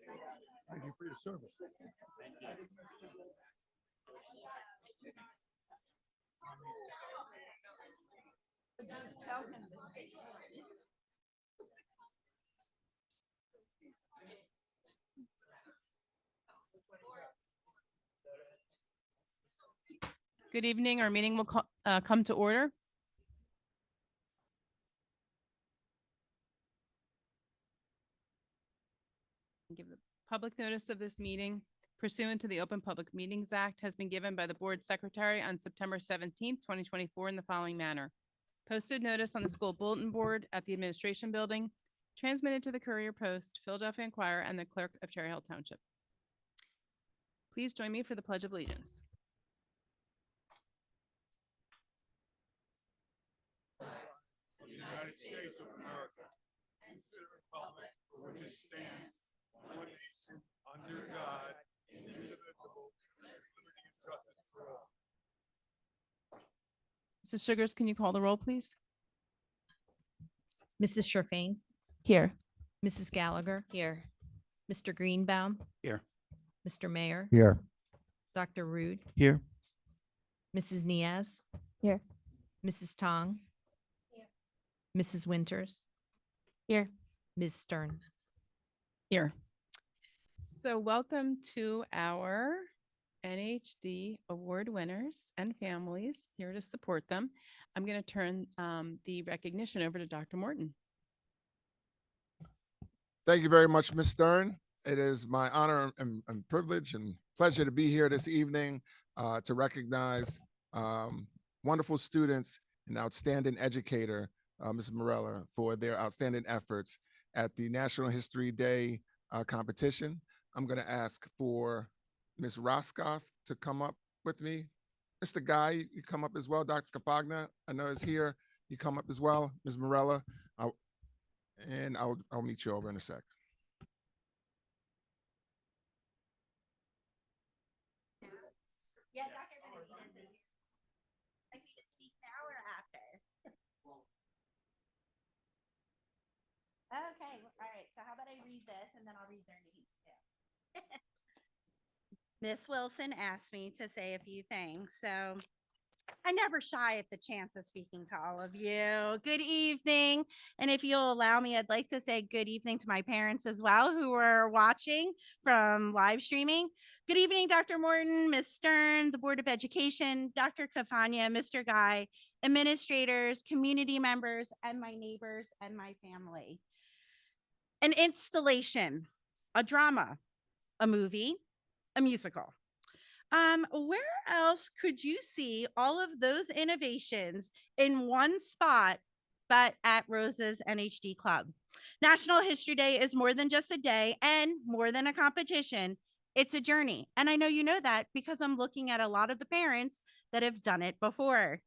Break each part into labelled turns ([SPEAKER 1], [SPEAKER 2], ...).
[SPEAKER 1] Thank you for your service.
[SPEAKER 2] Tell him the
[SPEAKER 3] Good evening. Our meeting will come to order. Give the public notice of this meeting pursuant to the Open Public Meetings Act has been given by the Board Secretary on September 17th, 2024 in the following manner. Posted notice on the school bulletin board at the Administration Building, transmitted to the Courier Post, Philadelphia Inquirer, and the Clerk of Cherry Hill Township. Please join me for the Pledge of Allegiance.
[SPEAKER 1] United States of America, and to the republic for which it stands, one nation, under God, indivisible, with liberty and justice for all.
[SPEAKER 3] Mrs. Sugars, can you call the roll, please?
[SPEAKER 4] Mrs. Sherfain,
[SPEAKER 3] Here.
[SPEAKER 4] Mrs. Gallagher. Here. Mr. Greenbaum.
[SPEAKER 5] Here.
[SPEAKER 4] Mr. Mayor.
[SPEAKER 5] Here.
[SPEAKER 4] Dr. Rude.
[SPEAKER 5] Here.
[SPEAKER 4] Mrs. Niaz.
[SPEAKER 3] Here.
[SPEAKER 4] Mrs. Tong. Mrs. Winters.
[SPEAKER 3] Here.
[SPEAKER 4] Ms. Stern.
[SPEAKER 3] Here. So welcome to our NHD award winners and families here to support them. I'm going to turn the recognition over to Dr. Morton.
[SPEAKER 6] Thank you very much, Ms. Stern. It is my honor and privilege and pleasure to be here this evening to recognize wonderful students and outstanding educator, Ms. Morella, for their outstanding efforts at the National History Day competition. I'm going to ask for Ms. Roscoff to come up with me. Mr. Guy, you come up as well. Dr. Capagna, I know is here. You come up as well. Ms. Morella, I'll meet you over in a sec.
[SPEAKER 2] Yeah, Dr. Benavides. Like we can speak now or after? Okay, all right. So how about I read this and then I'll read their names too. Miss Wilson asked me to say a few things, so I never shy at the chance of speaking to all of you. Good evening. And if you'll allow me, I'd like to say good evening to my parents as well who are watching from live streaming. Good evening, Dr. Morton, Ms. Stern, the Board of Education, Dr. Cafagna, Mr. Guy, administrators, community members, and my neighbors and my family. An installation, a drama, a movie, a musical. Where else could you see all of those innovations in one spot but at Rose's NHD Club? National History Day is more than just a day and more than a competition. It's a journey. And I know you know that because I'm looking at a lot of the parents that have done it before.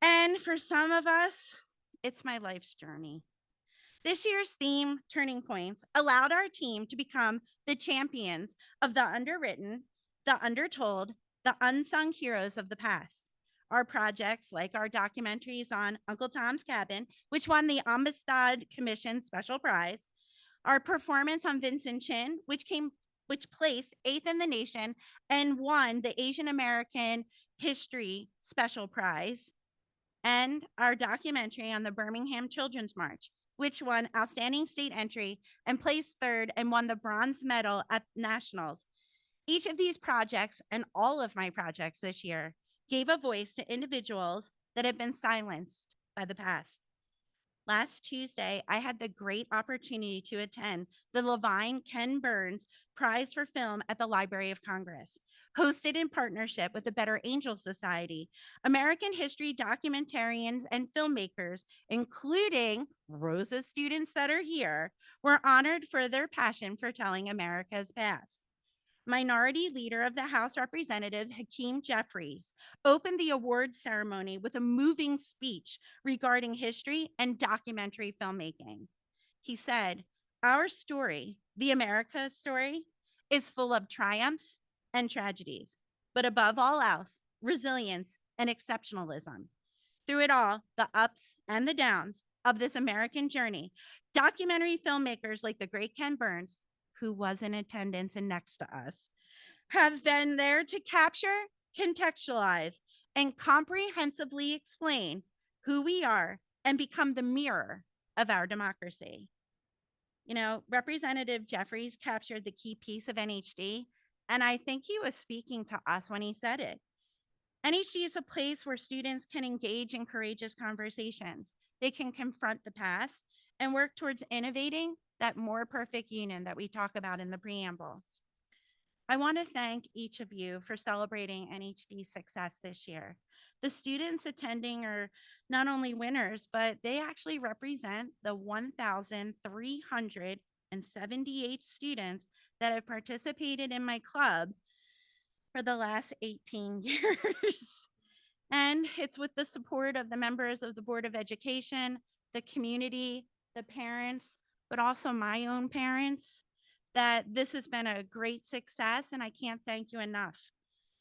[SPEAKER 2] And for some of us, it's my life's journey. This year's theme, Turning Points, allowed our team to become the champions of the underwritten, the undertold, the unsung heroes of the past. Our projects, like our documentaries on Uncle Tom's Cabin, which won the Amistad Commission Special Prize, our performance on Vincent Chin, which placed 8th in the nation and won the Asian American History Special Prize, and our documentary on the Birmingham Children's March, which won Outstanding State Entry and placed 3rd and won the bronze medal at Nationals. Each of these projects and all of my projects this year gave a voice to individuals that have been silenced by the past. Last Tuesday, I had the great opportunity to attend the Levine Ken Burns Prize for Film at the Library of Congress, hosted in partnership with the Better Angel Society. American history documentarians and filmmakers, including Rose's students that are here, were honored for their passion for telling America's past. Minority Leader of the House Representatives, Hakeem Jeffries, opened the awards ceremony with a moving speech regarding history and documentary filmmaking. He said, "Our story, the America story, is full of triumphs and tragedies, but above all else, resilience and exceptionalism. Through it all, the ups and the downs of this American journey, documentary filmmakers like the great Ken Burns who was in attendance and next to us, have been there to capture, contextualize, and comprehensively explain who we are and become the mirror of our democracy. You know, Representative Jeffries captured the key piece of NHD, and I think he was speaking to us when he said it. NHD is a place where students can engage in courageous conversations. They can confront the past and work towards innovating that more perfect union that we talk about in the preamble. I want to thank each of you for celebrating NHD's success this year. The students attending are not only winners, but they actually represent the 1,378 students that have participated in my club for the last 18 years. And it's with the support of the members of the Board of Education, the community, the parents, but also my own parents, that this has been a great success, and I can't thank you enough.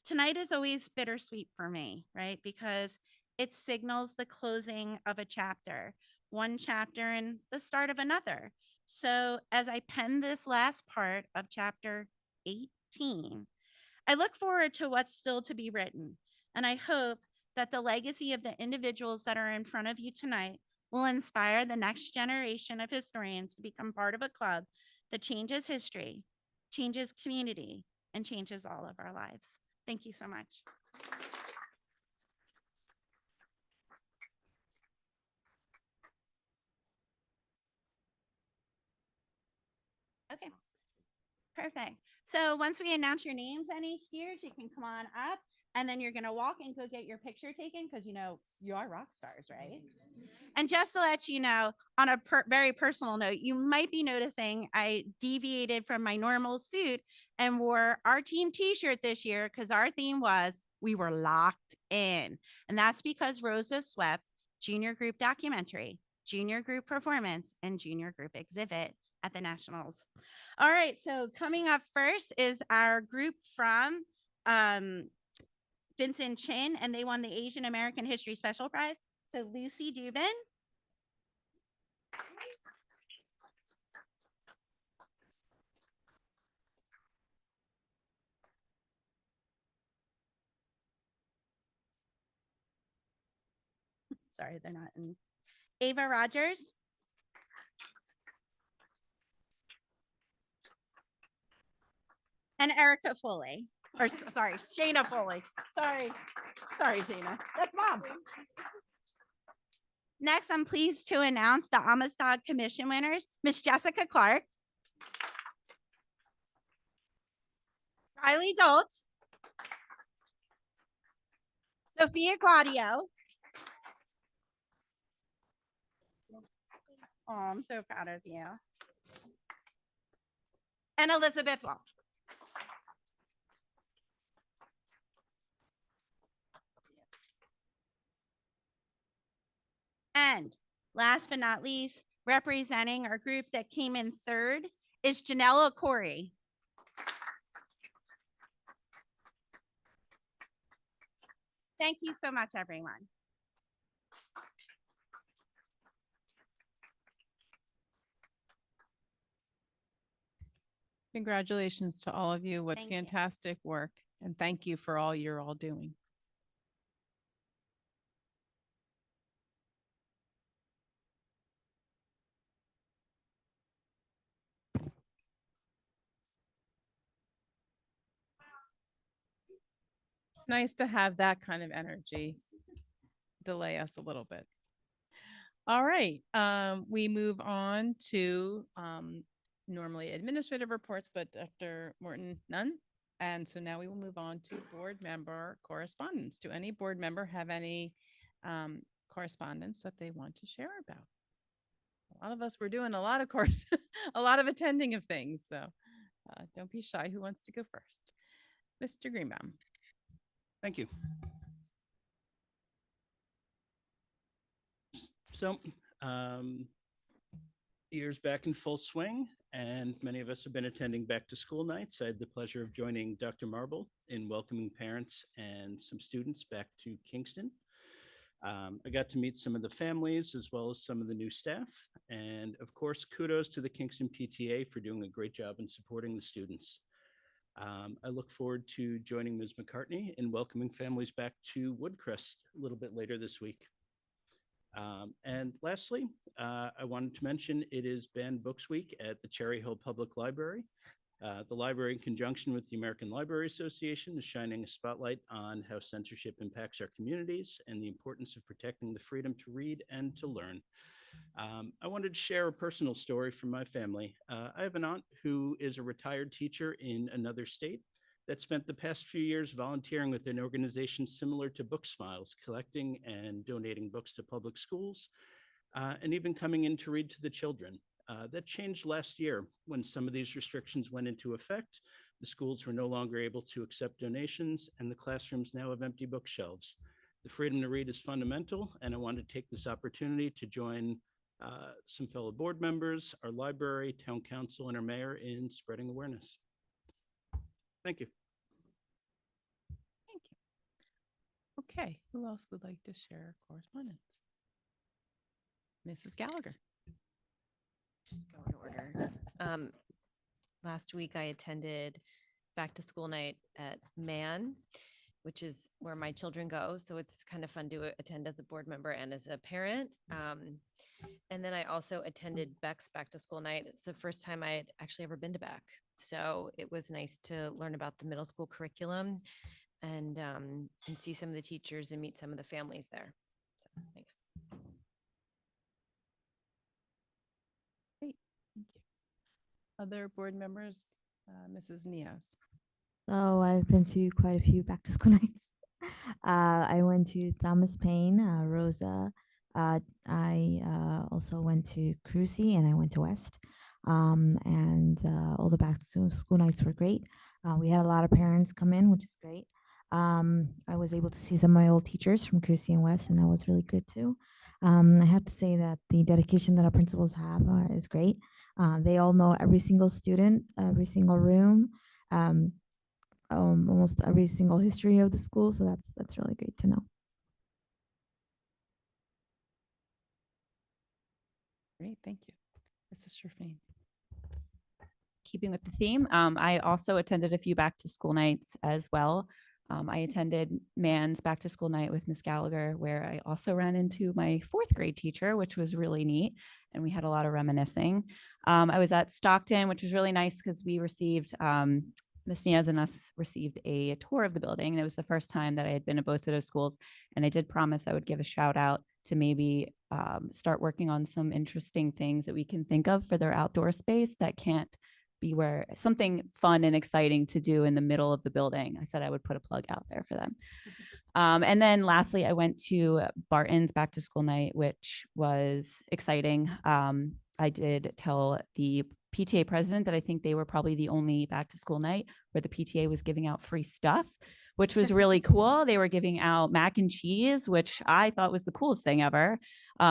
[SPEAKER 2] Tonight is always bittersweet for me, right? Because it signals the closing of a chapter, one chapter and the start of another. So as I pen this last part of chapter 18, I look forward to what's still to be written, and I hope that the legacy of the individuals that are in front of you tonight will inspire the next generation of historians to become part of a club that changes history, changes community, and changes all of our lives. Thank you so much. Okay, perfect. So once we announce your names on each years, you can come on up, and then you're gonna walk and go get your picture taken because you know you are rock stars, right? And just to let you know, on a very personal note, you might be noticing I deviated from my normal suit and wore our team t-shirt this year because our theme was we were locked in. And that's because Rosa swept junior group documentary, junior group performance, and junior group exhibit at the Nationals. All right, so coming up first is our group from Vincent Chin, and they won the Asian American History Special Prize. So Lucy Dubin. Sorry, they're not in. Ava Rogers. And Erica Foley. Or sorry, Shayna Foley. Sorry, Shayna. That's Mom. Next, I'm pleased to announce the Amistad Commission winners, Miss Jessica Clark, Riley Dolch, Sophia Claudio. Oh, I'm so proud of you. And Elizabeth Walsh. And last but not least, representing our group that came in third is Janella Corey. Thank you so much, everyone.
[SPEAKER 3] Congratulations to all of you. What
[SPEAKER 2] Thank you.
[SPEAKER 3] fantastic work. And thank you for all you're all doing. It's nice to have that kind of energy delay us a little bit. All right, we move on to normally administrative reports, but Dr. Morton, none. And so now we will move on to board member correspondence. Do any board member have any correspondence that they want to share about? A lot of us were doing a lot of course, a lot of attending of things. So don't be shy. Who wants to go first? Mr. Greenbaum.
[SPEAKER 5] Thank you. So, years back in full swing, and many of us have been attending back to school nights. I had the pleasure of joining Dr. Marble in welcoming parents and some students back to Kingston. I got to meet some of the families as well as some of the new staff, And of course, kudos to the Kingston PTA for doing a great job in supporting the students. I look forward to joining Ms. McCartney in welcoming families back to Woodcrest a little bit later this week. And lastly, I wanted to mention it is Banned Books Week at the Cherry Hill Public Library. The library, in conjunction with the American Library Association, is shining a spotlight on how censorship impacts our communities and the importance of protecting the freedom to read and to learn. I wanted to share a personal story from my family. I have an aunt who is a retired teacher in another state that spent the past few years volunteering with an organization similar to Book Smiles, collecting and donating books to public schools, and even coming in to read to the children. That changed last year when some of these restrictions went into effect. The schools were no longer able to accept donations, and the classrooms now have empty bookshelves. The freedom to read is fundamental, and I want to take this opportunity to join some fellow board members, our library, town council, and our mayor in spreading awareness. Thank you.
[SPEAKER 3] Thank you. Okay, who else would like to share correspondence? Mrs. Gallagher.
[SPEAKER 4] Just go in order. Last week I attended back to school night at Man, which is where my children go. So it's kind of fun to attend as a board member and as a parent. And then I also attended Beck's back to school night. It's the first time I had actually ever been to Beck. So it was nice to learn about the middle school curriculum and see some of the teachers and meet some of the families there. So, thanks.
[SPEAKER 3] Great, thank you. Other board members, Mrs. Neos.
[SPEAKER 7] So I've been to quite a few back to school nights. I went to Thomas Paine, Rosa. I also went to Crucy and I went to West. And all the back to school nights were great. We had a lot of parents come in, which is great. I was able to see some of my old teachers from Crucy and West, and that was really good too. I have to say that the dedication that our principals have is great. They all know every single student, every single room. Almost every single history of the school. So that's really great to know.
[SPEAKER 3] Great, thank you. Mrs. Sherfane.
[SPEAKER 8] Keeping with the theme, I also attended a few back to school nights as well. I attended Man's back to school night with Miss Gallagher, where I also ran into my 4th grade teacher, which was really neat. And we had a lot of reminiscing. I was at Stockton, which was really nice because we received, Miss Niaz and us received a tour of the building. And it was the first time that I had been to both of those schools. And I did promise I would give a shout out to maybe start working on some interesting things that we can think of for their outdoor space that can't be where something fun and exciting to do in the middle of the building. I said I would put a plug out there for them. And then lastly, I went to Barton's back to school night, which was exciting. I did tell the PTA president that I think they were probably the only back to school night where the PTA was giving out free stuff, which was really cool. They were giving out mac and cheese, which I thought was the coolest thing ever,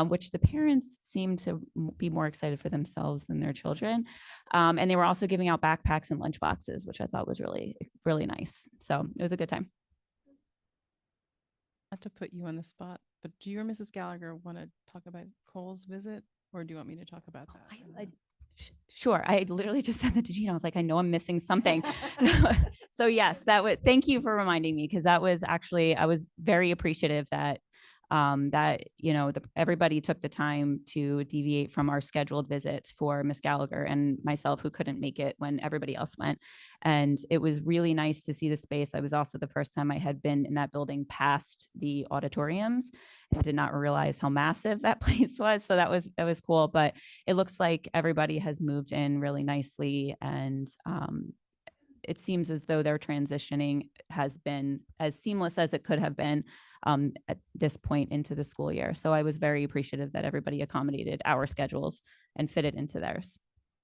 [SPEAKER 8] which the parents seemed to be more excited for themselves than their children. And they were also giving out backpacks and lunch boxes, which I thought was really, really nice. So it was a good time.
[SPEAKER 3] Not to put you on the spot, but do you or Mrs. Gallagher want to talk about Cole's visit, or do you want me to talk about that?
[SPEAKER 8] Sure. I literally just said that to Gina. I was like, I know I'm missing something. So yes, thank you for reminding me, because that was actually, I was very appreciative that everybody took the time to deviate from our scheduled visits for Miss Gallagher and myself, who couldn't make it when everybody else went. And it was really nice to see the space. I was also the first time I had been in that building past the auditoriums and did not realize how massive that place was. So that was cool. But it looks like everybody has moved in really nicely, and it seems as though their transitioning has been as seamless as it could have been at this point into the school year. So I was very appreciative that everybody accommodated our schedules and fit it into theirs.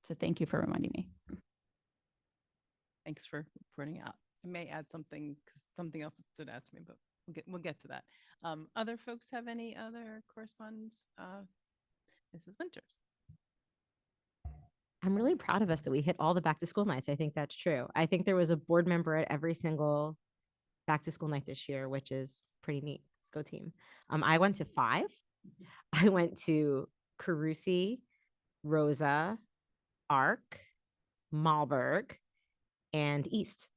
[SPEAKER 8] So thank you for reminding me.
[SPEAKER 3] Thanks for pointing out. I may add something because something else stood out to me, but we'll get to that. Other folks have any other correspondence? Mrs. Winters.
[SPEAKER 9] I'm really proud of us that we hit all the back to school nights. I think that's true. I think there was a board member at every single back to school night this year, which is pretty neat. Go team. I went to 5. I went to Carusi, Rosa, Arc, Malberg, and East,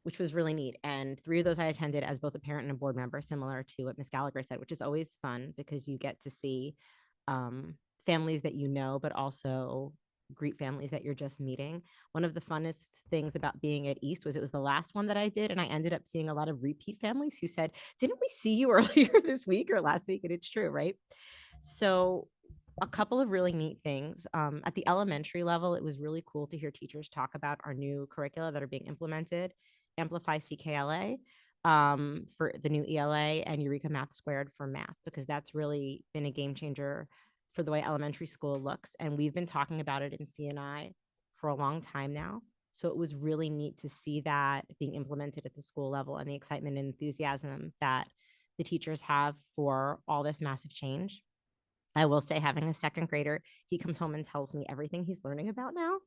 [SPEAKER 9] which was really neat. And 3 of those I attended as both a parent and a board member, similar to what Miss Gallagher said, which is always fun because you get to see families that you know, but also greet families that you're just meeting. One of the funnest things about being at East was it was the last one that I did, and I ended up seeing a lot of repeat families who said, "Didn't we see you earlier this week or last week?" And it's true, right? So a couple of really neat things. At the elementary level, it was really cool to hear teachers talk about our new curricula that are being implemented, Amplify CKLA for the new ELA and Eureka Math Squared for math, because that's really been a game changer for the way elementary school looks. And we've been talking about it in CNI for a long time now. So it was really neat to see that being implemented at the school level and the excitement and enthusiasm that the teachers have for all this massive change. I will say, having a second grader, he comes home and tells me everything he's learning about now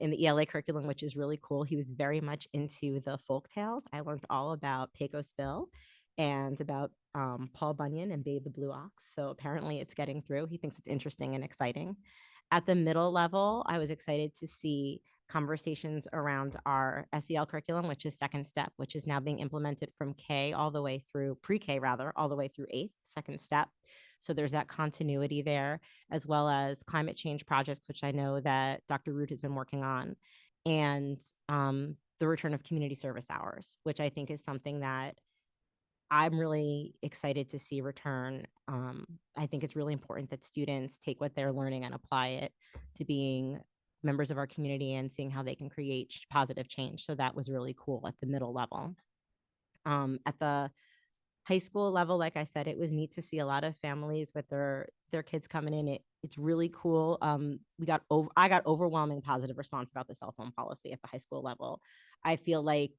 [SPEAKER 9] in the ELA curriculum, which is really cool. He was very much into the folk tales. I learned all about Pecos Bill and about Paul Bunyan and Babe the Blue Ox. So apparently it's getting through. He thinks it's interesting and exciting. At the middle level, I was excited to see conversations around our SEL curriculum, which is Second Step, which is now being implemented from K all the way through pre-K, rather, all the way through 8th, Second Step. So there's that continuity there, as well as climate change projects, which I know that Dr. Root has been working on, and the return of community service hours, which I think is something that I'm really excited to see return. I think it's really important that students take what they're learning and apply it to being members of our community and seeing how they can create positive change. So that was really cool at the middle level. At the high school level, like I said, it was neat to see a lot of families with their kids coming in. It's really cool. I got overwhelming positive response about the cell phone policy at the high school level. I feel like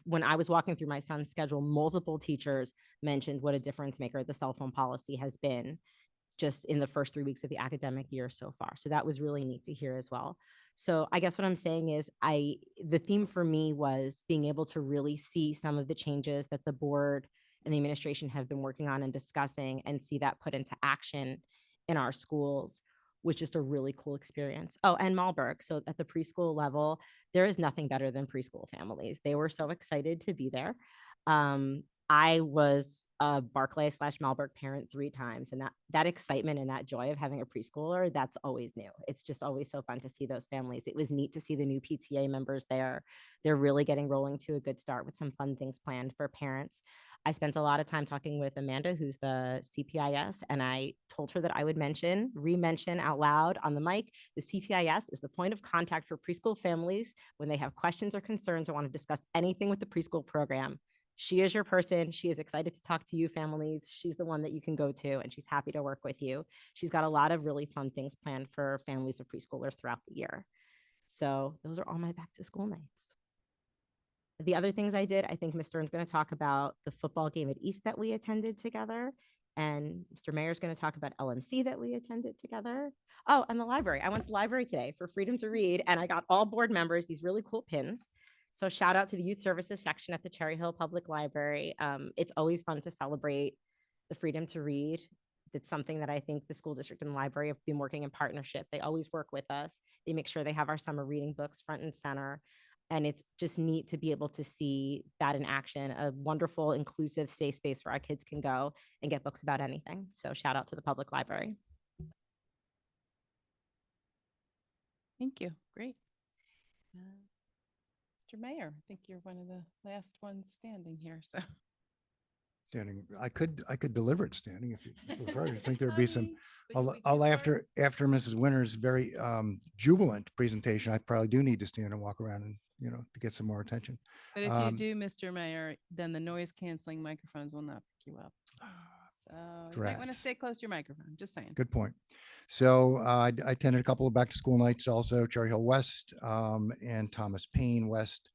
[SPEAKER 9] when I was walking through my son's schedule, multiple teachers mentioned what a difference maker the cell phone policy has been just in the first 3 weeks of the academic year so far. So that was really neat to hear as well. So I guess what I'm saying is the theme for me was being able to really see some of the changes that the board and the administration have been working on and discussing, and see that put into action in our schools was just a really cool experience. Oh, and Malberg. So at the preschool level, there is nothing better than preschool families. They were so excited to be there. I was a Barclay / Malberg parent 3 times, and that excitement and that joy of having a preschooler, that's always new. It's just always so fun to see those families. It was neat to see the new PTA members there. They're really getting rolling to a good start with some fun things planned for parents. I spent a lot of time talking with Amanda, who's the CPIS, and I told her that I would re-mention out loud on the mic, the CPIS is the point of contact for preschool families when they have questions or concerns or want to discuss anything with the preschool program. She is your person. She is excited to talk to you families. She's the one that you can go to, and she's happy to work with you. She's got a lot of really fun things planned for families of preschoolers throughout the year. So those are all my back to school nights. The other things I did, I think Ms. Stern's going to talk about the football game at East that we attended together. And Mr. Mayor's going to talk about LMC that we attended together. Oh, and the library. I went to the library today for Freedom to Read, and I got all board members these really cool pins. So shout out to the youth services section at the Cherry Hill Public Library. It's always fun to celebrate the freedom to read. It's something that I think the school district and the library have been working in partnership. They always work with us. They make sure they have our summer reading books front and center. And it's just neat to be able to see that in action, a wonderful, inclusive, safe space where our kids can go and get books about anything. So shout out to the public library.
[SPEAKER 3] Thank you. Great. Mr. Mayor, I think you're one of the last ones standing here, so.
[SPEAKER 10] Standing, I could deliver it standing if you prefer. I think there'd be some,
[SPEAKER 3] But you
[SPEAKER 10] I'll
[SPEAKER 3] could
[SPEAKER 10] after Mrs. Winter's very jubilant presentation, I probably do need to stand and walk around and, to get some more attention.
[SPEAKER 3] But if you do, Mr. Mayor, then the noise canceling microphones will not pick you up. So you might want to
[SPEAKER 10] Drats.
[SPEAKER 3] stay close to your microphone, just saying.
[SPEAKER 10] Good point. So I attended a couple of back to school nights also, Cherry Hill West and Thomas Paine West.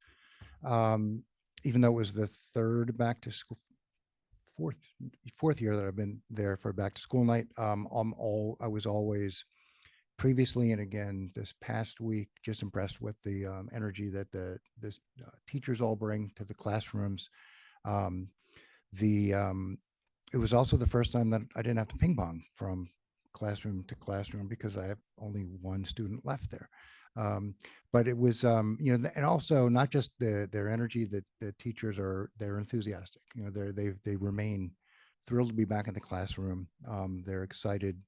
[SPEAKER 10] Even though it was the third back to school, fourth year that I've been there for a back to school night. I was always previously and again this past week just impressed with the energy that the teachers all bring to the classrooms. It was also the first time that I didn't have to ping pong from classroom to classroom because I have only one student left there. But it was, and also not just their energy, that the teachers they're enthusiastic. They remain thrilled to be back in the classroom. They're excited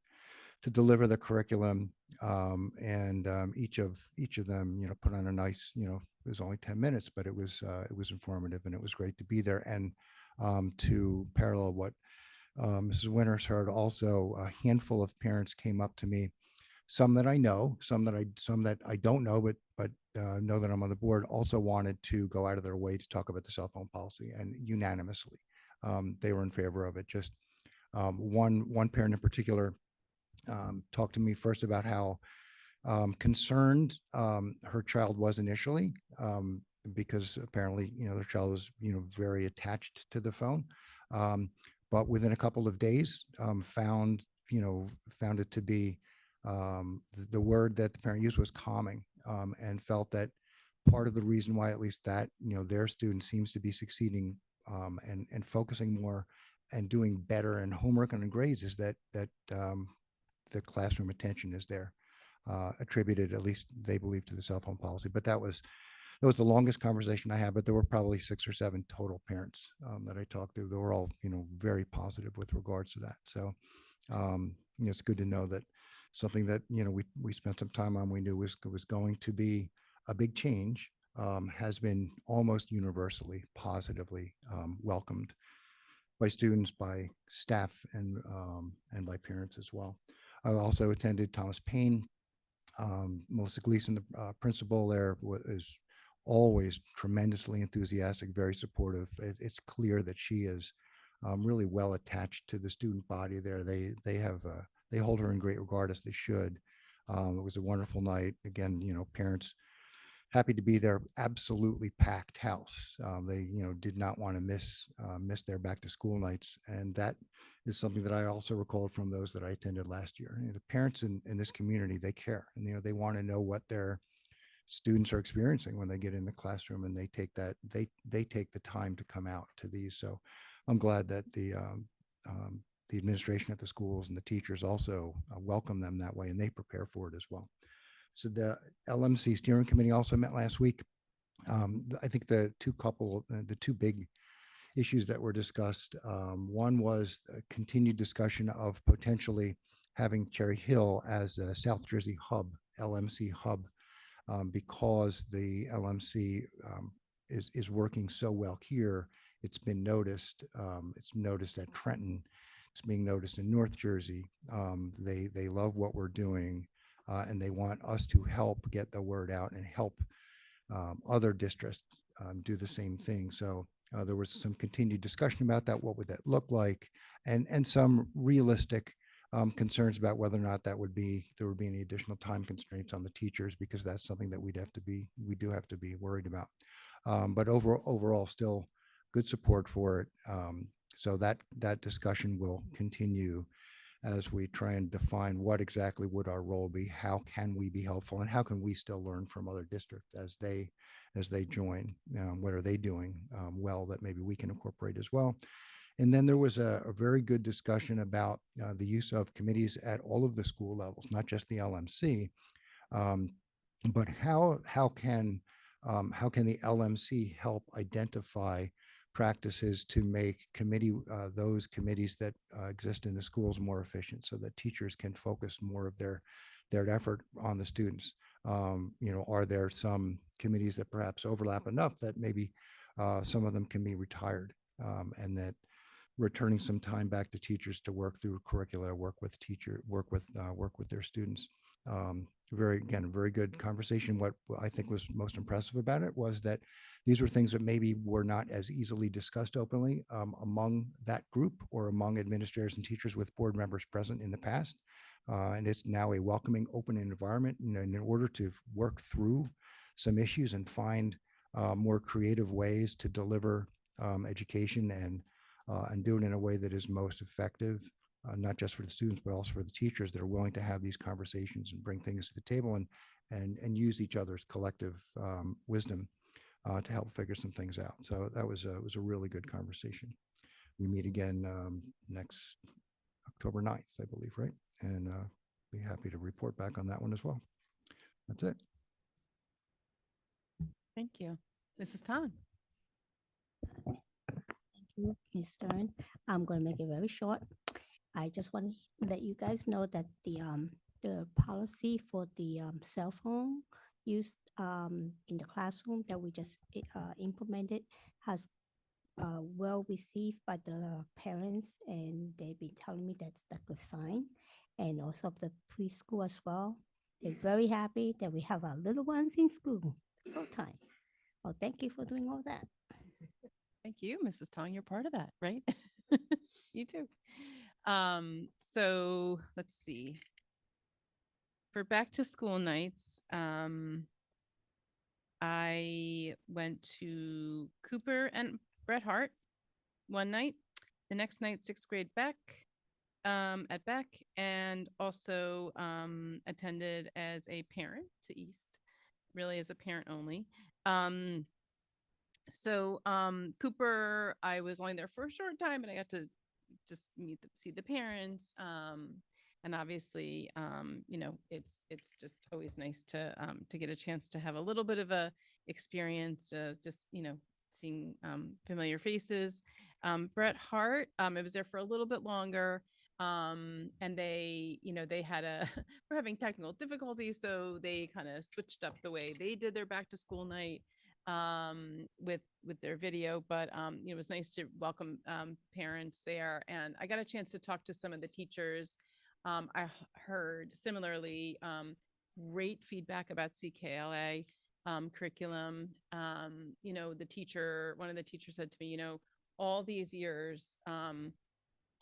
[SPEAKER 10] to deliver the curriculum, and each of them, put on a nice, it was only 10 minutes, but it was informative, and it was great to be there. And to parallel what Mrs. Winters heard, also a handful of parents came up to me, some that I know, some that I don't know, but know that I'm on the board, also wanted to go out of their way to talk about the cell phone policy, and unanimously they were in favor of it. Just one parent in particular talked to me first about how concerned her child was initially, because apparently, their child was, very attached to the phone. But within a couple of days, found it to be, the word that the parent used was calming, and felt that part of the reason why, at least that, their student seems to be succeeding, and focusing more and doing better in homework and in grades is that the classroom attention is there, attributed, at least they believe, to the cell phone policy. But that was the longest conversation I had, but there were probably 6 or 7 total parents that I talked to. They were all, very positive with regards to that. So, it's good to know that something that, we spent some time on, we knew was going to be a big change, has been almost universally positively welcomed by students, by staff, and by parents as well. I also attended Thomas Paine. Melissa Gleason, the principal there, is always tremendously enthusiastic, very supportive. It's clear that she is really well attached to the student body there. They hold her in great regard, as they should. It was a wonderful night. Again, parents happy to be there. Absolutely packed house. They, did not want to miss their back to school nights, and that is something that I also recalled from those that I attended last year. The parents in this community, they care, and they want to know what their students are experiencing when they get in the classroom, and they take the time to come out to these. So I'm glad that the administration at the schools and the teachers also welcome them that way, and they prepare for it as well. So the LMC steering committee also met last week. I think the two big issues that were discussed, one was a continued discussion of potentially having Cherry Hill as a South Jersey hub, LMC hub, because the LMC is working so well here. It's been noticed. It's noticed at Trenton. It's being noticed in North Jersey. They love what we're doing, and they want us to help get the word out and help other districts do the same thing. So there was some continued discussion about that. What would that look like? And some realistic concerns about whether or not there would be any additional time constraints on the teachers, because that's something that we do have to be worried about. But overall, still good support for it. So that discussion will continue as we try and define what exactly would our role be, how can we be helpful, and how can we still learn from other districts as they join. What are they doing well that maybe we can incorporate as well. And then there was a very good discussion about the use of committees at all of the school levels, not just the LMC, but how can the LMC help identify practices to make those committees that exist in the schools more efficient, so that teachers can focus more of their effort on the students. Are there some committees that perhaps overlap enough that maybe some of them can be retired, and that returning some time back to teachers to work through curricula, work with their students. Very good conversation. What I think was most impressive about it was that these were things that maybe were not as easily discussed openly among that group or among administrators and teachers with board members present in the past. And it's now a welcoming, open environment, in order to work through some issues and find more creative ways to deliver education and do it in a way that is most effective, not just for the students, but also for the teachers that are willing to have these conversations and bring things to the table and use each other's collective wisdom to help figure some things out. So that was a really good conversation. We meet again next October 9th, I believe, right? And be happy to report back on that one as well. That's it.
[SPEAKER 3] Thank you. Mrs. Tan.
[SPEAKER 11] Thank you, Ms. Stern. I'm going to make it very short. I just want to let you guys know that the policy for the cell phone use in the classroom that we just implemented has well received by the parents, and they've been telling me that's a good sign, and also the preschool as well. They're very happy that we have our little ones in school all the time. Well, thank you for doing all that.
[SPEAKER 3] Thank you, Mrs. Tong. You're part of that, right? You too. So let's see. For back to school nights, I went to Cooper and Bret Hart one night. The next night, sixth grade Beck at Beck, and also attended as a parent to East, really as a parent only. Cooper, I was only there for a short time, but I got to just see the parents. And obviously, it's just always nice to get a chance to have a little bit of a experience, just, seeing familiar faces. Bret Hart, I was there for a little bit longer. And they had we're having technical difficulties, so they kind of switched up the way they did their back to school night with their video, but it was nice to welcome parents there, and I got a chance to talk to some of the teachers. I heard similarly great feedback about CKLA curriculum. One of the teachers said to me, all these years,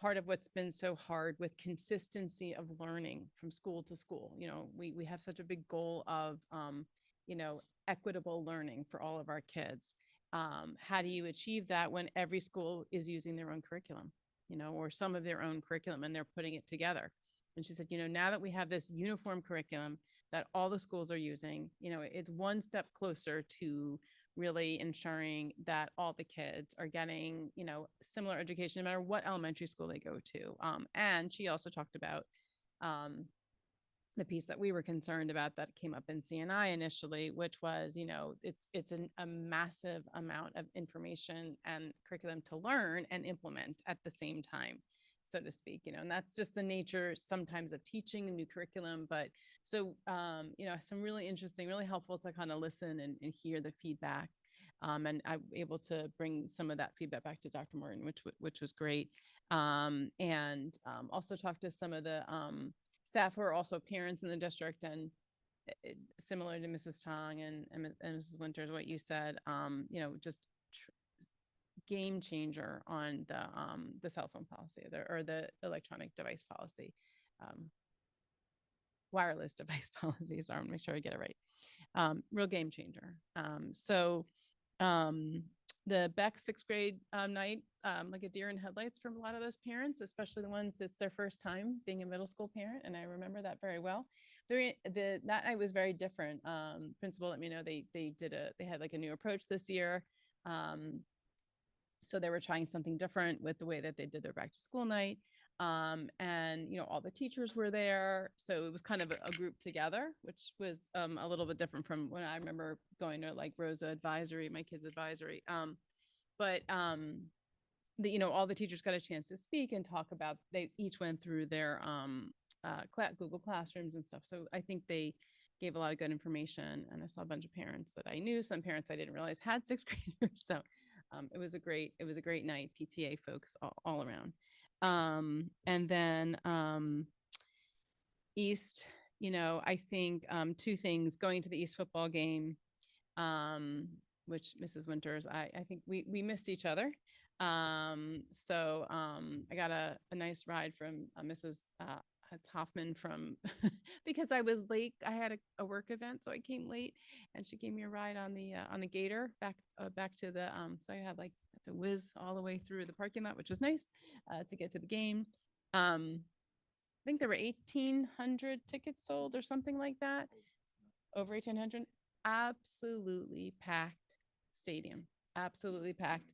[SPEAKER 3] part of what's been so hard with consistency of learning from school to school, we have such a big goal of equitable learning for all of our kids. How do you achieve that when every school is using their own curriculum, or some of their own curriculum, and they're putting it together? And she said, now that we have this uniform curriculum that all the schools are using, it's one step closer to really ensuring that all the kids are getting, similar education, no matter what elementary school they go to. And she also talked about the piece that we were concerned about that came up in CNI initially, which was, it's a massive amount of information and curriculum to learn and implement at the same time, so to speak, and that's just the nature sometimes of teaching a new curriculum. But so, some really interesting, really helpful to kind of listen and hear the feedback. And I'm able to bring some of that feedback back to Dr. Morton, which was great. And also talk to some of the staff who are also parents in the district, and similar to Mrs. Tong and Mrs. Winters, what you said, just game changer on the cell phone policy or the electronic device policy, wireless device policy. So I want to make sure I get it right. Real game changer. The Beck sixth grade night, like a deer in headlights from a lot of those parents, especially the ones it's their first time being a middle school parent. And I remember that very well. That night was very different. Principal let me know they had like a new approach this year. So they were trying something different with the way that they did their back to school night. And all the teachers were there. So it was kind of a group together, which was a little bit different from when I remember going to like Rosa advisory, my kids' advisory. But all the teachers got a chance to speak and talk about, they each went through their Google Classrooms and stuff. So I think they gave a lot of good information, and I saw a bunch of parents that I knew, some parents I didn't realize had sixth graders. So it was a great night, PTA folks all around. And then East, I think two things: going to the East football game, which Mrs. Winters, I think we missed each other. So I got a nice ride from Mrs. Hoffman from because I was late. I had a work event, so I came late, and she gave me a ride on the Gator back to the so I had to whiz all the way through the parking lot, which was nice to get to the game. I think there were 1,800 tickets sold or something like that. Over 1,800. Absolutely packed stadium. Absolutely packed.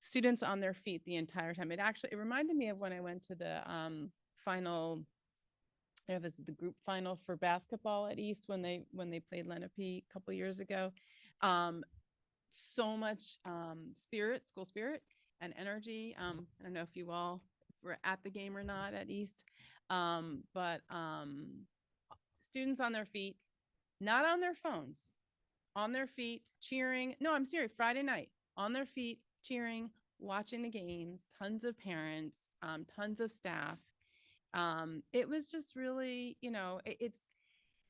[SPEAKER 3] students on their feet the entire time. It reminded me of when I went to the final, it was the group final for basketball at East when they played Lenape a couple years ago. So much spirit, school spirit and energy. I don't know if you all were at the game or not at East, but students on their feet, not on their phones, on their feet, cheering. No, I'm serious. Friday night, on their feet, cheering, watching the games, tons of parents, tons of staff. It was just really, it's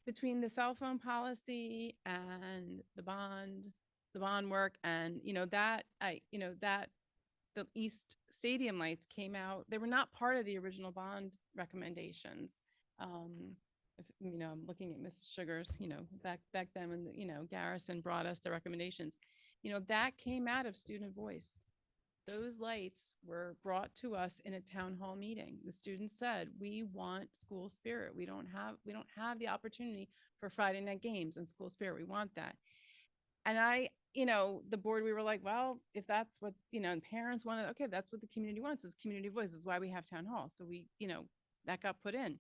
[SPEAKER 3] between the cell phone policy and the bond work, and that the East Stadium lights came out. They were not part of the original bond recommendations. I'm looking at Mrs. Sugars, back then when Garrison brought us the recommendations, that came out of student voice. Those lights were brought to us in a town hall meeting. The students said, we want school spirit. We don't have the opportunity for Friday night games and school spirit. We want that. And the board, we were like, well, if that's what, and parents wanted, okay, that's what the community wants, is community voice, is why we have town hall. So we, that got put in.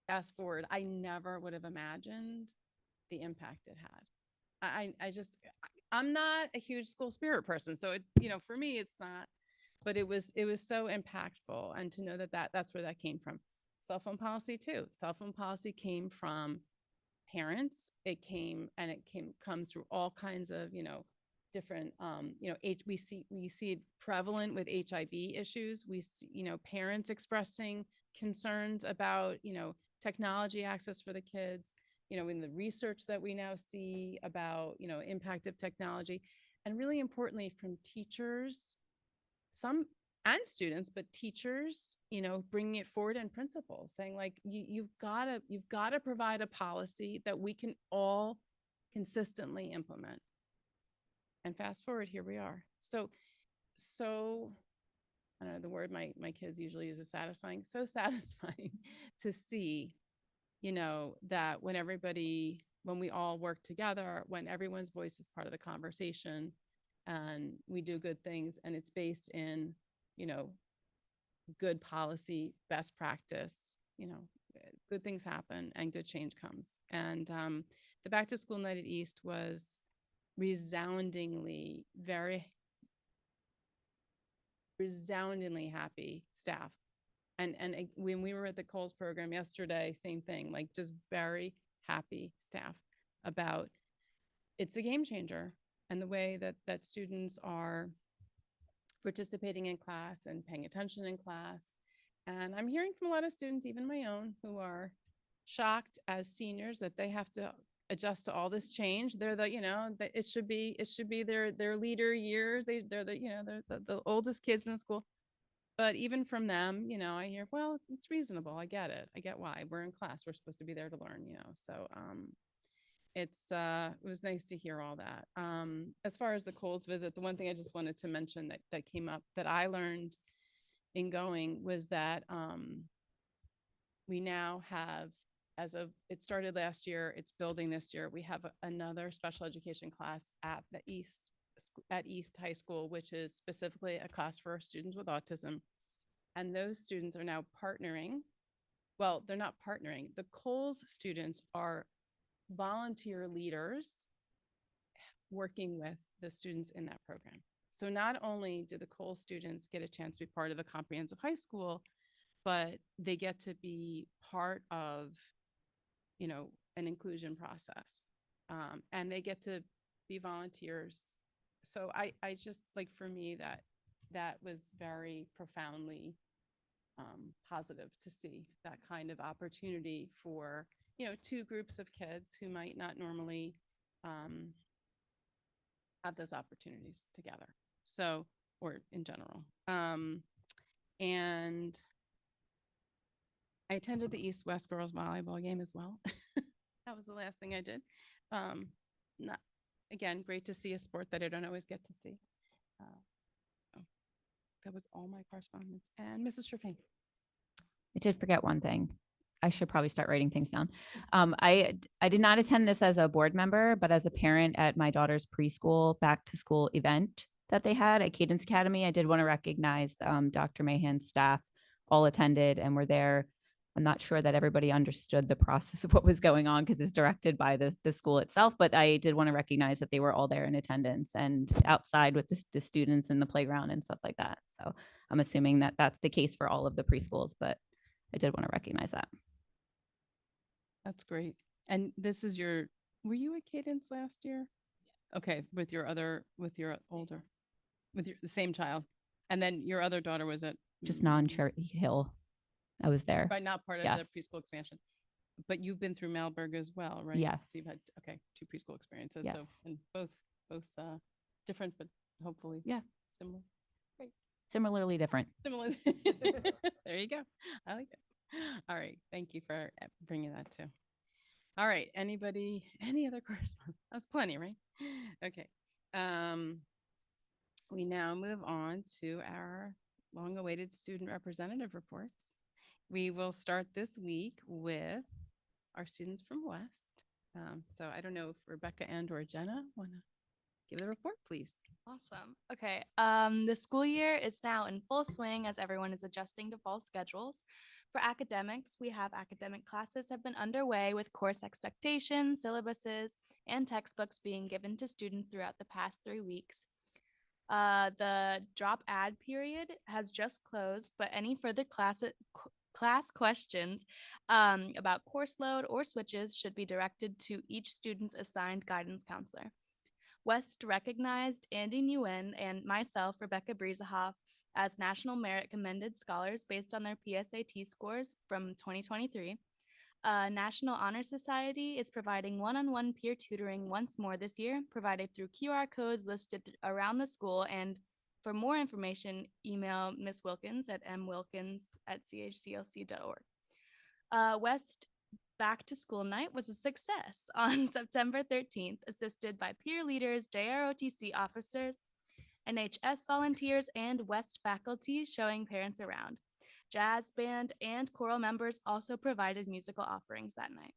[SPEAKER 3] Fast forward, I never would have imagined the impact it had. I'm not a huge school spirit person. So for me, it's not, but it was so impactful. And to know that's where that came from. Cell phone policy too. Cell phone policy came from parents. It comes through all kinds of, different, we see it prevalent with HIV issues. We see, parents expressing concerns about, technology access for the kids, in the research that we now see about, impact of technology, and really importantly from teachers, some and students, but teachers, bringing it forward, and principals saying like, you've got to provide a policy that we can all consistently implement. And fast forward, here we are. So I don't know the word my kids usually use is satisfying. So satisfying to see, that when we all work together, when everyone's voice is part of the conversation, and we do good things, and it's based in, good policy, best practice, good things happen and good change comes. And the back to school night at East was resoundingly happy staff. And when we were at the Coles program yesterday, same thing, like just very happy staff about it's a game changer, and the way that students are participating in class and paying attention in class. And I'm hearing from a lot of students, even my own, who are shocked as seniors that they have to adjust to all this change. They're it should be their leader years. They're the oldest kids in the school. But even from them, I hear, well, it's reasonable. I get it. I get why. We're in class. We're supposed to be there to learn, So it was nice to hear all that. As far as the Coles visit, the one thing I just wanted to mention that came up that I learned in going was that we now have, it started last year, it's building this year. We have another special education class at East High School, which is specifically a class for students with autism. And those students are now partnering. Well, they're not partnering. The Coles students are volunteer leaders working with the students in that program. So not only do the Coles students get a chance to be part of a comprehensive high school, but they get to be part of, an inclusion process. And they get to be volunteers. So I just, like, for me, that was very profoundly positive to see that kind of opportunity for, two groups of kids who might not normally have those opportunities together. So, or in general. And I attended the East-West girls volleyball game as well. That was the last thing I did. Again, great to see a sport that I don't always get to see. That was all my correspondence. And Mrs. Trevine.
[SPEAKER 8] I did forget one thing. I should probably start writing things down. I did not attend this as a board member, but as a parent at my daughter's preschool back to school event. that they had at Cadence Academy. I did want to recognize Dr. Mahan's staff all attended and were there. I'm not sure that everybody understood the process of what was going on because it's directed by the school itself, but I did want to recognize that they were all there in attendance and outside with the students in the playground and stuff like that. So I'm assuming that that's the case for all of the preschools, but I did want to recognize that.
[SPEAKER 3] That's great. And this is were you at Cadence last year? Okay, with your the same child. And then your other daughter was at
[SPEAKER 8] Just non-Cherry Hill. I was there.
[SPEAKER 3] Right, not part of
[SPEAKER 8] Yes.
[SPEAKER 3] the preschool expansion. But you've been through Malberg as well, right?
[SPEAKER 8] Yes.
[SPEAKER 3] So you've had, okay, 2 preschool experiences. So,
[SPEAKER 8] Yes.
[SPEAKER 3] and both different, but hopefully
[SPEAKER 8] Yeah.
[SPEAKER 3] similar.
[SPEAKER 8] Similarly different.
[SPEAKER 3] Similar. There you go. I like it. All right. Thank you for bringing that too. All right. Any other correspondence? That's plenty, right? Okay. We now move on to our long-awaited student representative reports. We will start this week with our students from West. So I don't know if Rebecca and or Jenna want to give the report, please.
[SPEAKER 12] Awesome. Okay. The school year is now in full swing as everyone is adjusting to fall schedules. For academics, we have academic classes have been underway with course expectations, syllabuses, and textbooks being given to students throughout the past 3 weeks. The drop ad period has just closed, but any further class questions about course load or switches should be directed to each student's assigned guidance counselor. West recognized Andy Nguyen and myself, Rebecca Briesehoff, as National Merit Commended Scholars based on their PSAT scores from 2023. National Honor Society is providing one-on-one peer tutoring once more this year, provided through QR codes listed around the school. And for more information, email Ms. Wilkins at mwilkins@chclc.org. West Back to School Night was a success on September 13th, assisted by peer leaders, JROTC officers, NHS volunteers, and West faculty showing parents around. Jazz band and choral members also provided musical offerings that night.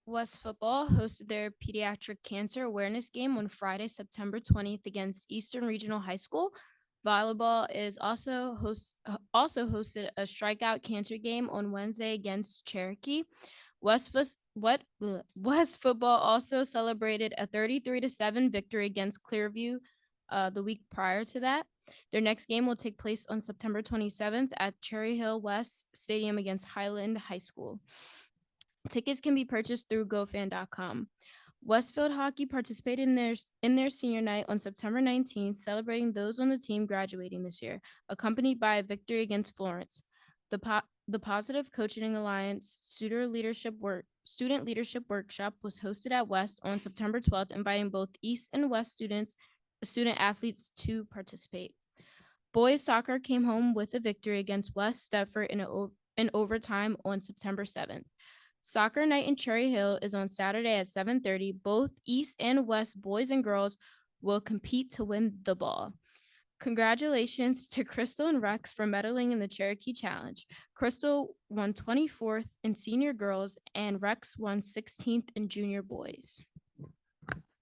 [SPEAKER 13] West football hosted their pediatric cancer awareness game on Friday, September 20th against Eastern Regional High School. Volleyball is also hosted a strikeout cancer game on Wednesday against Cherokee. West football also celebrated a 33-7 victory against Clearview the week prior to that. Their next game will take place on September 27th at Cherry Hill West Stadium against Highland High School. Tickets can be purchased through gofan.com. Westfield Hockey participated in their senior night on September 19th, celebrating those on the team graduating this year, accompanied by a victory against Florence. The Positive Coaching Alliance Student Leadership Workshop was hosted at West on September 12th, inviting both East and West student athletes to participate. Boys soccer came home with a victory against West Stepford in overtime on September 7th. Soccer night in Cherry Hill is on Saturday at 7:30. Both East and West boys and girls will compete to win the ball. Congratulations to Crystal and Rex for medaling in the Cherokee Challenge. Crystal won 24th in senior girls and Rex won 16th in junior boys.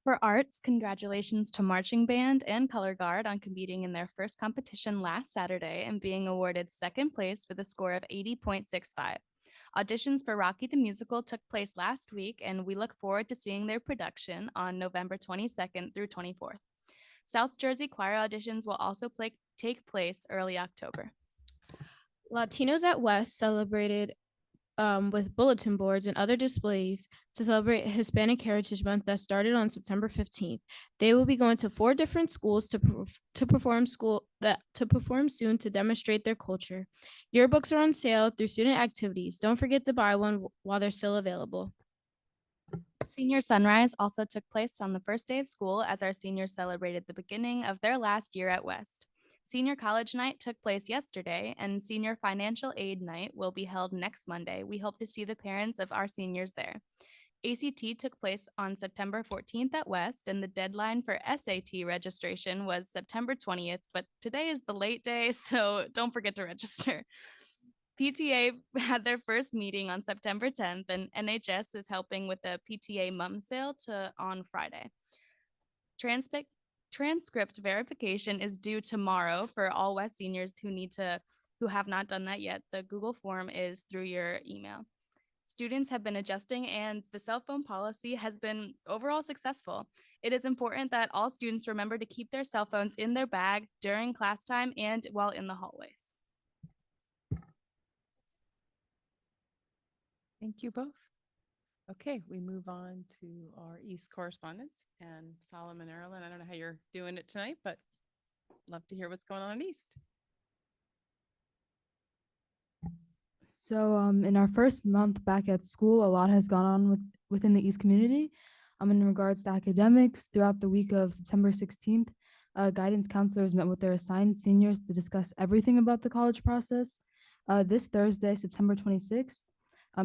[SPEAKER 12] For arts, congratulations to marching band and color guard on competing in their first competition last Saturday and being awarded second place with a score of 80.65. Auditions for Rocky the Musical took place last week, and we look forward to seeing their production on November 22nd through 24th. South Jersey choir auditions will also take place early October.
[SPEAKER 13] Latinos at West celebrated with bulletin boards and other displays to celebrate Hispanic Heritage Month that started on September 15th. They will be going to 4 different schools to perform soon to demonstrate their culture. Yearbooks are on sale through student activities. Don't forget to buy one while they're still available.
[SPEAKER 12] Senior Sunrise also took place on the first day of school as our seniors celebrated the beginning of their last year at West. Senior College Night took place yesterday, and Senior Financial Aid Night will be held next Monday. We hope to see the parents of our seniors there. ACT took place on September 14th at West, and the deadline for SAT registration was September 20th, but today is the late day, so don't forget to register. PTA had their first meeting on September 10th, and NHS is helping with the PTA mum sale on Friday. Transcript verification is due tomorrow for all West seniors who have not done that yet. The Google form is through your email. Students have been adjusting and the cell phone policy has been overall successful. It is important that all students remember to keep their cell phones in their bag during class time and while in the hallways.
[SPEAKER 3] Thank you both. Okay, we move on to our East correspondence, and Solomon Erlin, I don't know how you're doing it tonight, but love to hear what's going on in East.
[SPEAKER 14] So in our first month back at school, a lot has gone on within the East community. In regards to academics, throughout the week of September 16th, guidance counselors met with their assigned seniors to discuss everything about the college process. This Thursday, September 26th,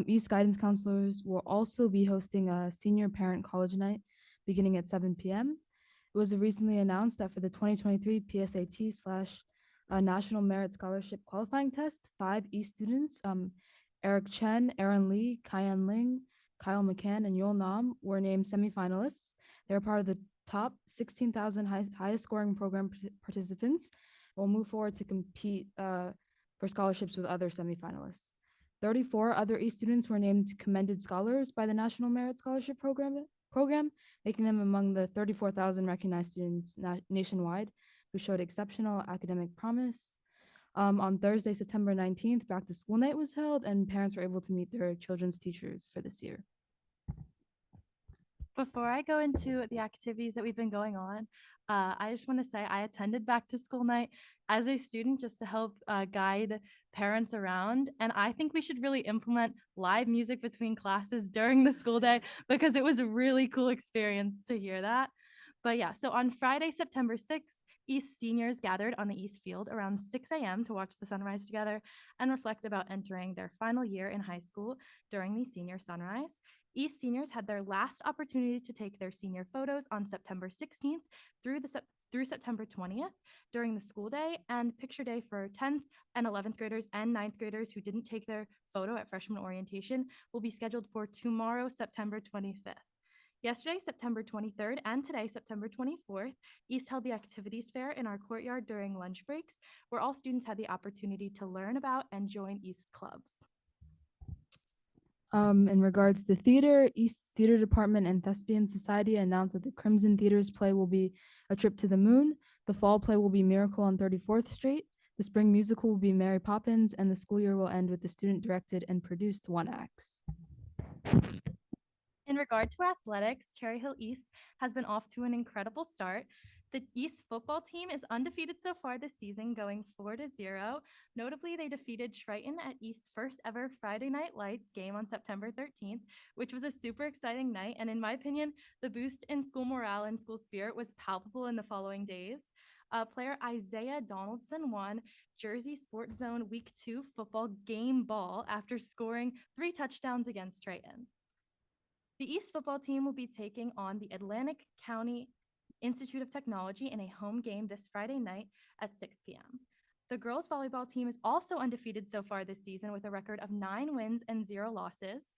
[SPEAKER 14] East guidance counselors will also be hosting a senior parent college night beginning at 7 p.m. It was recently announced that for the 2023 PSAT/ National Merit Scholarship Qualifying Test, 5 East students, Eric Chen, Aaron Lee, Kyan Ling, Kyle McCann, and Yul Nam, were named semifinalists. They're part of the top 16,000 highest scoring program participants and will move forward to compete for scholarships with other semifinalists. 34 other East students were named commended scholars by the National Merit Scholarship Program, making them among the 34,000 recognized students nationwide who showed exceptional academic promise. On Thursday, September 19th, back to school night was held and parents were able to meet their children's teachers for this year.
[SPEAKER 15] Before I go into the activities that we've been going on, I just want to say I attended back to school night as a student just to help guide parents around. And I think we should really implement live music between classes during the school day because it was a really cool experience to hear that. But yeah, so on Friday, September 6th, East seniors gathered on the East Field around 6 a.m. to watch the sunrise together and reflect about entering their final year in high school during the senior sunrise. East seniors had their last opportunity to take their senior photos on September 16th through September 20th during the school day, and picture day for 10th and 11th graders and 9th graders who didn't take their photo at freshman orientation will be scheduled for tomorrow, September 25th. Yesterday, September 23rd, and today, September 24th, East held the activities fair in our courtyard during lunch breaks, where all students had the opportunity to learn about and join East clubs.
[SPEAKER 14] In regards to theater, East Theater Department and Thespian Society announced that the Crimson Theater's play will be A Trip to the Moon. The fall play will be Miracle on 34th Street. The spring musical will be Mary Poppins, and the school year will end with the student-directed and produced one acts.
[SPEAKER 15] In regard to athletics, Cherry Hill East has been off to an incredible start. The East football team is undefeated so far this season, going 4-0. Notably, they defeated Triton at East's first ever Friday Night Lights game on September 13th, which was a super exciting night. And in my opinion, the boost in school morale and school spirit was palpable in the following days. Player Isaiah Donaldson won Jersey Sports Zone Week 2 football game ball after scoring 3 touchdowns against Triton. The East football team will be taking on the Atlantic County Institute of Technology in a home game this Friday night at 6 p.m. The girls volleyball team is also undefeated so far this season with a record of 9 wins and 0 losses.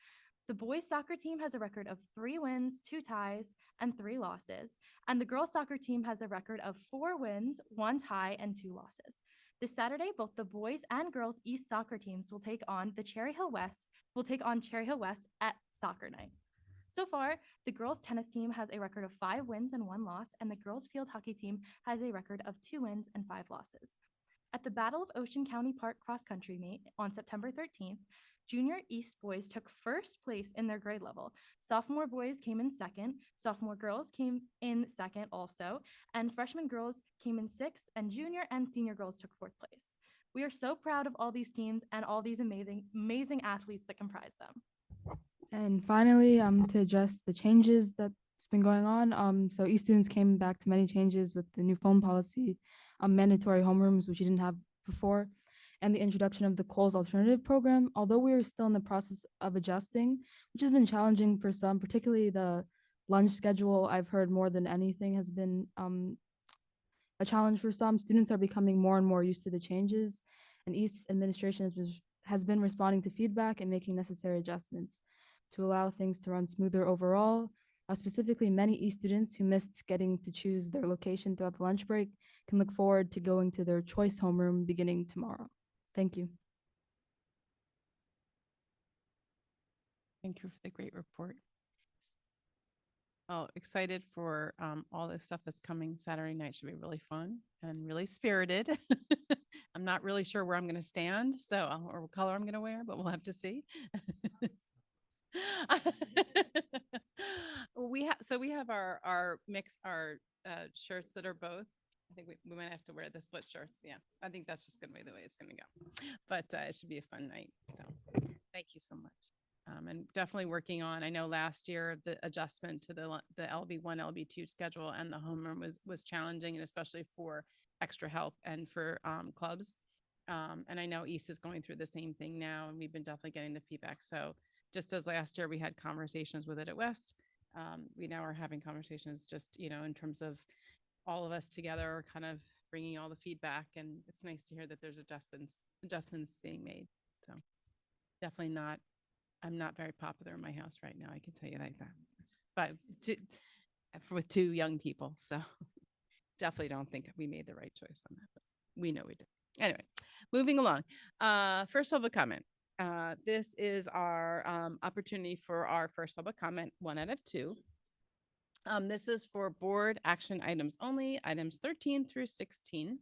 [SPEAKER 15] The boys soccer team has a record of 3 wins, 2 ties, and 3 losses. And the girls soccer team has a record of 4 wins, 1 tie, and 2 losses. This Saturday, both the boys and girls East soccer teams will take on Cherry Hill West at soccer night. So far, the girls tennis team has a record of 5 wins and 1 loss, and the girls field hockey team has a record of 2 wins and 5 losses. At the Battle of Ocean County Park cross country meet on September 13th, junior East boys took first place in their grade level. Sophomore boys came in second, sophomore girls came in second also, and freshman girls came in 6th, and junior and senior girls took 4th place. We are so proud of all these teams and all these amazing athletes that comprise them.
[SPEAKER 14] And finally, to address the changes that's been going on, so East students came back to many changes with the new phone policy, mandatory homerooms, which you didn't have before, and the introduction of the Coles Alternative Program. Although we are still in the process of adjusting, which has been challenging for some, particularly the lunch schedule, I've heard more than anything has been a challenge for some. Students are becoming more and more used to the changes, and East administration has been responding to feedback and making necessary adjustments to allow things to run smoother overall. Specifically, many East students who missed getting to choose their location throughout the lunch break can look forward to going to their choice homeroom beginning tomorrow. Thank you.
[SPEAKER 3] Thank you for the great report. Well, excited for all this stuff that's coming Saturday night. Should be really fun and really spirited. I'm not really sure where I'm going to stand, or what color I'm going to wear, but we'll have to see. We have our shirts that are both. I think we might have to wear the split shirts. Yeah, I think that's just going to be the way it's going to go. But it should be a fun night. So thank you so much. And definitely working on, I know last year the adjustment to the LB1, LB2 schedule and the homeroom was challenging, and especially for extra help and for clubs. And I know East is going through the same thing now, and we've been definitely getting the feedback. So just as last year we had conversations with it at West, we now are having conversations just, in terms of all of us together, kind of bringing all the feedback. And it's nice to hear that there's adjustments being made. So definitely I'm not very popular in my house right now. I can tell you like that, but with two young people. So definitely don't think we made the right choice on that, but we know we did. Anyway, moving along. First public comment. This is our opportunity for our first public comment, 1 out of 2. This is for board action items only, items 13 through 16.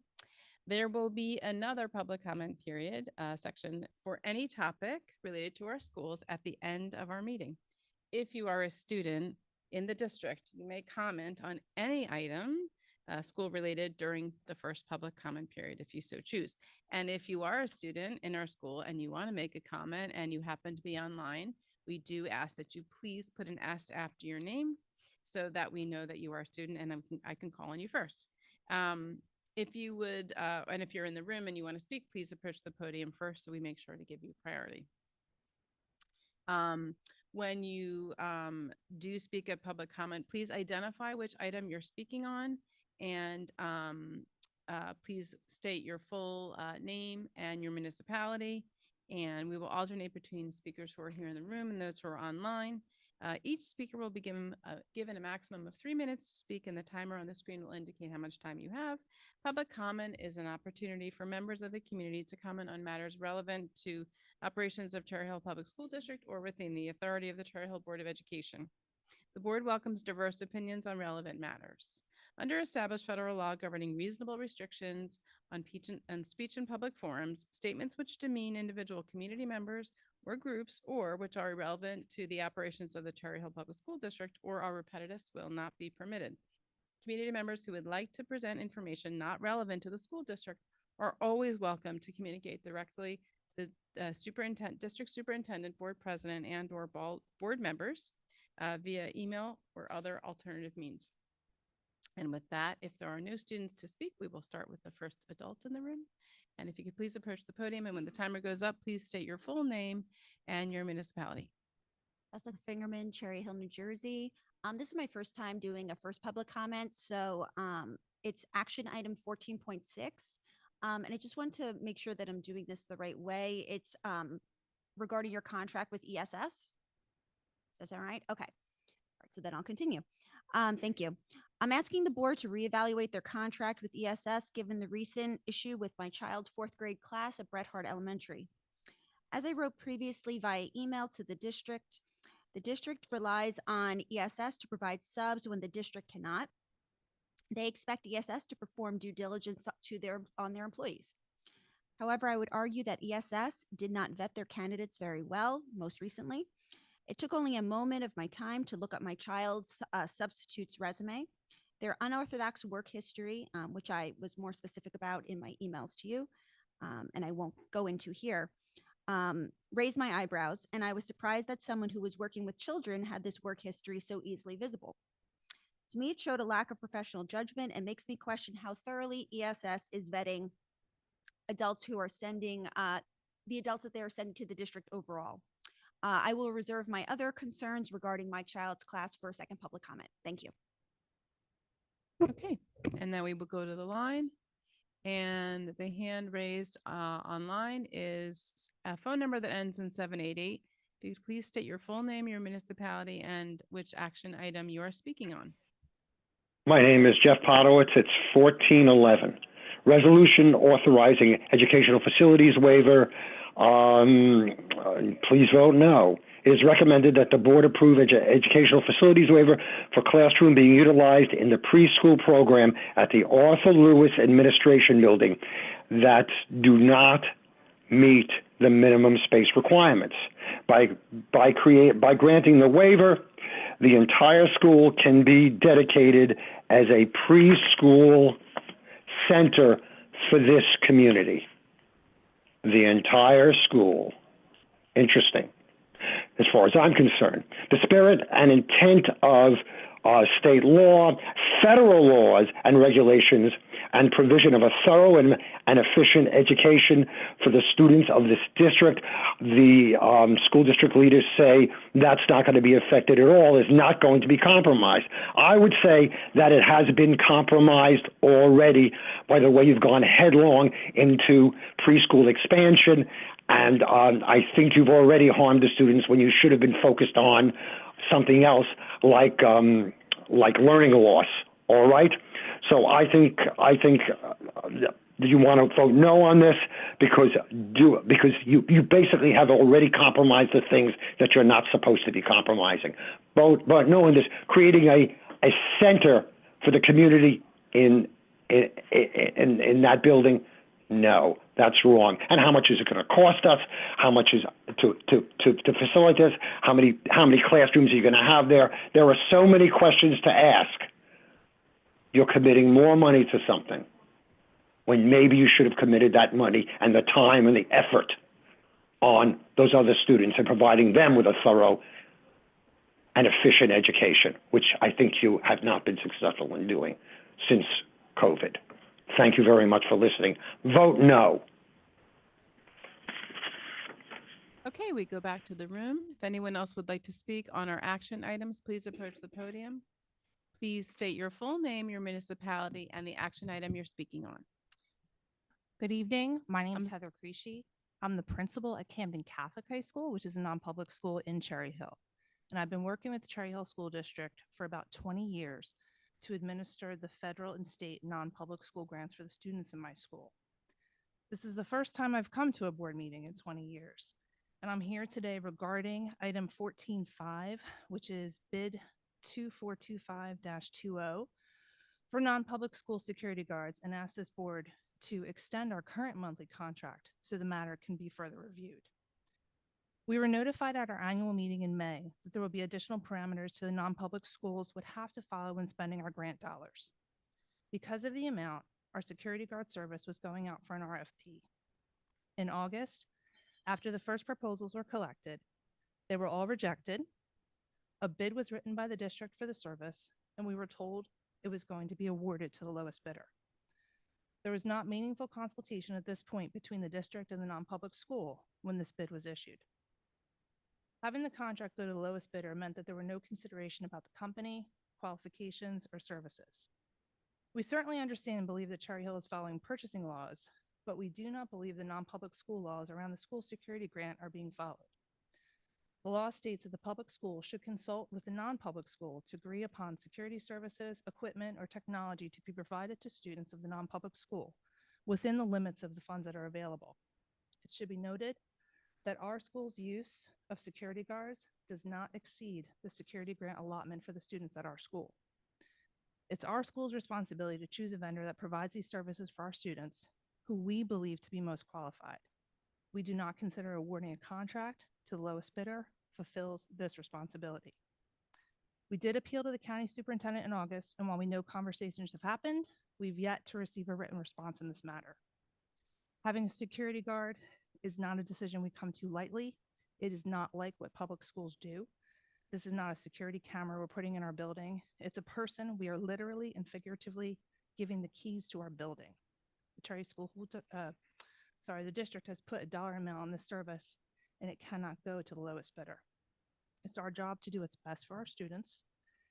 [SPEAKER 3] There will be another public comment period section for any topic related to our schools at the end of our meeting. If you are a student in the district, you may comment on any item school related during the first public comment period if you so choose. And if you are a student in our school and you want to make a comment and you happen to be online, we do ask that you please put an S after your name so that we know that you are a student and I can call on you first. If you would, and if you're in the room and you want to speak, please approach the podium first so we make sure to give you priority. When you do speak at public comment, please identify which item you're speaking on, and please state your full name and your municipality. And we will alternate between speakers who are here in the room and those who are online. Each speaker will be given a maximum of 3 minutes to speak, and the timer on the screen will indicate how much time you have. Public comment is an opportunity for members of the community to comment on matters relevant to operations of Cherry Hill Public School District or within the authority of the Cherry Hill Board of Education. The board welcomes diverse opinions on relevant matters. Under established federal law governing reasonable restrictions on speech in public forums, statements which demean individual community members or groups, or which are irrelevant to the operations of the Cherry Hill Public School District or are repetitive, will not be permitted. Community members who would like to present information not relevant to the school district are always welcome to communicate directly to the district superintendent, board president, and/or board members via email or other alternative means. And with that, if there are no students to speak, we will start with the first adult in the room. And if you could please approach the podium, and when the timer goes up, please state your full name and your municipality.
[SPEAKER 2] Jessica Fingerman, Cherry Hill, New Jersey. This is my first time doing a first public comment, so it's action item 14.6. And I just want to make sure that I'm doing this the right way. It's regarding your contract with ESS. Is that all right? Okay. All right, so then I'll continue. Thank you. I'm asking the board to reevaluate their contract with ESS given the recent issue with my child's 4th grade class at Bret Harte Elementary. As I wrote previously via email to the district relies on ESS to provide subs when the district cannot. They expect ESS to perform due diligence on their employees. However, I would argue that ESS did not vet their candidates very well most recently. It took only a moment of my time to look up my child's substitute's resume, their unorthodox work history, which I was more specific about in my emails to you, and I won't go into here, raised my eyebrows, and I was surprised that someone who was working with children had this work history so easily visible. To me, it showed a lack of professional judgment and makes me question how thoroughly ESS is vetting adults who are sending, the adults that they are sending to the district overall. I will reserve my other concerns regarding my child's class for a second public comment. Thank you.
[SPEAKER 3] Okay, and then we will go to the line. And the hand raised online is a phone number that ends in 788. If you could please state your full name, your municipality, and which action item you are speaking on.
[SPEAKER 16] My name is Jeff Podowitz. It's 1411. Resolution authorizing educational facilities waiver. Please vote no. It is recommended that the board approve educational facilities waiver for classroom being utilized in the preschool program at the Arthur Lewis Administration Building that do not meet the minimum space requirements. By granting the waiver, the entire school can be dedicated as a preschool center for this community. The entire school. Interesting. As far as I'm concerned, the spirit and intent of state law, federal laws and regulations, and provision of a thorough and efficient education for the students of this district, the school district leaders say that's not going to be affected at all, is not going to be compromised. I would say that it has been compromised already by the way you've gone headlong into preschool expansion, and I think you've already harmed the students when you should have been focused on something else like learning loss. All right. So I think you want to vote no on this because you basically have already compromised the things that you're not supposed to be compromising. Vote no on this. Creating a center for the community in that building. No, that's wrong. And how much is it going to cost us? How much is to facilitate this? How many classrooms are you going to have there? There are so many questions to ask. You're committing more money to something when maybe you should have committed that money and the time and the effort on those other students and providing them with a thorough and efficient education, which I think you have not been successful in doing since COVID. Thank you very much for listening. Vote no.
[SPEAKER 3] Okay, we go back to the room. If anyone else would like to speak on our action items, please approach the podium. Please state your full name, your municipality, and the action item you're speaking on.
[SPEAKER 17] Good evening. My name is
[SPEAKER 3] I'm
[SPEAKER 17] Heather Creasy. I'm the principal at Camden Catholic High School, which is a non-public school in Cherry Hill. And I've been working with the Cherry Hill School District for about 20 years to administer the federal and state non-public school grants for the students in my school. This is the first time I've come to a board meeting in 20 years. And I'm here today regarding item 14.5, which is bid 2425-20 for non-public school security guards, and ask this board to extend our current monthly contract so the matter can be further reviewed. We were notified at our annual meeting in May that there will be additional parameters to the non-public schools would have to follow when spending our grant dollars. Because of the amount, our security guard service was going out for an RFP. In August, after the first proposals were collected, they were all rejected. A bid was written by the district for the service, and we were told it was going to be awarded to the lowest bidder. There was not meaningful consultation at this point between the district and the non-public school when this bid was issued. Having the contract go to the lowest bidder meant that there were no consideration about the company, qualifications, or services. We certainly understand and believe that Cherry Hill is following purchasing laws, but we do not believe the non-public school laws around the school security grant are being followed. The law states that the public school should consult with the non-public school to agree upon security services, equipment, or technology to be provided to students of the non-public school within the limits of the funds that are available. It should be noted that our school's use of security guards does not exceed the security grant allotment for the students at our school. It's our school's responsibility to choose a vendor that provides these services for our students who we believe to be most qualified. We do not consider awarding a contract to the lowest bidder fulfills this responsibility. We did appeal to the county superintendent in August, and while we know conversations have happened, we've yet to receive a written response in this matter. Having a security guard is not a decision we come to lightly. It is not like what public schools do. This is not a security camera we're putting in our building. It's a person we are literally and figuratively giving the keys to our building. The district has put a dollar amount on this service, and it cannot go to the lowest bidder. It's our job to do what's best for our students,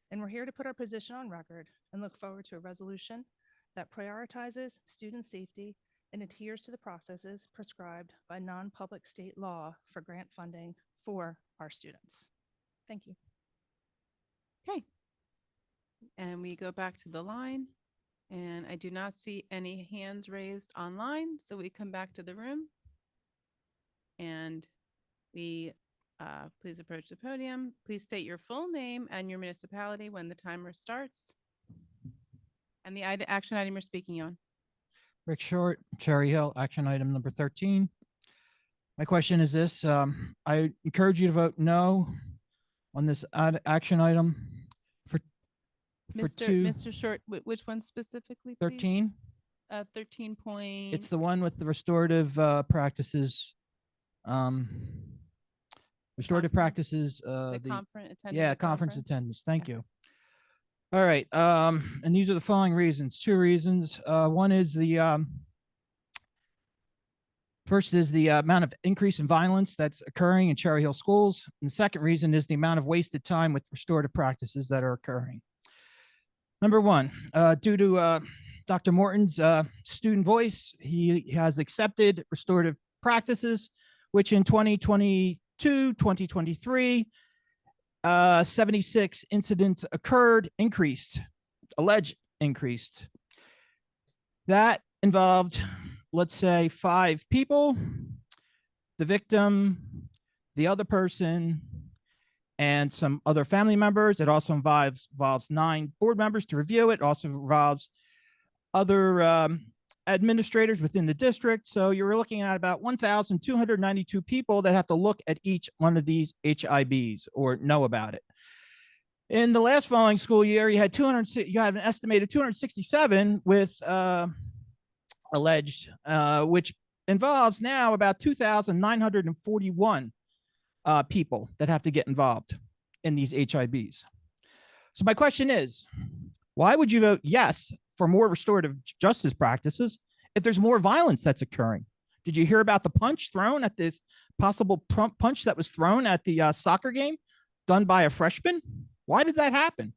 [SPEAKER 17] and we're here to put our position on record and look forward to a resolution that prioritizes student safety and adheres to the processes prescribed by non-public state law for grant funding for our students. Thank you.
[SPEAKER 3] Okay. And we go back to the line, and I do not see any hands raised online, so we come back to the room. And we please approach the podium. Please state your full name and your municipality when the timer starts. And the action item you're speaking on.
[SPEAKER 18] Rick Short, Cherry Hill, action item number 13. My question is this, I encourage you to vote no on this action item for
[SPEAKER 3] Mr. Short, which one specifically, please?
[SPEAKER 18] 13.
[SPEAKER 3] 13 point.
[SPEAKER 18] It's the one with the restorative practices. Restorative practices.
[SPEAKER 3] The conference attendance.
[SPEAKER 18] Yeah, conference attendance. Thank you. All right. And these are the following reasons. Two reasons. One is the first is the amount of increase in violence that's occurring in Cherry Hill schools. And the second reason is the amount of wasted time with restorative practices that are occurring. Number one, due to Dr. Morton's student voice, he has accepted restorative practices, which in 2022, 2023, 76 incidents occurred, alleged increased. That involved, let's say, 5 people, the victim, the other person, and some other family members. It also involves 9 board members to review it. It also involves other administrators within the district. So you're looking at about 1,292 people that have to look at each one of these HIBs or know about it. In the last following school year, you had an estimated 267 with alleged, which involves now about 2,941 people that have to get involved in these HIBs. So my question is, why would you vote yes for more restorative justice practices if there's more violence that's occurring? Did you hear about the punch thrown at this possible punch that was thrown at the soccer game done by a freshman? Why did that happen?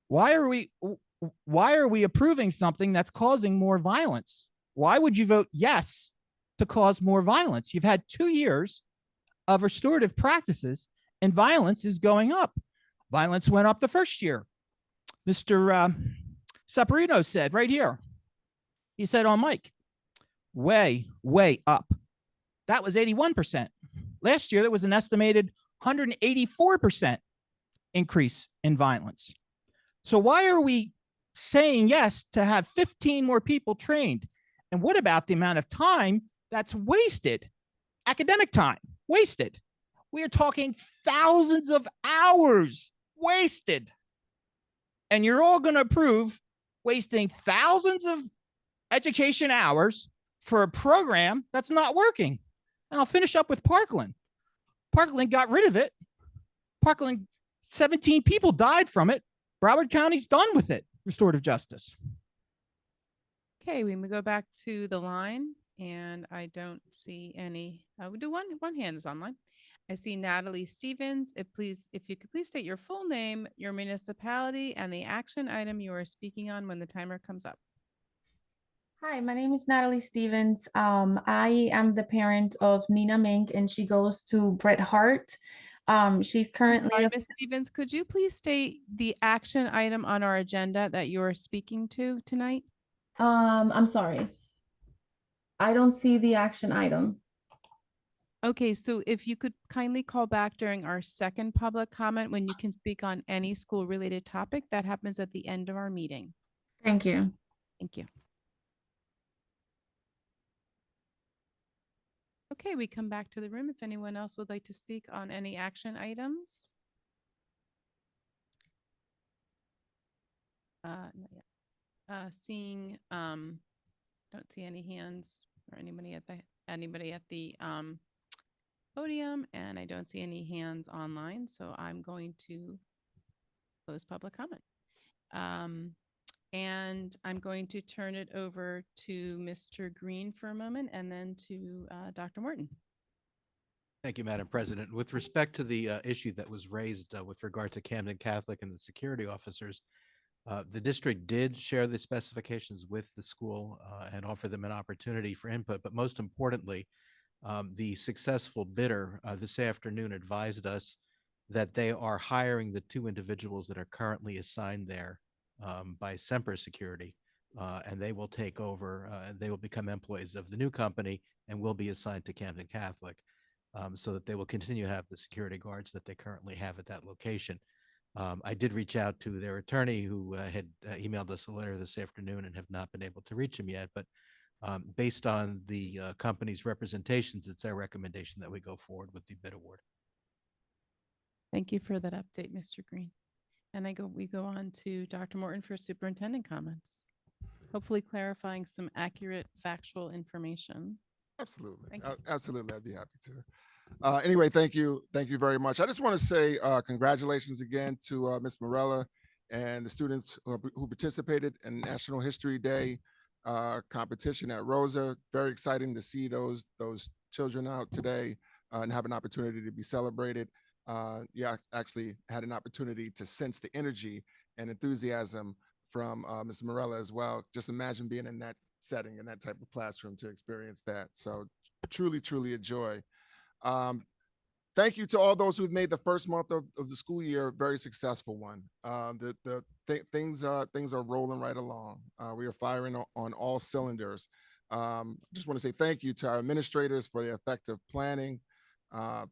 [SPEAKER 18] Why are we approving something that's causing more violence? Why would you vote yes to cause more violence? You've had 2 years of restorative practices and violence is going up. Violence went up the first year. Mr. Saporino said right here, he said on mic, way up. That was 81%. Last year, there was an estimated 184% increase in violence. So why are we saying yes to have 15 more people trained? And what about the amount of time that's wasted? Academic time wasted. We are talking thousands of hours wasted. And you're all going to approve wasting thousands of education hours for a program that's not working. And I'll finish up with Parkland. Parkland got rid of it. Parkland, 17 people died from it. Broward County's done with it, restorative justice.
[SPEAKER 3] Okay, we go back to the line, and I don't see any. We do one hand is online. I see Natalie Stevens. If you could please state your full name, your municipality, and the action item you are speaking on when the timer comes up.
[SPEAKER 19] Hi, my name is Natalie Stevens. I am the parent of Nina Mink, and she goes to Bret Hart. She's currently.
[SPEAKER 3] Sorry, Ms. Stevens, could you please state the action item on our agenda that you are speaking to tonight?
[SPEAKER 19] I'm sorry. I don't see the action item.
[SPEAKER 3] Okay, so if you could kindly call back during our second public comment when you can speak on any school-related topic, that happens at the end of our meeting.
[SPEAKER 19] Thank you.
[SPEAKER 3] Thank you. Okay, we come back to the room if anyone else would like to speak on any action items. Not yet. Seeing, don't see any hands or anybody at the podium, and I don't see any hands online, so I'm going to close public comment. And I'm going to turn it over to Mr. Green for a moment and then to Dr. Morton.
[SPEAKER 20] Thank you, Madam President. With respect to the issue that was raised with regard to Camden Catholic and the security officers, The district did share the specifications with the school and offer them an opportunity for input, but most importantly, the successful bidder this afternoon advised us that they are hiring the 2 individuals that are currently assigned there by Semper Security, and they will take over. They will become employees of the new company and will be assigned to Camden Catholic, so that they will continue to have the security guards that they currently have at that location. I did reach out to their attorney, who had emailed us a letter this afternoon, and have not been able to reach him yet. But based on the company's representations, it's our recommendation that we go forward with the bid award.
[SPEAKER 3] Thank you for that update, Mr. Green. And we go on to Dr. Morton for superintendent comments, hopefully clarifying some accurate factual information.
[SPEAKER 6] Absolutely.
[SPEAKER 3] Thank you.
[SPEAKER 6] Absolutely. I'd be happy to. Anyway, thank you. Thank you very much. I just want to say congratulations again to Ms. Morella and the students who participated in National History Day competition at Rosa. Very exciting to see those children out today and have an opportunity to be celebrated. Yeah, actually had an opportunity to sense the energy and enthusiasm from Ms. Morella as well. Just imagine being in that setting, in that type of classroom, to experience that. So truly, truly a joy. Thank you to all those who've made the first month of the school year a very successful one. Things are rolling right along. We are firing on all cylinders. Just want to say thank you to our administrators for the effective planning.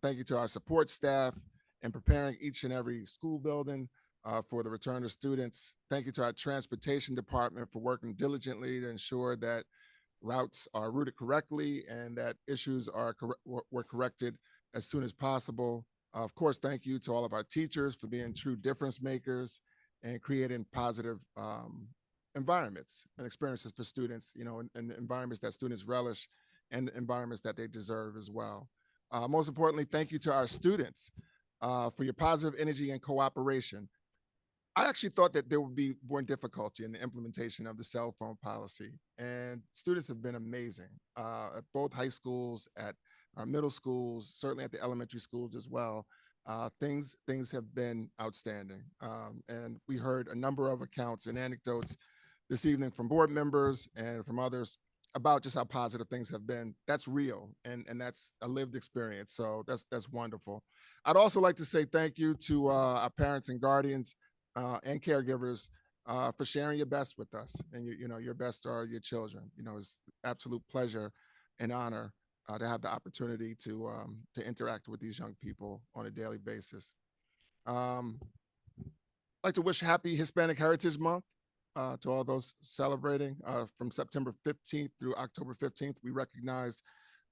[SPEAKER 6] Thank you to our support staff in preparing each and every school building for the return of students. Thank you to our transportation department for working diligently to ensure that routes are routed correctly and that issues were corrected as soon as possible. Of course, thank you to all of our teachers for being true difference makers and creating positive environments and experiences for students, and environments that students relish and environments that they deserve as well. Most importantly, thank you to our students for your positive energy and cooperation. I actually thought that there would be more difficulty in the implementation of the cell phone policy, and students have been amazing at both high schools, at our middle schools, certainly at the elementary schools as well. Things have been outstanding, and we heard a number of accounts and anecdotes this evening from board members and from others about just how positive things have been. That's real, and that's a lived experience. So that's wonderful. I'd also like to say thank you to our parents and guardians and caregivers for sharing your best with us. And your best are your children. It's absolute pleasure and honor to have the opportunity to interact with these young people on a daily basis. I'd like to wish happy Hispanic Heritage Month to all those celebrating. From September 15th through October 15th, we recognize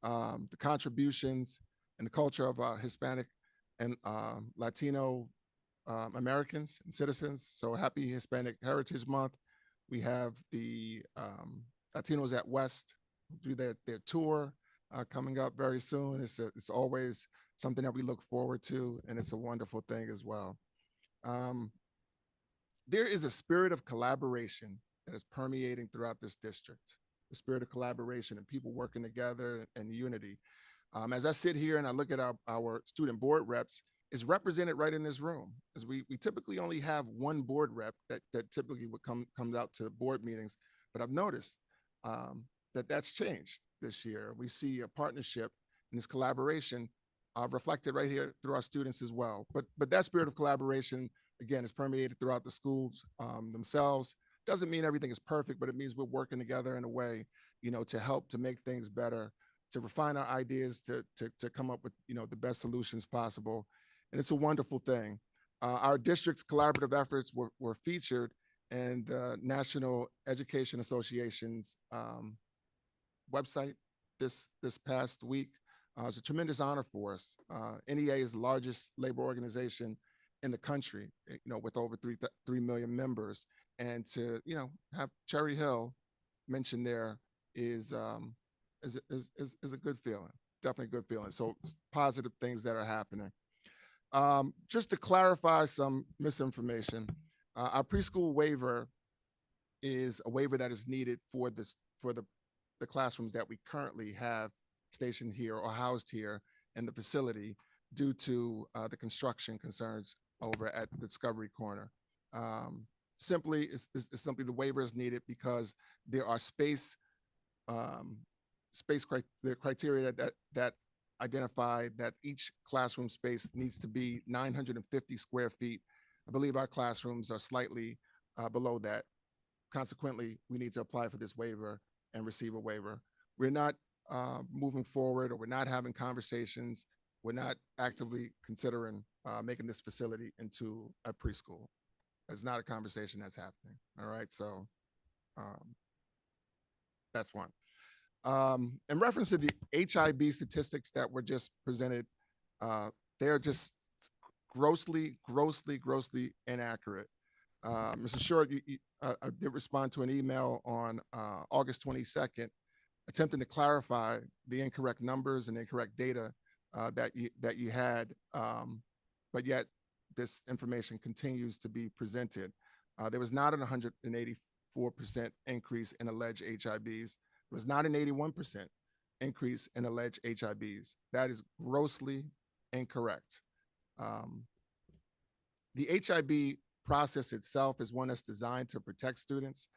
[SPEAKER 6] the contributions and the culture of Hispanic and Latino Americans and citizens. So happy Hispanic Heritage Month. We have the Latinos at West do their tour coming up very soon. It's always something that we look forward to, and it's a wonderful thing as well. There is a spirit of collaboration that is permeating throughout this district, the spirit of collaboration and people working together and unity. As I sit here and I look at our student board reps, is represented right in this room, as we typically only have one board rep that typically would come out to board meetings, but I've noticed that's changed this year. We see a partnership and this collaboration reflected right here through our students as well. But that spirit of collaboration, again, is permeated throughout the schools themselves. Doesn't mean everything is perfect, but it means we're working together in a way, to help to make things better, to refine our ideas, to come up with, the best solutions possible. And it's a wonderful thing. Our district's collaborative efforts were featured in the National Education Association's website this past week. It's a tremendous honor for us. NEA is the largest labor organization in the country, with over 3 million members. And to, have Cherry Hill mentioned there is a good feeling, definitely a good feeling. So positive things that are happening. Just to clarify some misinformation, our preschool waiver is a waiver that is needed for the classrooms that we currently have stationed here or housed here in the facility due to the construction concerns over at Discovery Corner. simply the waiver is needed because there are the criteria that identify that each classroom space needs to be 950 square feet. I believe our classrooms are slightly below that. Consequently, we need to apply for this waiver and receive a waiver. We're not moving forward, or we're not having conversations. We're not actively considering making this facility into a preschool. It's not a conversation that's happening. All right, so that's one. In reference to the HIB statistics that were just presented, they're just grossly inaccurate. Mr. Short, I did respond to an email on August 22nd, attempting to clarify the incorrect numbers and incorrect data that you had, but yet this information continues to be presented. There was not an 184% increase in alleged HIBs. There was not an 81% increase in alleged HIBs. That is grossly incorrect. The HIB process itself is one that's designed to protect students.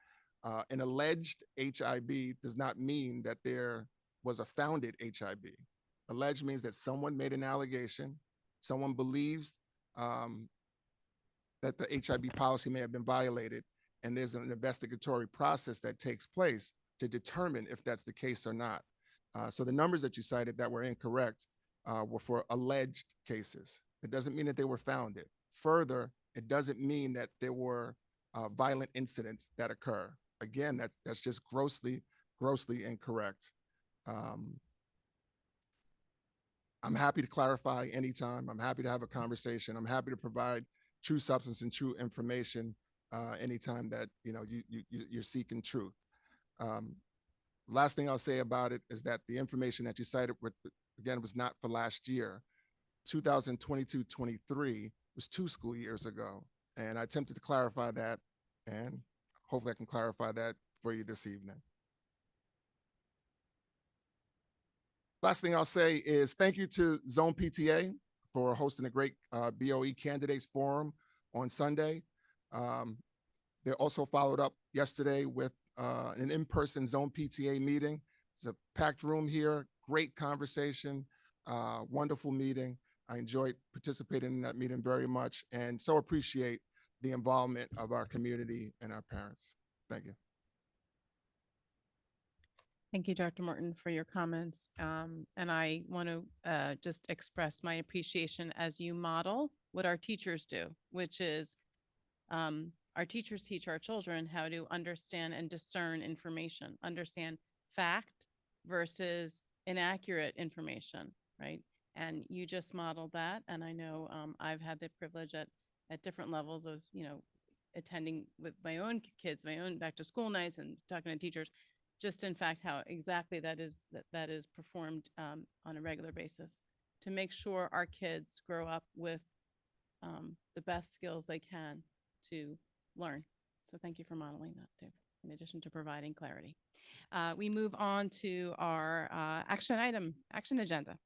[SPEAKER 6] An alleged HIB does not mean that there was a founded HIB. Alleged means that someone made an allegation, someone believes that the HIB policy may have been violated, and there's an investigatory process that takes place to determine if that's the case or not. So the numbers that you cited that were incorrect were for alleged cases. It doesn't mean that they were founded. Further, it doesn't mean that there were violent incidents that occur. Again, that's just grossly incorrect. I'm happy to clarify anytime. I'm happy to have a conversation. I'm happy to provide true substance and true information anytime that you're seeking truth. Last thing I'll say about it is that the information that you cited, again, was not for last year. 2022-23 was 2 school years ago. And I attempted to clarify that, and hopefully I can clarify that for you this evening. Last thing I'll say is thank you to Zone PTA for hosting a great BOE Candidates Forum on Sunday. They also followed up yesterday with an in-person Zone PTA meeting. It's a packed room here, great conversation, wonderful meeting. I enjoyed participating in that meeting very much, and so appreciate the involvement of our community and our parents. Thank you.
[SPEAKER 3] Thank you, Dr. Morton, for your comments. And I want to just express my appreciation as you model what our teachers do, which is our teachers teach our children how to understand and discern information, understand fact versus inaccurate information, right? And you just modeled that. And I know I've had the privilege at different levels of, attending with my own kids, my own back to school nights and talking to teachers, just in fact, how exactly that is performed on a regular basis to make sure our kids grow up with the best skills they can to learn. So thank you for modeling that too, in addition to providing clarity. We move on to our action agenda.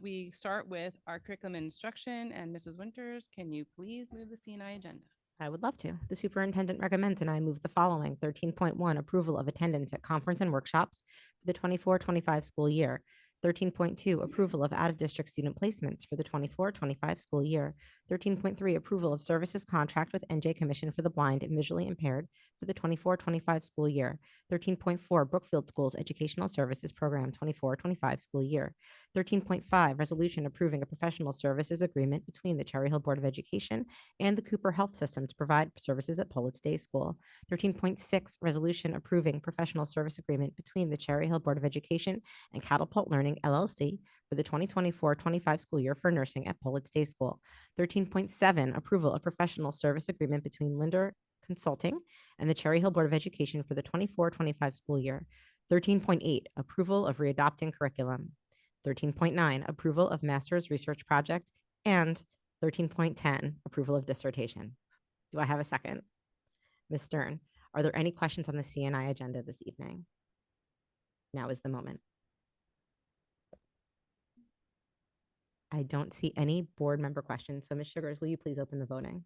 [SPEAKER 3] We start with our curriculum and instruction, and Mrs. Winters, can you please move the CNI agenda?
[SPEAKER 9] I would love to. The superintendent recommends, and I move the following. 13.1, approval of attendance at conference and workshops for the 24-25 school year. 13.2, approval of out-of-district student placements for the 24-25 school year. 13.3, approval of services contract with NJ Commission for the Blind and Visually Impaired for the 24-25 school year. 13.4, Brookfield Schools Educational Services Program 24-25 school year. 13.5, resolution approving a professional services agreement between the Cherry Hill Board of Education and the Cooper Health System to provide services at Pollitt Day School. 13.6, resolution approving professional service agreement between the Cherry Hill Board of Education and Catapult Learning LLC for the 2024-25 school year for nursing at Pollitt Day School. 13.7, approval of professional service agreement between Linder Consulting and the Cherry Hill Board of Education for the 24-25 school year. 13.8, approval of readopting curriculum. 13.9, approval of master's research project, and 13.10, approval of dissertation. Do I have a second? Ms. Stern, are there any questions on the CNI agenda this evening? Now is the moment. I don't see any board member questions. So Ms. Sugars, will you please open the voting?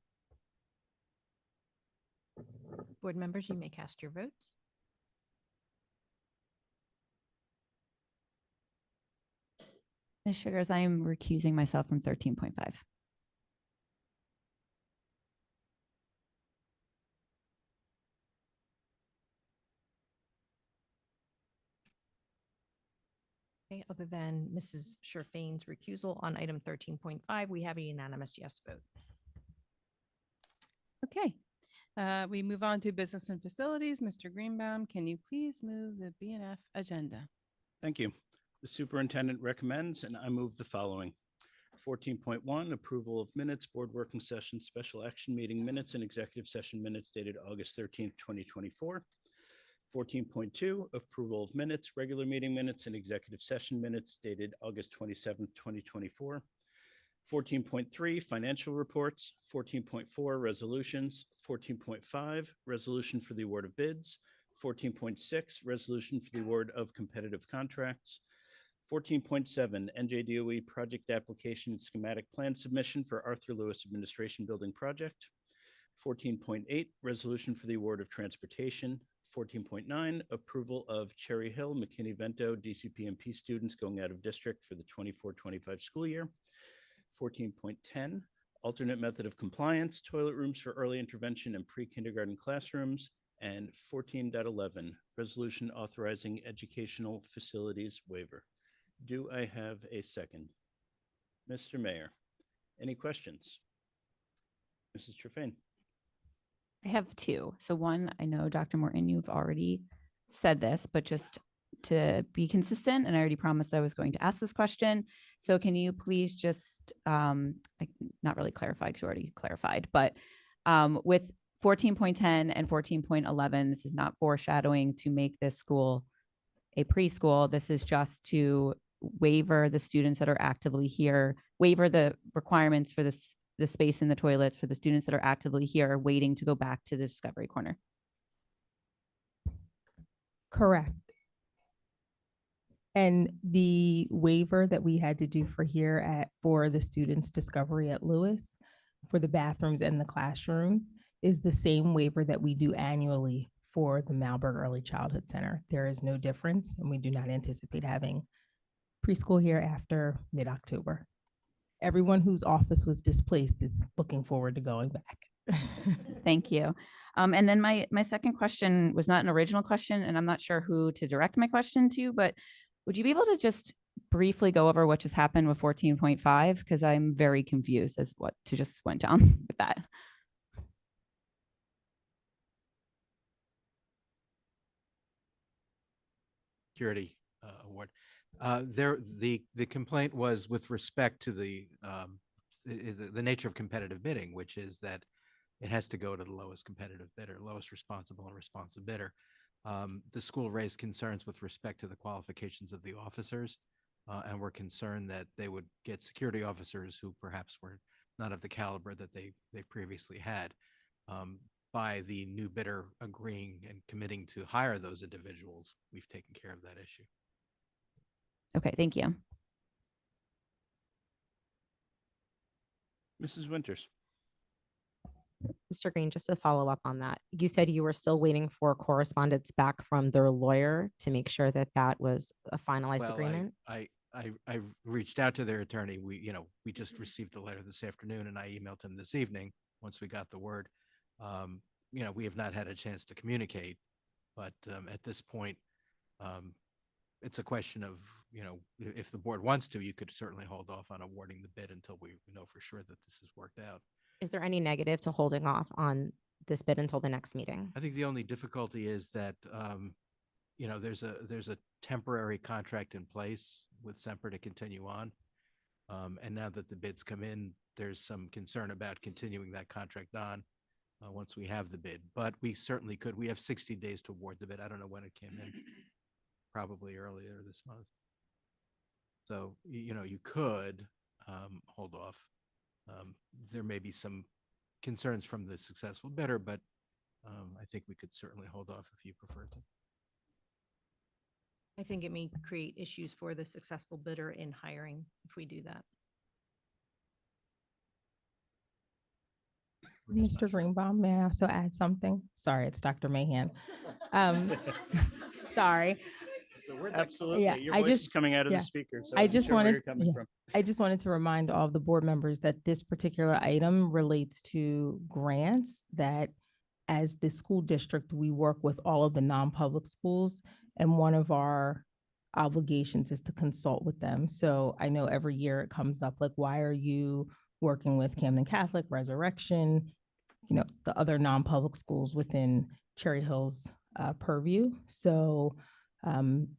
[SPEAKER 4] Board members, you may cast your votes.
[SPEAKER 8] Ms. Sugars, I am recusing myself from 13.5.
[SPEAKER 4] Okay, other than Mrs. Sherfane's recusal on item 13.5, we have a unanimous yes vote.
[SPEAKER 3] Okay, we move on to business and facilities. Mr. Greenbaum, can you please move the BNF agenda?
[SPEAKER 5] Thank you. The superintendent recommends, and I move the following. 14.1, approval of minutes, board working session, special action meeting minutes, and executive session minutes dated August 13th, 2024. 14.2, approval of minutes, regular meeting minutes, and executive session minutes dated August 27th, 2024. 14.3, financial reports. 14.4, resolutions. 14.5, resolution for the award of bids. 14.6, resolution for the award of competitive contracts. 14.7, NJDOE project application and schematic plan submission for Arthur Lewis Administration Building Project. 14.8, resolution for the award of transportation. 14.9, approval of Cherry Hill, McKinney-Vento, DCPMP students going out of district for the 24-25 school year. 14.10, alternate method of compliance, toilet rooms for early intervention and pre-kindergarten classrooms. And 14.11, resolution authorizing educational facilities waiver. Do I have a second? Mr. Mayor, any questions? Mrs. Trefane.
[SPEAKER 8] I have two. So one, I know Dr. Morton, you've already said this, but just to be consistent, and I already promised I was going to ask this question. So can you please just, not really clarify, because you already clarified, but with 14.10 and 14.11, this is not foreshadowing to make this school a preschool. This is just to waiver the students that are actively here, waiver the requirements for this, the space in the toilets for the students that are actively here waiting to go back to the Discovery Corner.
[SPEAKER 21] Correct. And the waiver that we had to do for the students' discovery at Lewis for the bathrooms and the classrooms is the same waiver that we do annually for the Malberg Early Childhood Center. There is no difference, and we do not anticipate having preschool here after mid-October. Everyone whose office was displaced is looking forward to going back.
[SPEAKER 8] Thank you. And then my second question was not an original question, and I'm not sure who to direct my question to, but would you be able to just briefly go over what just happened with 14.5? Because I'm very confused as what just went down with that.
[SPEAKER 20] Security award. The complaint was with respect to the nature of competitive bidding, which is that it has to go to the lowest competitive bidder, lowest responsible and responsive bidder. The school raised concerns with respect to the qualifications of the officers, and were concerned that they would get security officers who perhaps were not of the caliber that they previously had. By the new bidder agreeing and committing to hire those individuals, we've taken care of that issue.
[SPEAKER 8] Okay, thank you.
[SPEAKER 5] Mrs. Winters.
[SPEAKER 9] Mr. Green, just to follow up on that, you said you were still waiting for correspondence back from their lawyer to make sure that that was a finalized agreement?
[SPEAKER 20] I reached out to their attorney. We just received the letter this afternoon, and I emailed him this evening once we got the word. We have not had a chance to communicate, but at this point, it's a question of, if the board wants to, you could certainly hold off on awarding the bid until we know for sure that this has worked out.
[SPEAKER 9] Is there any negative to holding off on this bid until the next meeting?
[SPEAKER 20] I think the only difficulty is that, there's a temporary contract in place with Semper to continue on. And now that the bids come in, there's some concern about continuing that contract on once we have the bid, but we certainly could. We have 60 days to award the bid. I don't know when it came in, probably earlier this month. So, you could hold off. There may be some concerns from the successful bidder, but I think we could certainly hold off if you prefer to.
[SPEAKER 4] I think it may create issues for the successful bidder in hiring if we do that.
[SPEAKER 20] just
[SPEAKER 21] Mr. Greenbaum, may I also add something? Sorry, it's Dr. Mahan. Um, sorry.
[SPEAKER 5] Absolutely.
[SPEAKER 21] Yeah,
[SPEAKER 5] Your
[SPEAKER 21] I
[SPEAKER 5] voice is
[SPEAKER 21] just-
[SPEAKER 5] coming out of
[SPEAKER 21] yeah.
[SPEAKER 5] the speaker. So
[SPEAKER 21] I
[SPEAKER 5] I'm
[SPEAKER 21] just
[SPEAKER 5] sure where
[SPEAKER 21] wanted,
[SPEAKER 5] you're coming
[SPEAKER 21] yeah,
[SPEAKER 5] from.
[SPEAKER 21] I just wanted to remind all of the board members that this particular item relates to grants that as the school district, we work with all of the non-public schools, and one of our obligations is to consult with them. So I know every year it comes up, like, why are you working with Camden Catholic, Resurrection, you know, the other non-public schools within Cherry Hill's purview. So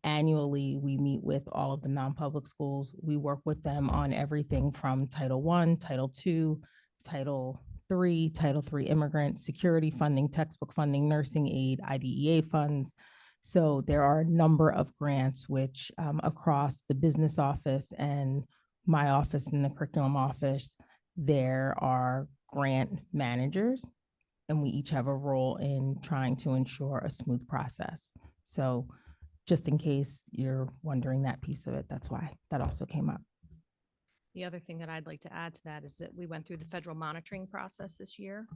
[SPEAKER 21] annually, we meet with all of the non-public schools. We work with them on everything from Title I, Title II, Title III, Title III immigrant, security funding, textbook funding, nursing aid, IDEA funds. So there are a number of grants which across the business office and my office and the curriculum office, there are grant managers, and we each have a role in trying to ensure a smooth process. So just in case you're wondering that piece of it, that's why that also came up.
[SPEAKER 4] The other thing that I'd like to add to that is that we went through the federal monitoring process this year.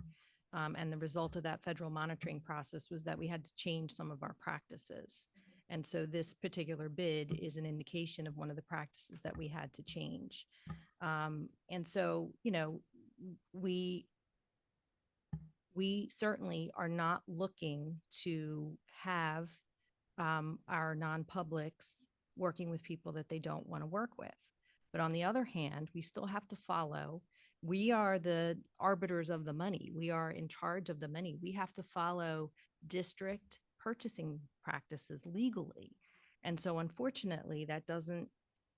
[SPEAKER 4] And the result of that federal monitoring process was that we had to change some of our practices. And so this particular bid is an indication of one of the practices that we had to change. And so, you know, we certainly are not looking to have our non-publics working with people that they don't want to work with. But on the other hand, we still have to follow. We are the arbiters of the money. We are in charge of the money. We have to follow district purchasing practices legally. And so unfortunately, that doesn't,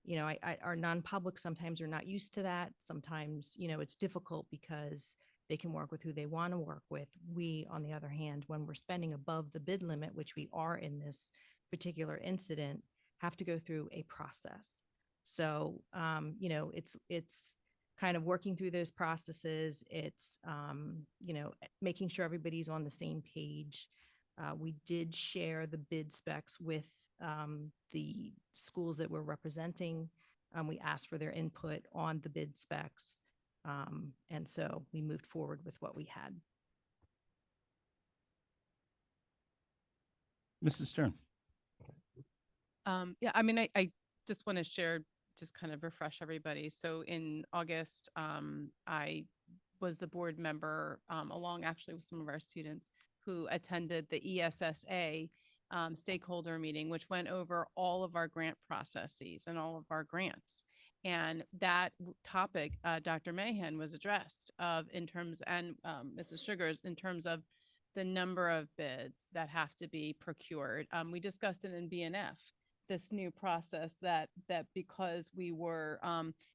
[SPEAKER 4] you know, our non-public sometimes are not used to that. Sometimes, you know, it's difficult because they can work with who they want to work with. We, on the other hand, when we're spending above the bid limit, which we are in this particular incident, have to go through a process. So, you know, it's kind of working through those processes. It's, you know, making sure everybody's on the same page. We did share the bid specs with the schools that we're representing. We asked for their input on the bid specs. And so we moved forward with what we had.
[SPEAKER 5] Mrs. Stern.
[SPEAKER 3] Yeah, I mean, I just want to share, just kind of refresh everybody. So in August, I was the board member along actually with some of our students who attended the ESSA stakeholder meeting, which went over all of our grant processes and all of our grants. And that topic, Dr. Mahan was addressed of in terms, and Mrs. Sugars, in terms of the number of bids that have to be procured. We discussed it in BNF, this new process that because we were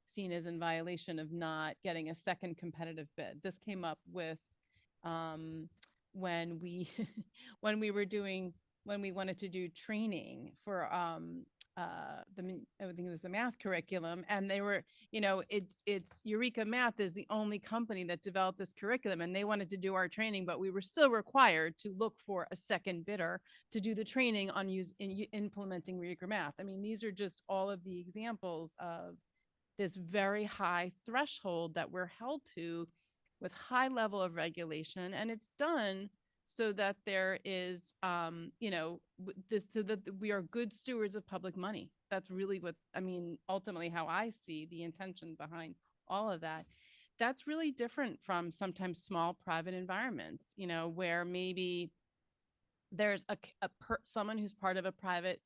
[SPEAKER 3] seen as in violation of not getting a second competitive bid. This came up with when we when we wanted to do training for I think it was the math curriculum, and they were, you know, it's Eureka Math is the only company that developed this curriculum, and they wanted to do our training, but we were still required to look for a second bidder to do the training on implementing Eureka Math. I mean, these are just all of the examples of this very high threshold that we're held to with high level of regulation, and it's done so that there is, you know, so that we are good stewards of public money. That's really what, I mean, ultimately how I see the intention behind all of that. That's really different from sometimes small private environments, you know, where maybe there's someone who's part of a private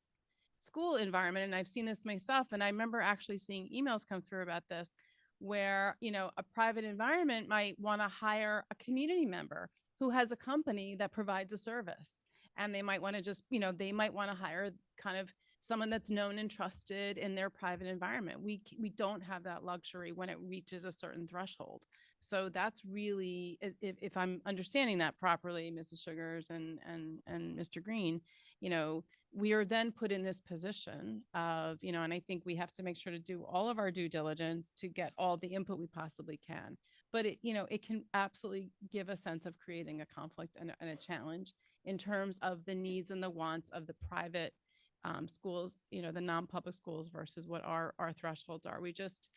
[SPEAKER 3] school environment. And I've seen this myself. And I remember actually seeing emails come through about this, where, you know, a private environment might want to hire a community member who has a company that provides a service. And they might want to just, you know, they might want to hire kind of someone that's known and trusted in their private environment. We don't have that luxury when it reaches a certain threshold. So that's really, if I'm understanding that properly, Mrs. Sugars and Mr. Green, you know, we are then put in this position of, you know, and I think we have to make sure to do all of our due diligence to get all the input we possibly can. But it, you know, it can absolutely give a sense of creating a conflict and a challenge in terms of the needs and the wants of the private schools, you know, the non-public schools versus what our thresholds are. We just,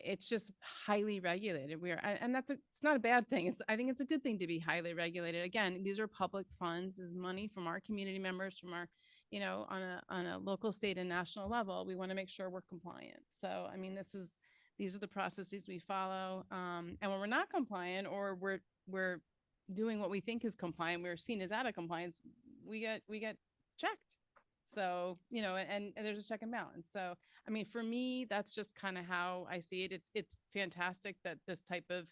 [SPEAKER 3] it's just highly regulated. And it's not a bad thing. I think it's a good thing to be highly regulated. Again, these are public funds, this is money from our community members, from our, on a local, state, and national level. We want to make sure we're compliant. So, I mean, these are the processes we follow. And when we're not compliant, or we're doing what we think is compliant, we're seen as out of compliance, we get checked. So, and there's a check and balance. So, I mean, for me, that's just kind of how I see it. It's fantastic that this type of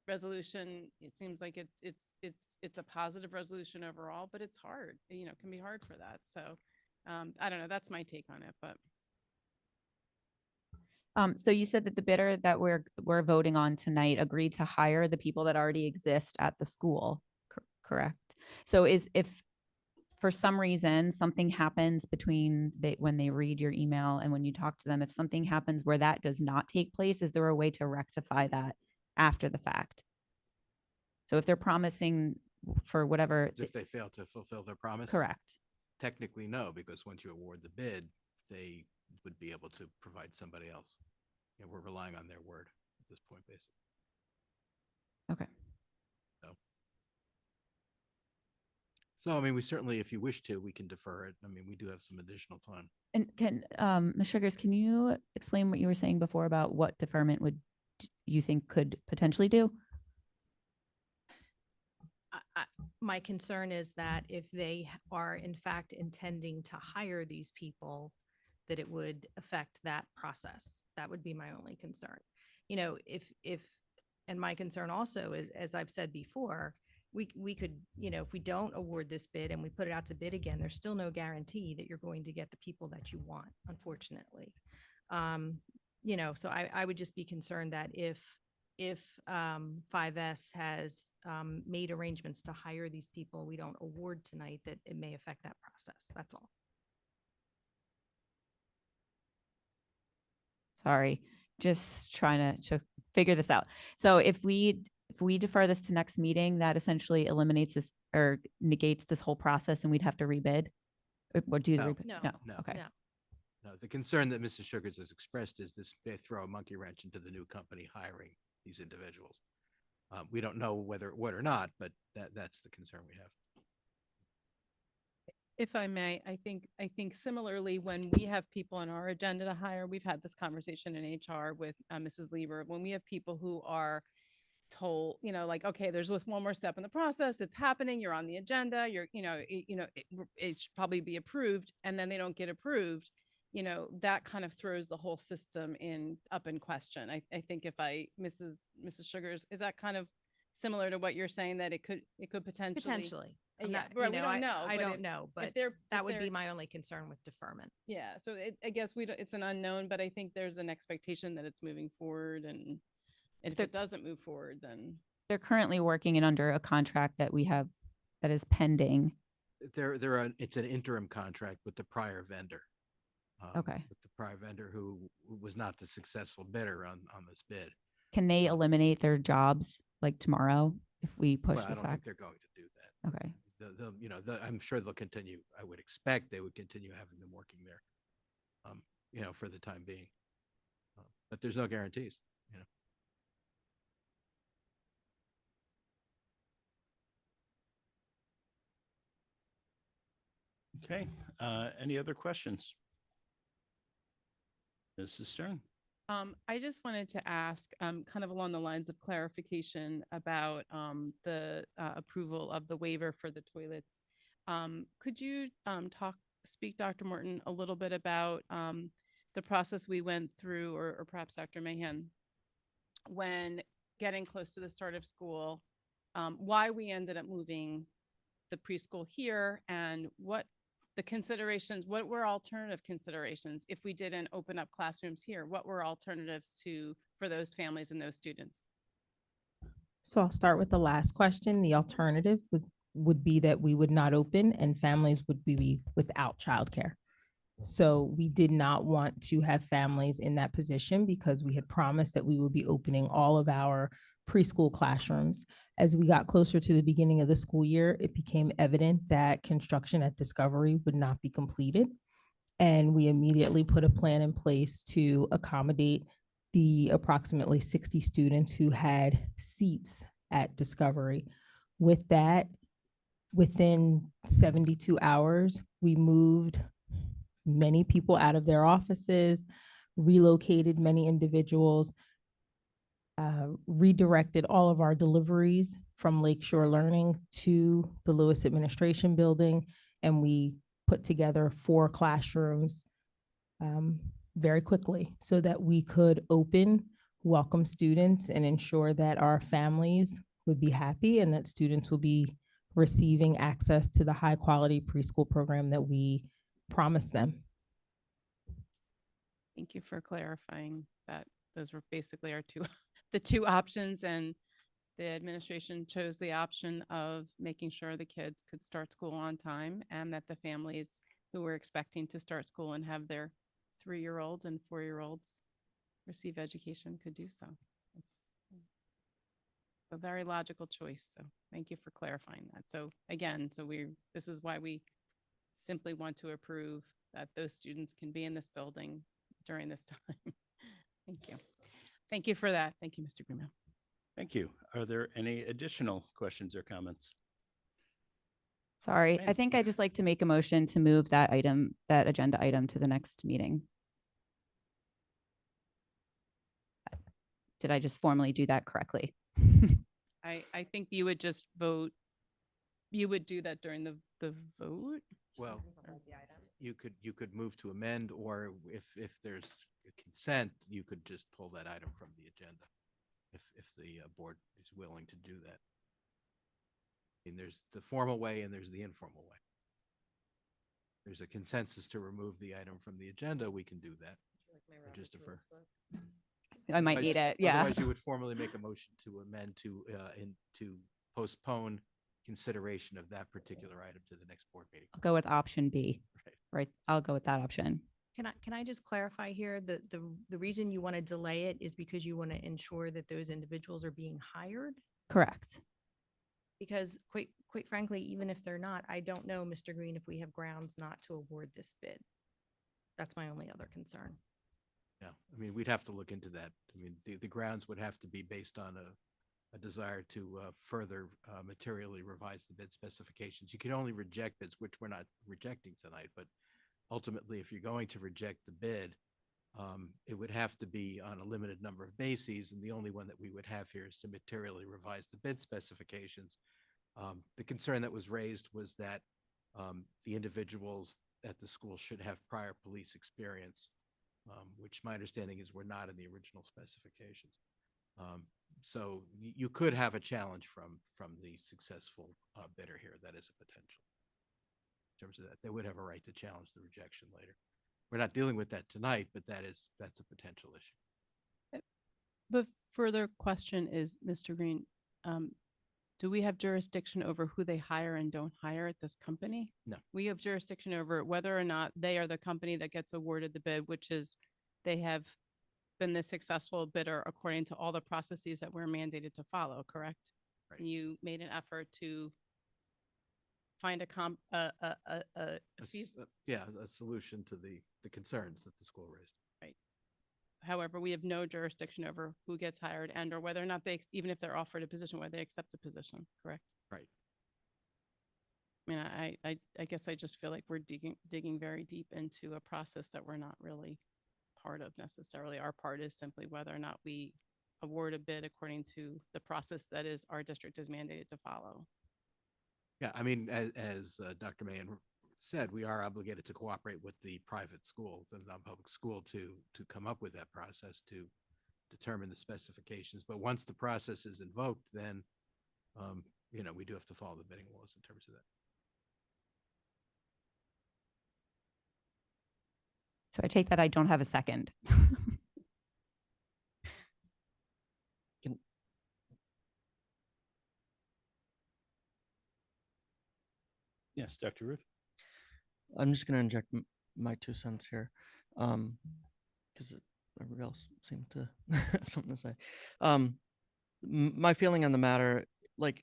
[SPEAKER 3] resolution, it seems like it's a positive resolution overall, but it's hard, it can be hard for that. So, I don't know, that's my take on it, but.
[SPEAKER 8] So you said that the bidder that we're voting on tonight agreed to hire the people that already exist at the school, correct? So if for some reason something happens between when they read your email and when you talk to them, if something happens where that does not take place, is there a way to rectify that after the fact? So if they're promising for whatever.
[SPEAKER 20] If they fail to fulfill their promise?
[SPEAKER 8] Correct.
[SPEAKER 20] Technically, no, because once you award the bid, they would be able to provide somebody else. And we're relying on their word at this point, basically.
[SPEAKER 8] Okay.
[SPEAKER 20] So, I mean, we certainly, if you wish to, we can defer it. I mean, we do have some additional time.
[SPEAKER 8] And can, Ms. Sugars, can you explain what you were saying before about what deferment you think could potentially do?
[SPEAKER 1] My concern is that if they are in fact intending to hire these people, that it would affect that process. That would be my only concern. And my concern also is, as I've said before, we could, if we don't award this bid and we put it out to bid again, there's still no guarantee that you're going to get the people that you want, unfortunately. So I would just be concerned that if 5S has made arrangements to hire these people, we don't award tonight, that it may affect that process. That's all.
[SPEAKER 8] Sorry, just trying to figure this out. So if we defer this to next meeting, that essentially eliminates this or negates this whole process, and we'd have to rebid or do the rebid?
[SPEAKER 20] No.
[SPEAKER 8] Okay.
[SPEAKER 20] No, the concern that Mrs. Sugars has expressed is this may throw a monkey wrench into the new company hiring these individuals. We don't know whether it would or not, but that's the concern we have.
[SPEAKER 3] If I may, I think similarly, when we have people on our agenda to hire, we've had this conversation in HR with Mrs. Lieber, when we have people who are told, like, okay, there's just one more step in the process, it's happening, you're on the agenda, it should probably be approved, and then they don't get approved, that kind of throws the whole system up in question. I think Mrs. Sugars, is that kind of similar to what you're saying, that it could potentially.
[SPEAKER 1] I'm
[SPEAKER 3] Yeah,
[SPEAKER 1] not,
[SPEAKER 3] right, we don't know.
[SPEAKER 1] I
[SPEAKER 3] but
[SPEAKER 1] don't
[SPEAKER 3] if-
[SPEAKER 1] know,
[SPEAKER 3] if
[SPEAKER 1] but
[SPEAKER 3] they're-
[SPEAKER 1] that
[SPEAKER 3] if
[SPEAKER 1] would
[SPEAKER 3] they're
[SPEAKER 1] be my
[SPEAKER 3] ex-
[SPEAKER 1] only concern with deferment.
[SPEAKER 3] Yeah, so I guess it's an unknown, but I think there's an expectation that it's moving forward, and if it doesn't move forward, then.
[SPEAKER 8] They're currently working in under a contract that we have that is pending.
[SPEAKER 20] It's an interim contract with the prior vendor.
[SPEAKER 8] Okay.
[SPEAKER 20] With the prior vendor who was not the successful bidder on this bid.
[SPEAKER 8] Can they eliminate their jobs like tomorrow if we push
[SPEAKER 20] Well, I
[SPEAKER 8] this
[SPEAKER 20] don't
[SPEAKER 8] back?
[SPEAKER 20] think they're going to do that.
[SPEAKER 8] Okay.
[SPEAKER 20] I'm sure they'll continue. I would expect they would continue having them working there, for the time being. But there's no guarantees.
[SPEAKER 5] Okay, any other questions? Mrs. Stern.
[SPEAKER 3] I just wanted to ask, kind of along the lines of clarification about the approval of the waiver for the toilets. Could you speak, Dr. Morton, a little bit about the process we went through, or perhaps Dr. Mahan, when getting close to the start of school, why we ended up moving the preschool here, and what the considerations, what were alternative considerations if we didn't open up classrooms here? What were alternatives for those families and those students?
[SPEAKER 21] So I'll start with the last question. The alternative would be that we would not open and families would be without childcare. So we did not want to have families in that position because we had promised that we would be opening all of our preschool classrooms. As we got closer to the beginning of the school year, it became evident that construction at Discovery would not be completed. And we immediately put a plan in place to accommodate the approximately 60 students who had seats at Discovery. With that, within 72 hours, we moved many people out of their offices, relocated many individuals, redirected all of our deliveries from Lakeshore Learning to the Lewis Administration Building, and we put together 4 classrooms very quickly so that we could open, welcome students, and ensure that our families would be happy and that students will be receiving access to the high quality preschool program that we promised them.
[SPEAKER 3] Thank you for clarifying that. Those were basically our the two options, and the administration chose the option of making sure the kids could start school on time and that the families who were expecting to start school and have their 3-year-olds and 4-year-olds receive education could do so. It's a very logical choice. So thank you for clarifying that. So again, this is why we simply want to approve that those students can be in this building during this time. Thank you. Thank you for that. Thank you, Mr. Greenman.
[SPEAKER 5] Thank you. Are there any additional questions or comments?
[SPEAKER 8] Sorry, I think I'd just like to make a motion to move that item, that agenda item, to the next meeting. Did I just formally do that correctly?
[SPEAKER 3] I think you would just vote, you would do that during the vote?
[SPEAKER 20] Well, you could move to amend, or if there's consent, you could just pull that item from the agenda, if the board is willing to do that. I mean, there's the formal way and there's the informal way. There's a consensus to remove the item from the agenda, we can do that. Or just defer.
[SPEAKER 8] I might need it, yeah.
[SPEAKER 20] Otherwise, you would formally make a motion to amend to postpone consideration of that particular item to the next board meeting.
[SPEAKER 8] I'll go with option B. Right. I'll go with that option.
[SPEAKER 1] Can I just clarify here that the reason you want to delay it is because you want to ensure that those individuals are being hired?
[SPEAKER 8] Correct.
[SPEAKER 1] Because quite frankly, even if they're not, I don't know, Mr. Green, if we have grounds not to award this bid. That's my only other concern.
[SPEAKER 20] Yeah, I mean, we'd have to look into that. I mean, the grounds would have to be based on a desire to further materially revise the bid specifications. You can only reject bids, which we're not rejecting tonight, but ultimately, if you're going to reject the bid, it would have to be on a limited number of bases, and the only one that we would have here is to materially revise the bid specifications. The concern that was raised was that the individuals at the school should have prior police experience, which my understanding is were not in the original specifications. So you could have a challenge from the successful bidder here. That is a potential. In terms of that, they would have a right to challenge the rejection later. We're not dealing with that tonight, but that's a potential issue.
[SPEAKER 3] The further question is, Mr. Green, do we have jurisdiction over who they hire and don't hire at this company?
[SPEAKER 20] No.
[SPEAKER 3] We have jurisdiction over whether or not they are the company that gets awarded the bid, which is they have been the successful bidder according to all the processes that we're mandated to follow, correct?
[SPEAKER 20] Right.
[SPEAKER 3] You made an effort to find a
[SPEAKER 20] solution to the concerns that the school raised.
[SPEAKER 3] Right. However, we have no jurisdiction over who gets hired and or whether or not they, even if they're offered a position, whether they accept a position, correct?
[SPEAKER 20] Right.
[SPEAKER 3] I mean, I guess I just feel like we're digging very deep into a process that we're not really part of necessarily. Our part is simply whether or not we award a bid according to the process that is our district is mandated to follow.
[SPEAKER 20] Yeah, I mean, as Dr. Mahan said, we are obligated to cooperate with the private school, the non-public school, to come up with that process to determine the specifications. But once the process is invoked, then we do have to follow the bidding laws in terms of that.
[SPEAKER 8] So I take that I don't have a second.
[SPEAKER 5] Yes, Dr. Ruth.
[SPEAKER 7] I'm just going to inject my 2 cents here, because everybody else seemed to have something to say. My feeling on the matter, like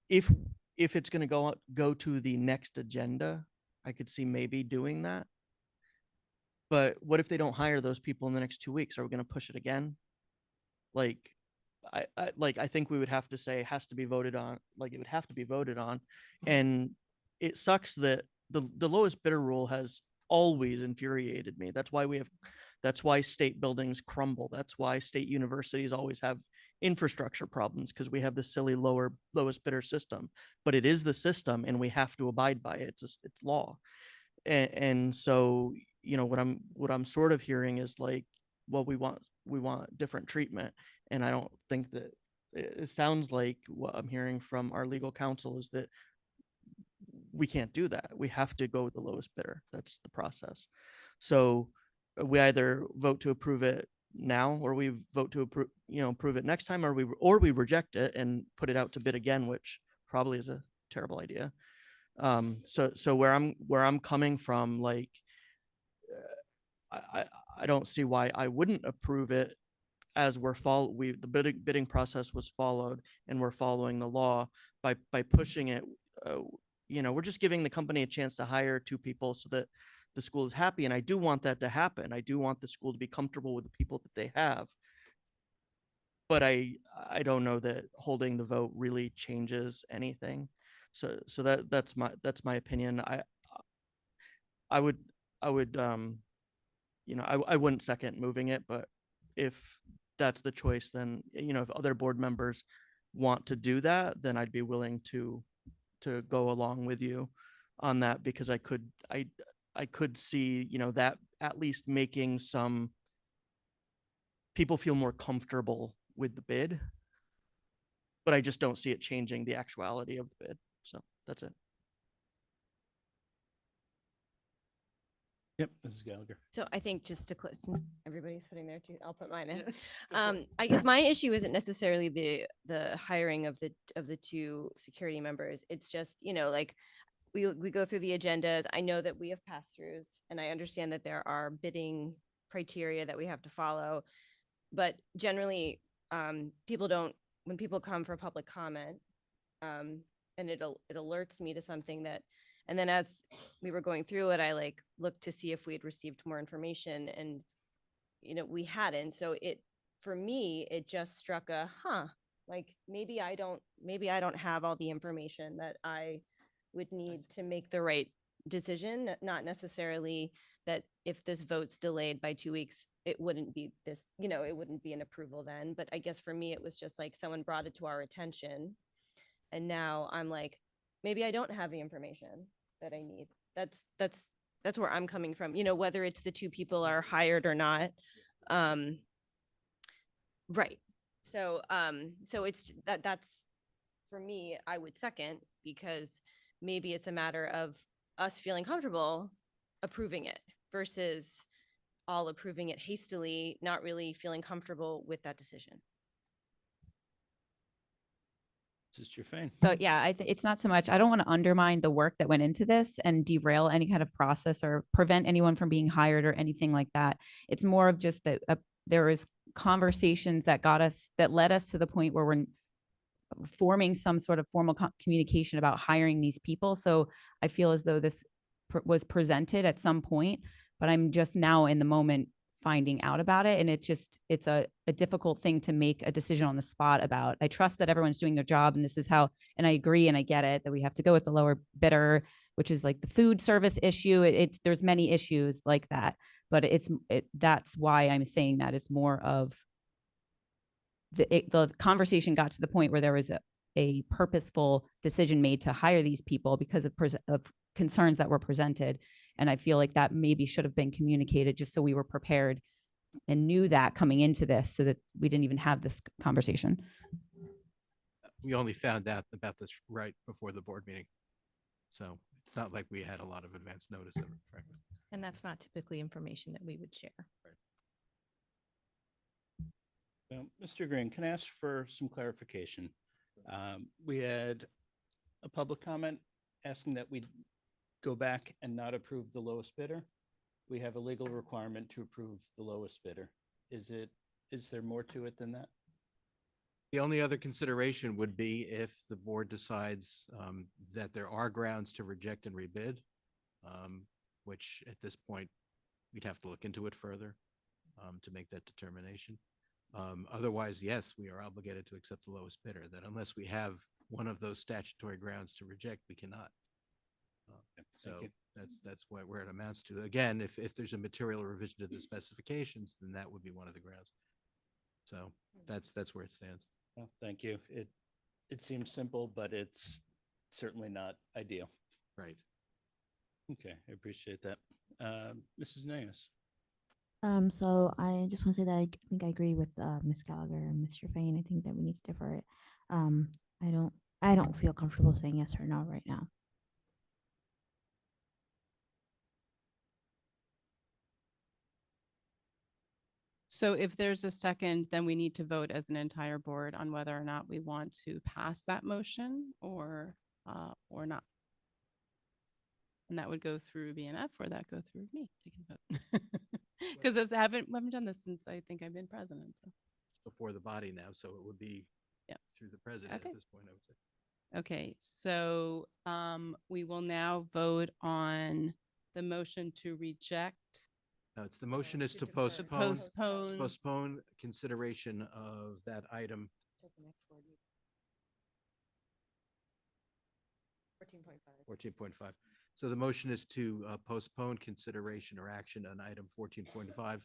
[SPEAKER 7] if it's going to go to the next agenda, I could see maybe doing that. But what if they don't hire those people in the next 2 weeks? Are we going to push it again? Like, I think we would have to say it has to be voted on. Like, it would have to be voted on, and it sucks that the lowest bidder rule has always infuriated me. That's why state buildings crumble. That's why state universities always have infrastructure problems, because we have this silly lowest bidder system. But it is the system, and we have to abide by it. It's law. And so, what I'm sort of hearing is like, well, we want different treatment. And I don't think that it sounds like what I'm hearing from our legal counsel is that we can't do that. We have to go with the lowest bidder. That's the process. So we either vote to approve it now, or we vote to approve it next time, or we reject it and put it out to bid again, which probably is a terrible idea. So where I'm coming from, like, I don't see why I wouldn't approve it, as the bidding process was followed, and we're following the law by pushing it. We're just giving the company a chance to hire 2 people so that the school is happy. And I do want that to happen. I do want the school to be comfortable with the people that they have. But I don't know that holding the vote really changes anything. So that's my opinion. I would I wouldn't second moving it, but if that's the choice, then, if other board members want to do that, then I'd be willing to go along with you on that, because I could see, that at least making some people feel more comfortable with the bid, but I just don't see it changing the actuality of the bid. So that's it.
[SPEAKER 5] Yep, Mrs. Gallagher.
[SPEAKER 4] So I think just to since everybody's putting their two, I'll put mine in. I guess my issue isn't necessarily the hiring of the 2 security members. It's just, like, we go through the agendas. I know that we have pass-throughs, and I understand that there are bidding criteria that we have to follow. But generally, when people come for public comment, and it alerts me to something that. And then as we were going through it, I looked to see if we had received more information, and, we hadn't. So for me, it just struck like, maybe I don't have all the information that I would need to make the right decision. Not necessarily that if this vote's delayed by 2 weeks, it wouldn't be this, it wouldn't be an approval then. But I guess for me, it was just like someone brought it to our attention. And now I'm like, maybe I don't have the information that I need. That's where I'm coming from, whether it's the 2 people are hired or not. Right. So it's that's for me, I would second, because maybe it's a matter of us feeling comfortable approving it versus all approving it hastily, not really feeling comfortable with that decision.
[SPEAKER 5] Mrs. Jaffe.
[SPEAKER 8] So yeah, it's not so much, I don't want to undermine the work that went into this and derail any kind of process or prevent anyone from being hired or anything like that. It's more of just that there was conversations that led us to the point where we're forming some sort of formal communication about hiring these people. So I feel as though this was presented at some point, but I'm just now in the moment finding out about it. And it's a difficult thing to make a decision on the spot about. I trust that everyone's doing their job, and this is how, and I agree, and I get it, that we have to go with the lower bidder, which is like the food service issue. There's many issues like that, but that's why I'm saying that it's more of the conversation got to the point where there was a purposeful decision made to hire these people because of concerns that were presented. And I feel like that maybe should have been communicated, just so we were prepared and knew that coming into this, so that we didn't even have this conversation.
[SPEAKER 20] We only found out about this right before the board meeting. So it's not like we had a lot of advance notice of it, frankly.
[SPEAKER 1] And that's not typically information that we would share.
[SPEAKER 5] Mr. Green, can I ask for some clarification? We had a public comment asking that we go back and not approve the lowest bidder. We have a legal requirement to approve the lowest bidder. Is there more to it than that?
[SPEAKER 20] The only other consideration would be if the board decides that there are grounds to reject and rebid, which at this point, we'd have to look into it further to make that determination. Otherwise, yes, we are obligated to accept the lowest bidder, that unless we have one of those statutory grounds to reject, we cannot. So
[SPEAKER 5] you.
[SPEAKER 20] that's where it amounts to. Again, if there's a material revision to the specifications, then that would be one of the grounds. So that's where it stands.
[SPEAKER 5] Well, thank you. It seems simple, but it's certainly not ideal.
[SPEAKER 20] Right.
[SPEAKER 5] Okay, I appreciate that. Mrs. Naos.
[SPEAKER 10] So I just want to say that I think I agree with Ms. Gallagher and Mr. Fain. I think that we need to defer it. I don't feel comfortable saying yes or no right now.
[SPEAKER 3] So if there's a second, then we need to vote as an entire board on whether or not we want to pass that motion or not. And that would go through BNF or that go through me. Because I haven't done this since I think I've been president. So.
[SPEAKER 20] It's before the body now, so it would be through the president
[SPEAKER 3] Okay.
[SPEAKER 20] at this point, I would say.
[SPEAKER 3] Okay, so we will now vote on the motion to reject.
[SPEAKER 20] No, it's the motion is to
[SPEAKER 3] defer.
[SPEAKER 20] postpone consideration of that item. 14.5. So the motion is to postpone consideration or action on item 14.5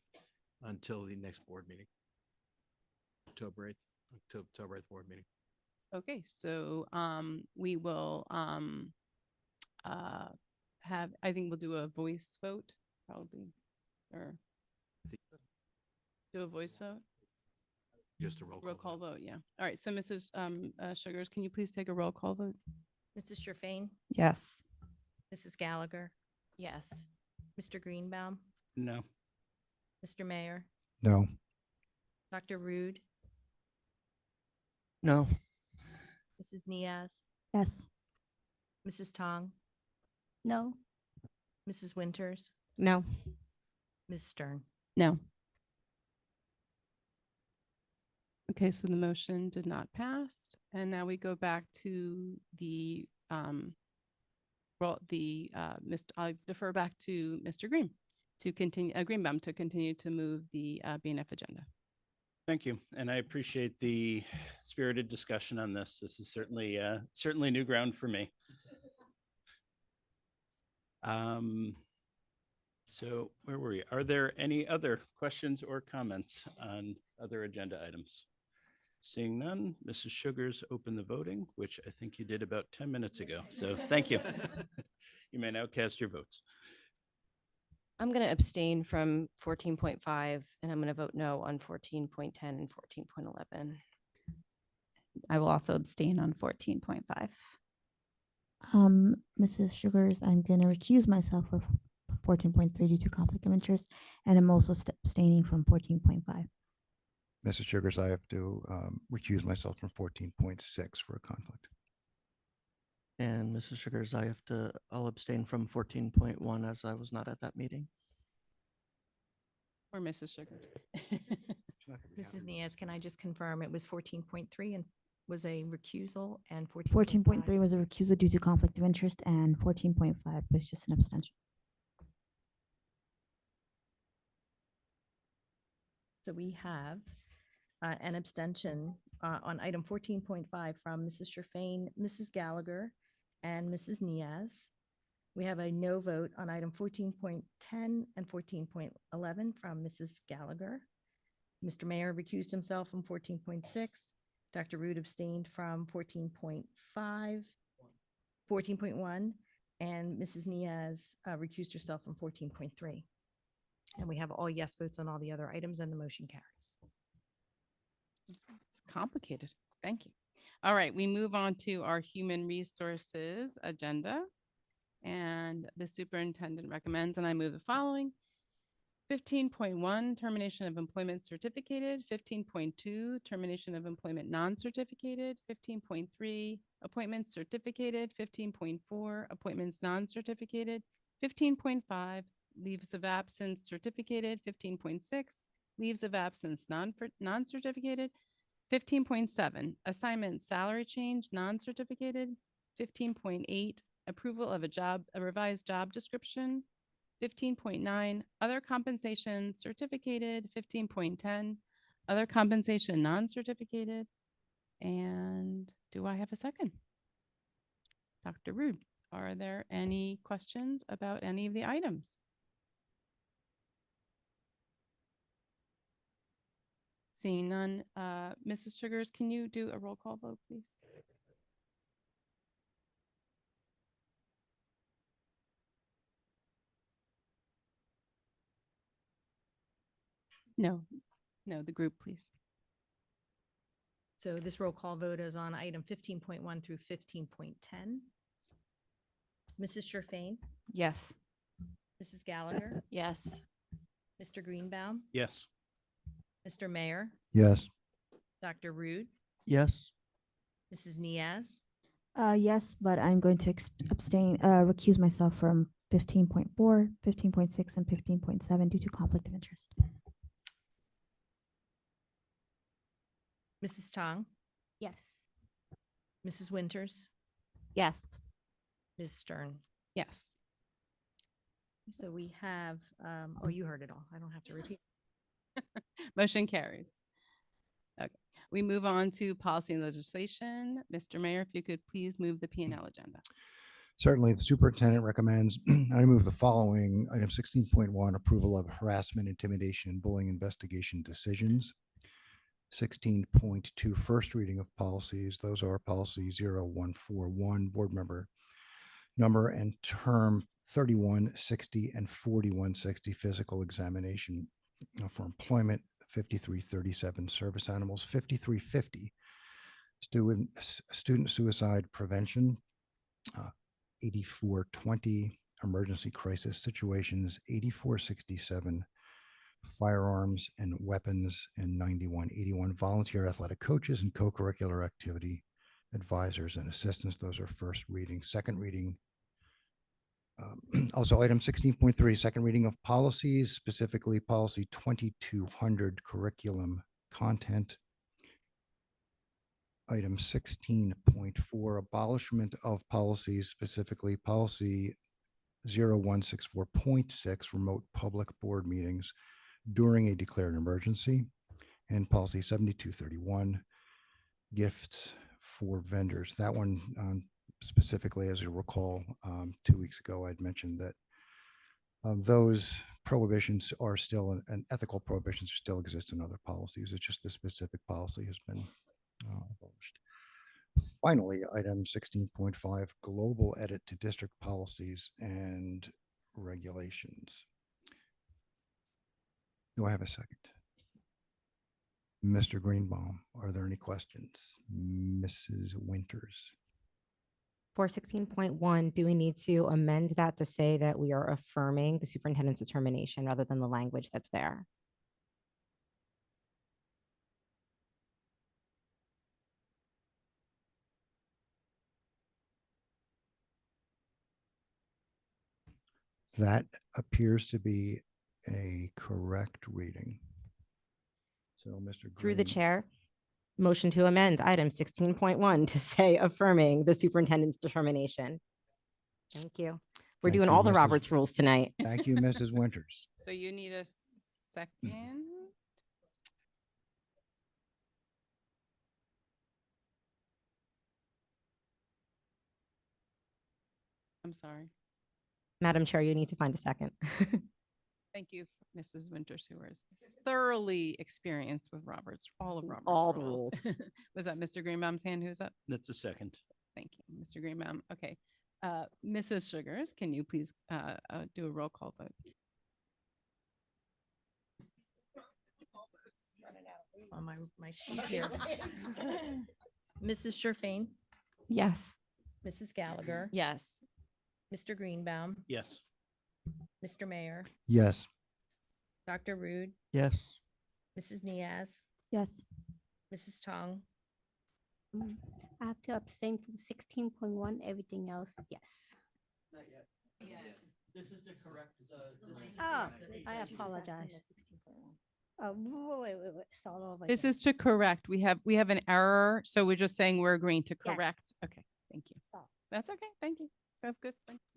[SPEAKER 20] until the next board meeting. October 8th board meeting.
[SPEAKER 3] Okay, so we will have, I think we'll do a voice vote probably, or do a voice vote?
[SPEAKER 20] Just a roll
[SPEAKER 3] call vote, yeah. All right, so Mrs. Sugars, can you please take a roll call vote?
[SPEAKER 1] Mrs. Sherfain?
[SPEAKER 8] Yes.
[SPEAKER 1] Mrs. Gallagher?
[SPEAKER 4] Yes.
[SPEAKER 1] Mr. Greenbaum?
[SPEAKER 5] No.
[SPEAKER 1] Mr. Mayor?
[SPEAKER 6] No.
[SPEAKER 1] Dr. Rude?
[SPEAKER 7] No.
[SPEAKER 1] Mrs. Niaz?
[SPEAKER 11] Yes.
[SPEAKER 1] Mrs. Tong?
[SPEAKER 11] No.
[SPEAKER 1] Mrs. Winters?
[SPEAKER 9] No.
[SPEAKER 1] Ms. Stern?
[SPEAKER 8] No.
[SPEAKER 3] Okay, so the motion did not pass. And now we go back to the I defer back to Mr. Greenbaum to continue to move the BNF agenda.
[SPEAKER 5] Thank you. And I appreciate the spirited discussion on this. This is certainly new ground for me. So where were we? Are there any other questions or comments on other agenda items? Seeing none, Mrs. Sugars, open the voting, which I think you did about 10 minutes ago. So thank you. You may now cast your votes.
[SPEAKER 4] I'm going to abstain from 14.5 and I'm going to vote no on 14.10 and 14.11.
[SPEAKER 8] I will also abstain on 14.5.
[SPEAKER 10] Mrs. Sugars, I'm going to recuse myself for 14.3 due to conflict of interest, and I'm also abstaining from 14.5.
[SPEAKER 22] Mrs. Sugars, I have to recuse myself from 14.6 for a conflict.
[SPEAKER 7] And Mrs. Sugars, I'll abstain from 14.1 as I was not at that meeting.
[SPEAKER 3] Or Mrs. Sugars.
[SPEAKER 1] Mrs. Niaz, can I just confirm it was 14.3 and was a recusal, and
[SPEAKER 10] 14.3 was a recusal due to conflict of interest, and 14.5 was just an abstention.
[SPEAKER 1] So we have an abstention on item 14.5 from Mrs. Sherfain, Mrs. Gallagher, and Mrs. Niaz. We have a no vote on item 14.10 and 14.11 from Mrs. Gallagher. Mr. Mayor recused himself from 14.6. Dr. Root abstained from 14.5, 14.1, and Mrs. Niaz recused herself from 14.3. And we have all yes votes on all the other items, and the motion carries.
[SPEAKER 3] It's complicated. Thank you. All right, we move on to our human resources agenda. And the superintendent recommends, and I move the following. 15.1, termination of employment certificated. 15.2, termination of employment non-certificated. 15.3, appointments certificated. 15.4, appointments non-certificated. 15.5, leaves of absence certificated. 15.6, leaves of absence non-certificated. 15.7, assignment salary change non-certificated. 15.8, approval of a revised job description. 15.9, other compensation certificated. 15.10, other compensation non-certificated. And do I have a second? Dr. Rude, are there any questions about any of the items? Seeing none, Mrs. Sugars, can you do a roll call vote, please? No, the group, please.
[SPEAKER 1] So this roll call vote is on item 15.1 through 15.10. Mrs. Sherfain,
[SPEAKER 8] Yes.
[SPEAKER 1] Mrs. Gallagher,
[SPEAKER 4] Yes.
[SPEAKER 1] Mr. Greenbaum,
[SPEAKER 5] Yes.
[SPEAKER 1] Mr. Mayor,
[SPEAKER 22] Yes.
[SPEAKER 1] Dr. Rude,
[SPEAKER 7] Yes.
[SPEAKER 1] Mrs. Niaz,
[SPEAKER 10] Yes, but I'm going to abstain, recuse myself from 15.4, 15.6, and 15.7 due to conflict of interest.
[SPEAKER 1] Mrs. Tong,
[SPEAKER 11] Yes.
[SPEAKER 1] Mrs. Winters,
[SPEAKER 9] Yes.
[SPEAKER 1] Ms. Stern.
[SPEAKER 3] Yes.
[SPEAKER 1] So we have, oh, you heard it all. I don't have to repeat.
[SPEAKER 3] Motion carries. Okay, we move on to policy and legislation. Mr. Mayor, if you could please move the P&L agenda.
[SPEAKER 22] Certainly, the superintendent recommends, I move the following. Item 16.1, approval of harassment, intimidation, and bullying investigation decisions. 16.2, first reading of policies. Those are policy 0141, board member number and term 3160 and 4160, physical examination for employment. 5337, service animals. 5350, student suicide prevention. 8420, emergency crisis situations. 8467, firearms and weapons. And 9181, volunteer athletic coaches and co-curricular activity advisors and assistants. Those are first reading. Second reading. Also, item 16.3, second reading of policies, specifically policy 2200, curriculum content. Item 16.4, abolishment of policies, specifically policy 0164.6, remote public board meetings during a declared emergency, and policy 7231, gifts for vendors. That one specifically, as you recall, 2 weeks ago, I'd mentioned that those prohibitions are still, and ethical prohibitions still exist in other policies. It's just the specific policy has been abolished. Finally, item 16.5, global edit to district policies and regulations. Do I have a second? Mr. Greenbaum, are there any questions? Mrs. Winters?
[SPEAKER 9] For 16.1, do we need to amend that to say that we are affirming the superintendent's determination rather than the language that's there?
[SPEAKER 22] That appears to be a correct reading. So, Mr.
[SPEAKER 9] Through the
[SPEAKER 22] Green,
[SPEAKER 9] chair, motion to amend item 16.1 to say affirming the superintendent's determination. Thank you. We're
[SPEAKER 22] Thank
[SPEAKER 9] doing
[SPEAKER 22] you,
[SPEAKER 9] all the
[SPEAKER 22] Mrs.
[SPEAKER 9] Roberts rules tonight.
[SPEAKER 22] Thank you, Mrs. Winters.
[SPEAKER 3] So you need a second? I'm sorry.
[SPEAKER 9] Madam Chair, you need to find a second.
[SPEAKER 3] Thank you, Mrs. Winters, who is thoroughly experienced with all of Robert's
[SPEAKER 9] All the
[SPEAKER 3] rules.
[SPEAKER 9] rules.
[SPEAKER 3] Was that Mr. Greenbaum's hand? Who's up?
[SPEAKER 5] That's a second.
[SPEAKER 3] Thank you, Mr. Greenbaum. Okay. Mrs. Sugars, can you please do a roll call vote?
[SPEAKER 1] On my sheet here. Mrs. Sherfain,
[SPEAKER 8] Yes.
[SPEAKER 1] Mrs. Gallagher,
[SPEAKER 4] Yes.
[SPEAKER 1] Mr. Greenbaum,
[SPEAKER 5] Yes.
[SPEAKER 1] Mr. Mayor,
[SPEAKER 22] Yes.
[SPEAKER 1] Dr. Rude,
[SPEAKER 7] Yes.
[SPEAKER 1] Mrs. Niaz,
[SPEAKER 10] Yes.
[SPEAKER 1] Mrs. Tong,
[SPEAKER 11] I have to abstain from 16.1, everything else, yes.
[SPEAKER 5] This is the correct.
[SPEAKER 11] Oh, I apologize. Wait, start over.
[SPEAKER 3] This
[SPEAKER 11] again.
[SPEAKER 3] is to correct. We have an error, so we're just saying we're agreeing to
[SPEAKER 11] Yes.
[SPEAKER 3] correct. Okay, thank you.
[SPEAKER 11] Stop.
[SPEAKER 3] That's okay. Thank you. That's good.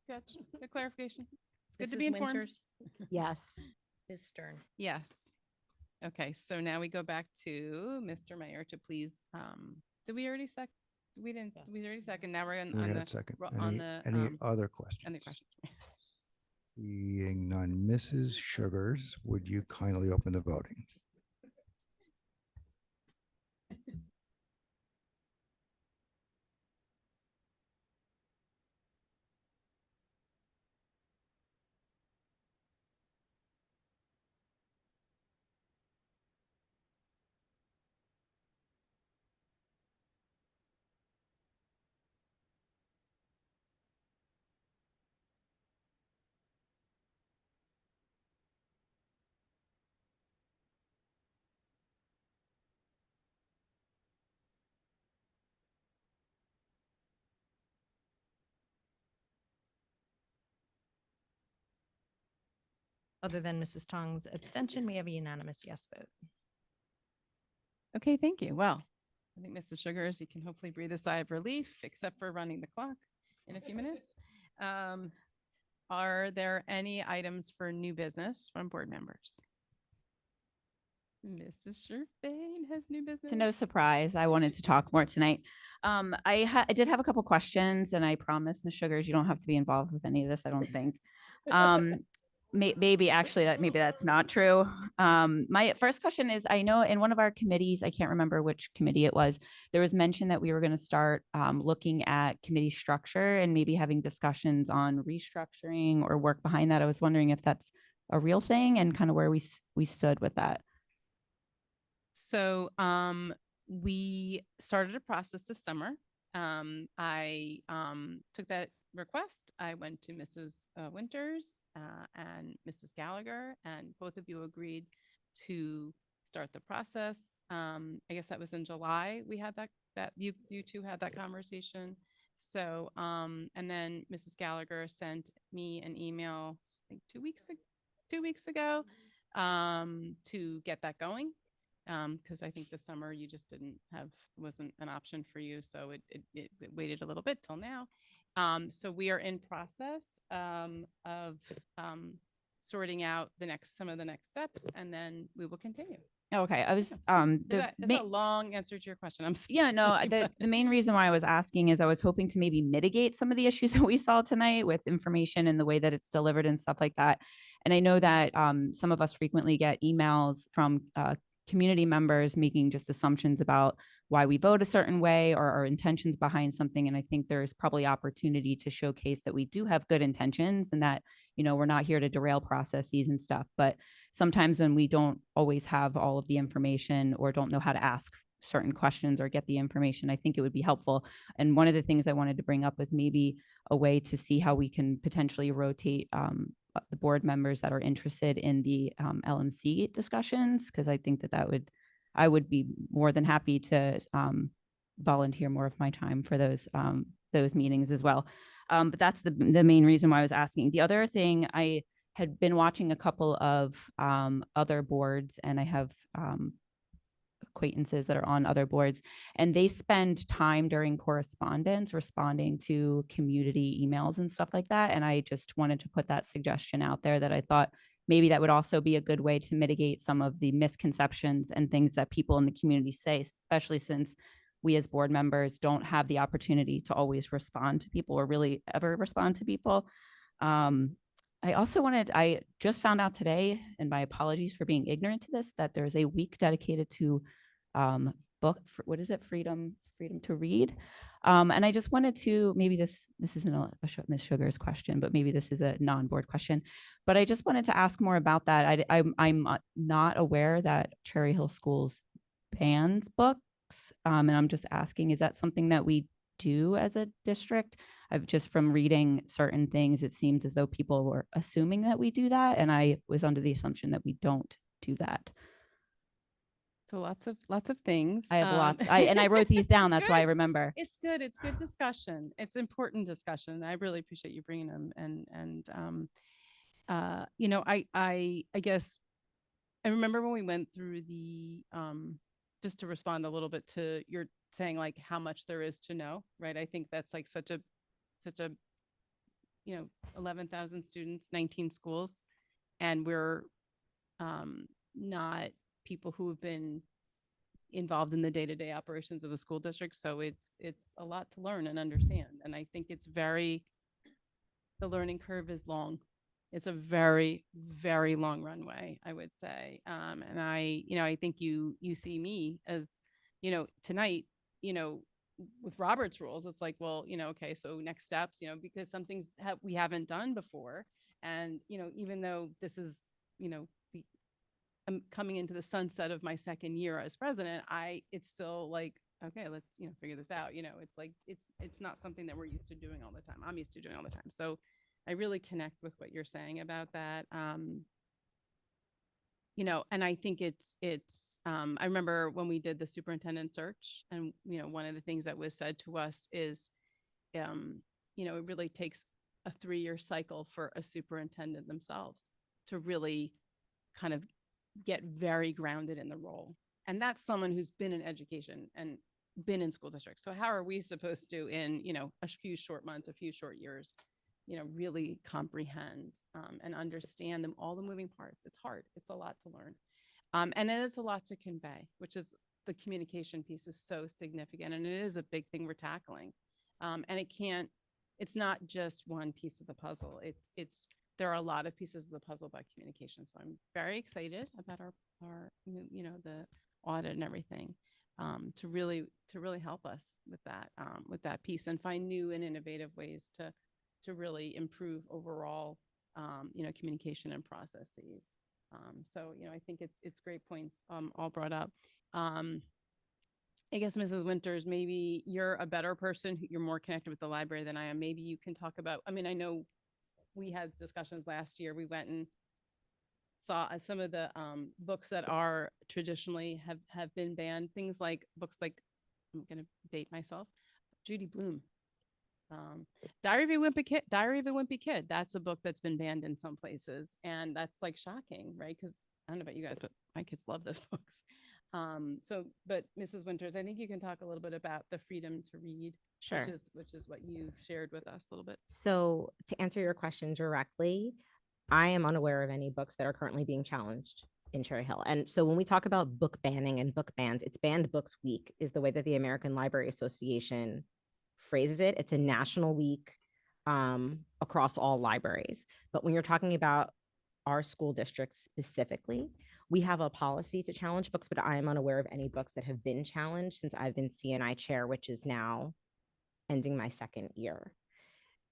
[SPEAKER 3] Good clarification. It's good to
[SPEAKER 1] Mrs.
[SPEAKER 3] be informed.
[SPEAKER 1] Winters?
[SPEAKER 9] Yes.
[SPEAKER 1] Ms. Stern?
[SPEAKER 3] Yes. Okay, so now we go back to Mr. Mayor to please, did we already we didn't, we already second, now we're
[SPEAKER 22] We
[SPEAKER 3] on
[SPEAKER 22] had
[SPEAKER 3] the,
[SPEAKER 22] a second.
[SPEAKER 3] on the.
[SPEAKER 22] Any other questions?
[SPEAKER 3] Any questions?
[SPEAKER 22] Seeing none. Mrs. Sugars, would you kindly open the voting?
[SPEAKER 1] Other than Mrs. Tong's abstention, we have a unanimous yes vote.
[SPEAKER 3] Okay, thank you. Well, I think Mrs. Sugars, you can hopefully breathe a sigh of relief, except for running the clock in a few minutes. Are there any items for new business from board members? Mrs. Sherfain has new business.
[SPEAKER 8] To no surprise, I wanted to talk more tonight. I did have a couple questions, and I promise, Ms. Sugars, you don't have to be involved with any of this, I don't think. Maybe actually maybe that's not true. My first question is, I know in one of our committees, I can't remember which committee it was, there was mention that we were going to start looking at committee structure and maybe having discussions on restructuring or work behind that. I was wondering if that's a real thing and kind of where we stood with that.
[SPEAKER 3] So we started a process this summer. I took that request. I went to Mrs. Winters and Mrs. Gallagher, and both of you agreed to start the process. I guess that was in July. We had that you two had that conversation. So and then Mrs. Gallagher sent me an email, I think 2 weeks ago to get that going. Because I think this summer you just wasn't an option for you. So it waited a little bit till now. So we are in process of sorting out some of the next steps, and then we will continue.
[SPEAKER 8] Okay, I was
[SPEAKER 3] Is that a long answer to your question? I'm sorry.
[SPEAKER 8] Yeah, no, the main reason why I was asking is I was hoping to maybe mitigate some of the issues that we saw tonight with information and the way that it's delivered and stuff like that. And I know that some of us frequently get emails from community members making just assumptions about why we vote a certain way or our intentions behind something. And I think there's probably opportunity to showcase that we do have good intentions and that, we're not here to derail processes and stuff. But sometimes when we don't always have all of the information or don't know how to ask certain questions or get the information, I think it would be helpful. And one of the things I wanted to bring up was maybe a way to see how we can potentially rotate the board members that are interested in the LMC discussions, because I think I would be more than happy to volunteer more of my time for those meetings as well. But that's the main reason why I was asking. The other thing, I had been watching a couple of other boards, and I have acquaintances that are on other boards, and they spend time during correspondence responding to community emails and stuff like that. And I just wanted to put that suggestion out there that I thought maybe that would also be a good way to mitigate some of the misconceptions and things that people in the community say, especially since we as board members don't have the opportunity to always respond to people or really ever respond to people. I just found out today, and my apologies for being ignorant to this, that there's a week dedicated to what is it? Freedom to read. And I just wanted to, maybe this isn't a Ms. Sugar's question, but maybe this is a non-board question, but I just wanted to ask more about that. I'm not aware that Cherry Hill Schools bans books. And I'm just asking, is that something that we do as a district? I've just from reading certain things, it seems as though people were assuming that we do that. And I was under the assumption that we don't do that.
[SPEAKER 3] So lots of things.
[SPEAKER 8] I have lots. I wrote these down. That's why I remember.
[SPEAKER 3] It's good. It's good discussion. It's important discussion. I really appreciate you bringing them. I guess I remember when we went through the just to respond a little bit to your saying like how much there is to know, right? I think that's like such a 11,000 students, 19 schools, and we're not people who have been involved in the day-to-day operations of the school district. So it's a lot to learn and understand. And I think the learning curve is long. It's a very, very long runway, I would say. And I think you see me as, tonight, with Robert's rules, it's like, well, okay, so next steps, because some things we haven't done before. And, even though this is, I'm coming into the sunset of my second year as president, it's still like, okay, let's, figure this out. It's like, it's not something that we're used to doing all the time. I'm used to doing all the time. So I really connect with what you're saying about that. And I think I remember when we did the superintendent search, and, one of the things that was said to us is, it really takes a 3-year cycle for a superintendent themselves to really kind of get very grounded in the role. And that's someone who's been in education and been in school districts. So how are we supposed to, in, a few short months, a few short years, really comprehend and understand all the moving parts? It's hard. It's a lot to learn. And it is a lot to convey, which is the communication piece is so significant. And it is a big thing we're tackling. And it's not just one piece of the puzzle. There are a lot of pieces of the puzzle about communication. So I'm very excited about our the audit and everything to really help us with that piece and find new and innovative ways to really improve overall, communication and processes. So, I think it's great points all brought up. I guess, Mrs. Winters, maybe you're a better person. You're more connected with the library than I am. Maybe you can talk about, I know we had discussions last year. We went and saw some of the books that are traditionally have been banned. Things like books like, I'm going to date myself, Judy Blume. Diary of a Wimpy Kid. That's a book that's been banned in some places. And that's like shocking, right? Because I don't know about you guys, but my kids love those books. But Mrs. Winters, I think you can talk a little bit about the freedom to read,
[SPEAKER 9] Sure.
[SPEAKER 3] which is what you've shared with us a little bit.
[SPEAKER 9] So to answer your question directly, I am unaware of any books that are currently being challenged in Cherry Hill. And so when we talk about book banning and book bans, it's Banned Books Week is the way that the American Library Association phrases it. It's a national week across all libraries. But when you're talking about our school district specifically, we have a policy to challenge books, but I am unaware of any books that have been challenged since I've been CNI chair, which is now ending my second year.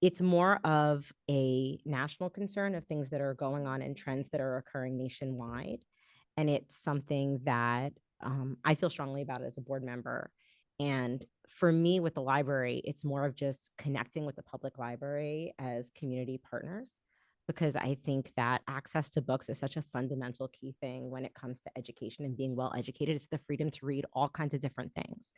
[SPEAKER 9] It's more of a national concern of things that are going on and trends that are occurring nationwide. And it's something that I feel strongly about as a board member. And for me with the library, it's more of just connecting with the public library as community partners, because I think that access to books is such a fundamental key thing when it comes to education and being well educated. It's the freedom to read all kinds of different things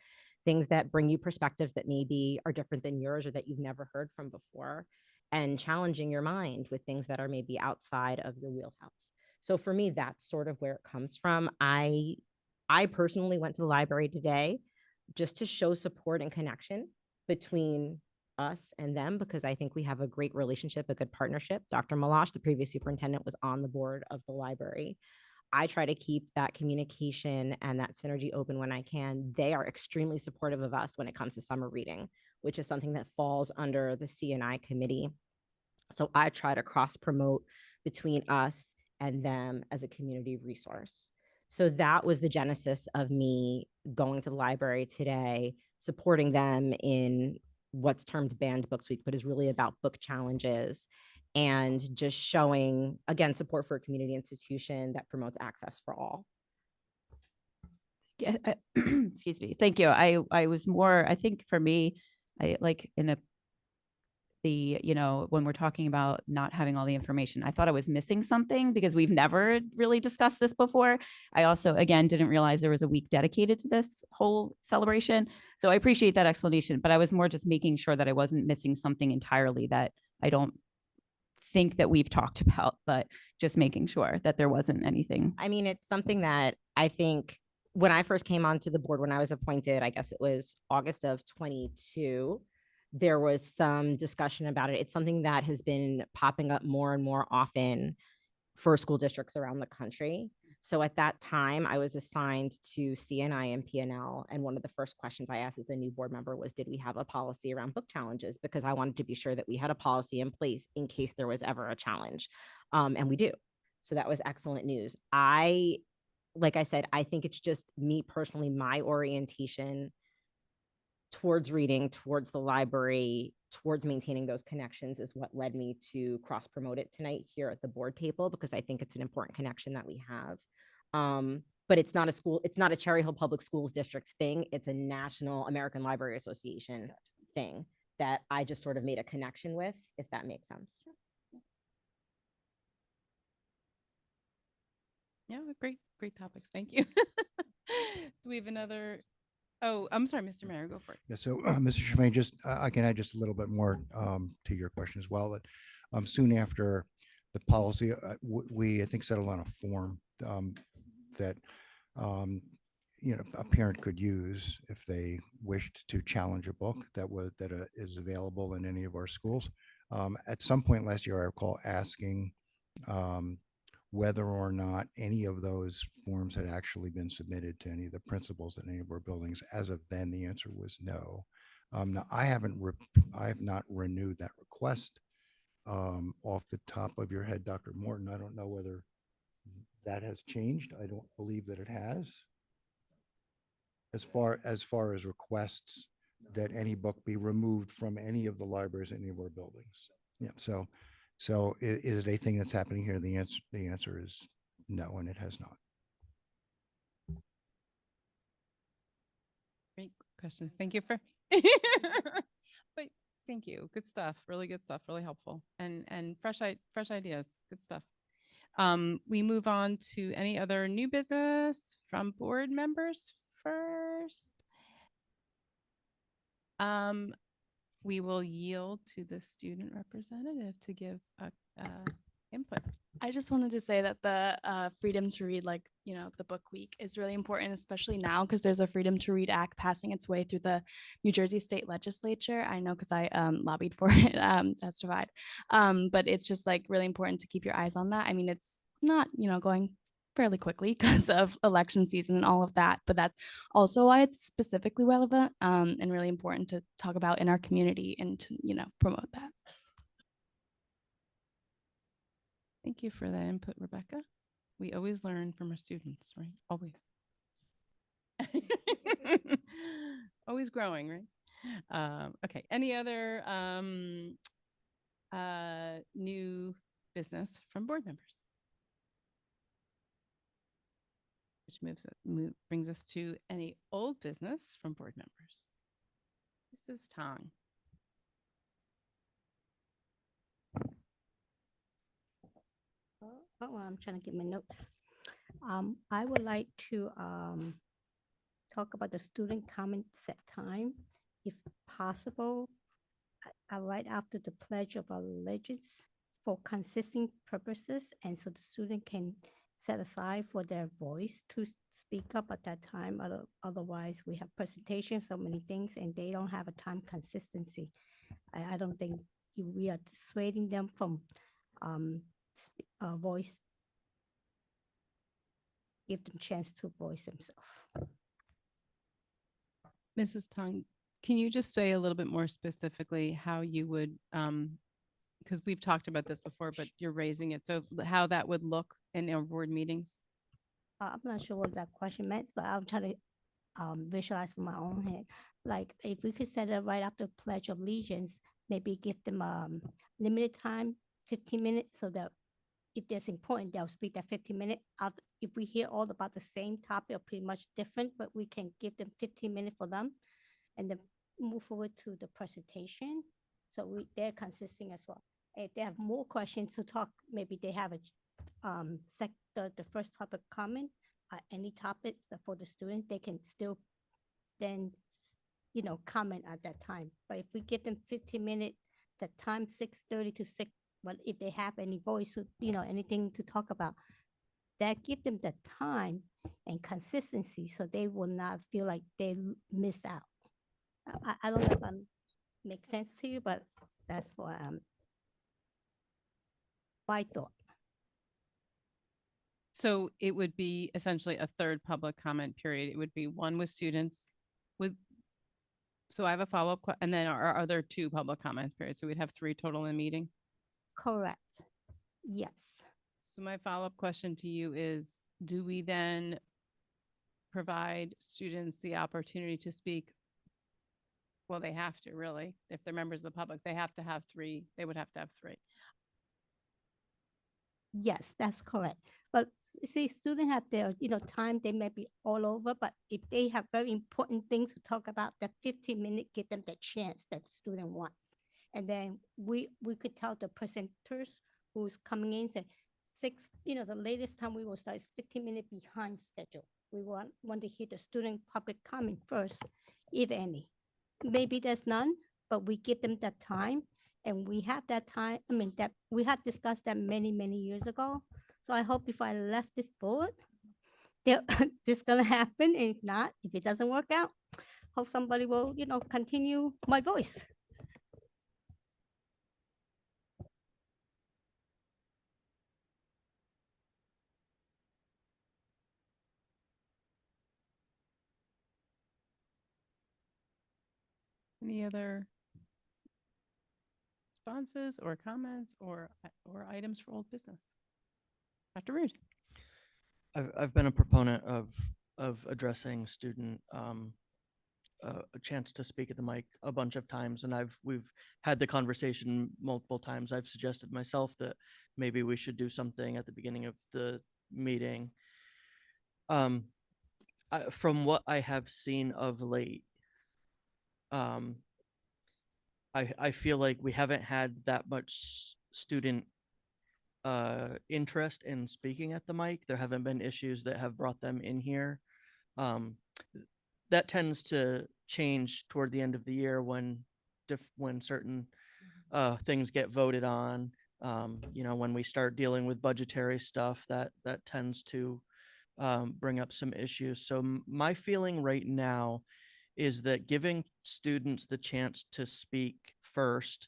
[SPEAKER 9] that bring you perspectives that maybe are different than yours or that you've never heard from before, and challenging your mind with things that are maybe outside of your wheelhouse. So for me, that's sort of where it comes from. I personally went to the library today just to show support and connection between us and them, because I think we have a great relationship, a good partnership. Dr. Malash, the previous superintendent, was on the board of the library. I try to keep that communication and that synergy open when I can. They are extremely supportive of us when it comes to summer reading, which is something that falls under the CNI committee. So I try to cross promote between us and them as a community resource. So that was the genesis of me going to the library today, supporting them in what's termed Banned Books Week, but is really about book challenges and just showing, again, support for a community institution that promotes access for all.
[SPEAKER 8] Yeah, excuse me. Thank you. I was more, I think for me, I like when we're talking about not having all the information, I thought I was missing something because we've never really discussed this before. I also, again, didn't realize there was a week dedicated to this whole celebration. So I appreciate that explanation, but I was more just making sure that I wasn't missing something entirely that I don't think that we've talked about, but just making sure that there wasn't anything.
[SPEAKER 9] I mean, it's something that I think when I first came onto the board, when I was appointed, I guess it was August of 22, there was some discussion about it. It's something that has been popping up more and more often for school districts around the country. So at that time, I was assigned to CNI and PNL. And one of the first questions I asked as a new board member was, did we have a policy around book challenges? Because I wanted to be sure that we had a policy in place in case there was ever a challenge. And we do. So that was excellent news. Like I said, I think it's just me personally, my orientation towards reading, towards the library, towards maintaining those connections is what led me to cross promote it tonight here at the board table, because I think it's an important connection that we have. But it's not a Cherry Hill Public Schools District thing. It's a National American Library Association thing that I just sort of made a connection with, if that makes sense.
[SPEAKER 3] Yeah, great topics. Thank you. Do we have another? Oh, I'm sorry, Mr. Mayor, go for it.
[SPEAKER 22] Yeah, so Mr. Tremaine, just I can add just a little bit more to your question as well. That soon after the policy, we I think settled on a form that a parent could use if they wished to challenge a book that is available in any of our schools. At some point last year, I recall asking whether or not any of those forms had actually been submitted to any of the principals in any of our buildings. As of then, the answer was no. Now I have not renewed that request. Off the top of your head, Dr. Morton, I don't know whether that has changed. I don't believe that it has. As far as requests that any book be removed from any of the libraries in any of our buildings. Yeah. So is it a thing that's happening here? The answer is no, and it has not.
[SPEAKER 3] Great questions. Thank you for. But thank you. Good stuff. Really good stuff. Really helpful and fresh ideas. Good stuff. We move on to any other new business from board members first. We will yield to the student representative to give a input.
[SPEAKER 12] I just wanted to say that the freedom to read, the book week is really important, especially now because there's a Freedom to Read Act passing its way through the New Jersey State Legislature. I know because I lobbied for it, testified. But it's just really important to keep your eyes on that. I mean, it's not, going fairly quickly because of election season and all of that, but that's also why it's specifically relevant and really important to talk about in our community and to, promote that.
[SPEAKER 3] Thank you for that input, Rebecca. We always learn from our students, right? Always. Always growing, right? Okay. Any other new business from board members? Which brings us to any old business from board members. Mrs. Tong.
[SPEAKER 11] Oh, I'm trying to get my notes. I would like to talk about the student comment set time, if possible, right after the Pledge of Allegiance for consistent purposes, and so the student can set aside for their voice to speak up at that time. Otherwise, we have presentations, so many things, and they don't have a time consistency. I don't think we are dissuading them from voice, give them chance to voice themselves.
[SPEAKER 3] Mrs. Tong, can you just say a little bit more specifically how you would, because we've talked about this before, but you're raising it, so how that would look in our board meetings?
[SPEAKER 11] I'm not sure what that question meant, but I'm trying to visualize from my own head. Like if we could set it right after Pledge of Allegiance, maybe give them limited time, 15 minutes, so that if that's important, they'll speak that 15 minutes. If we hear all about the same topic or pretty much different, but we can give them 15 minutes for them and then move forward to the presentation. So they're consistent as well. If they have more questions to talk, maybe they have the first public comment, any topics for the student, they can still then, comment at that time. But if we give them 15 minutes, the time 6:30 to 6, well, if they have any voice, anything to talk about, that give them the time and consistency so they will not feel like they miss out. I don't know if I'm make sense to you, but that's what my thought.
[SPEAKER 3] So it would be essentially a third public comment period. It would be one with students with, so I have a follow-up, and then are there two public comments periods? So we'd have three total in the meeting?
[SPEAKER 11] Correct. Yes.
[SPEAKER 3] So my follow-up question to you is, do we then provide students the opportunity to speak? Well, they have to really, if they're members of the public, they have to have three, they would have to have three.
[SPEAKER 11] Yes, that's correct. But see, students have their, time, they may be all over, but if they have very important things to talk about, that 15-minute give them the chance that the student wants. And then we could tell the presenters who's coming in, say, the latest time we will start is 15-minute behind schedule. We want to hear the student public comment first, if any. Maybe there's none, but we give them that time. And we have that time, that we have discussed that many, many years ago. So I hope if I left this board, this is gonna happen. And if not, if it doesn't work out, hope somebody will, continue my voice.
[SPEAKER 3] Any other responses or comments or items for old business? Dr. Rude.
[SPEAKER 7] I've been a proponent of addressing student a chance to speak at the mic a bunch of times, and we've had the conversation multiple times. I've suggested myself that maybe we should do something at the beginning of the meeting. From what I have seen of late, I feel like we haven't had that much student interest in speaking at the mic. There haven't been issues that have brought them in here. That tends to change toward the end of the year when certain things get voted on. When we start dealing with budgetary stuff, that tends to bring up some issues. So my feeling right now is that giving students the chance to speak first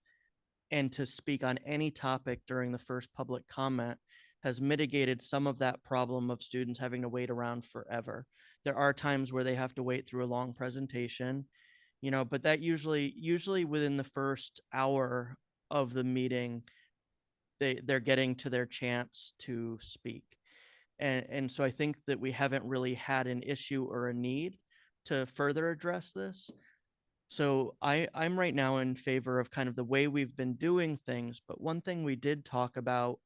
[SPEAKER 7] and to speak on any topic during the first public comment has mitigated some of that problem of students having to wait around forever. There are times where they have to wait through a long presentation, but that usually within the first hour of the meeting, they're getting to their chance to speak. And so I think that we haven't really had an issue or a need to further address this. So I'm right now in favor of kind of the way we've been doing things. But one thing we did talk about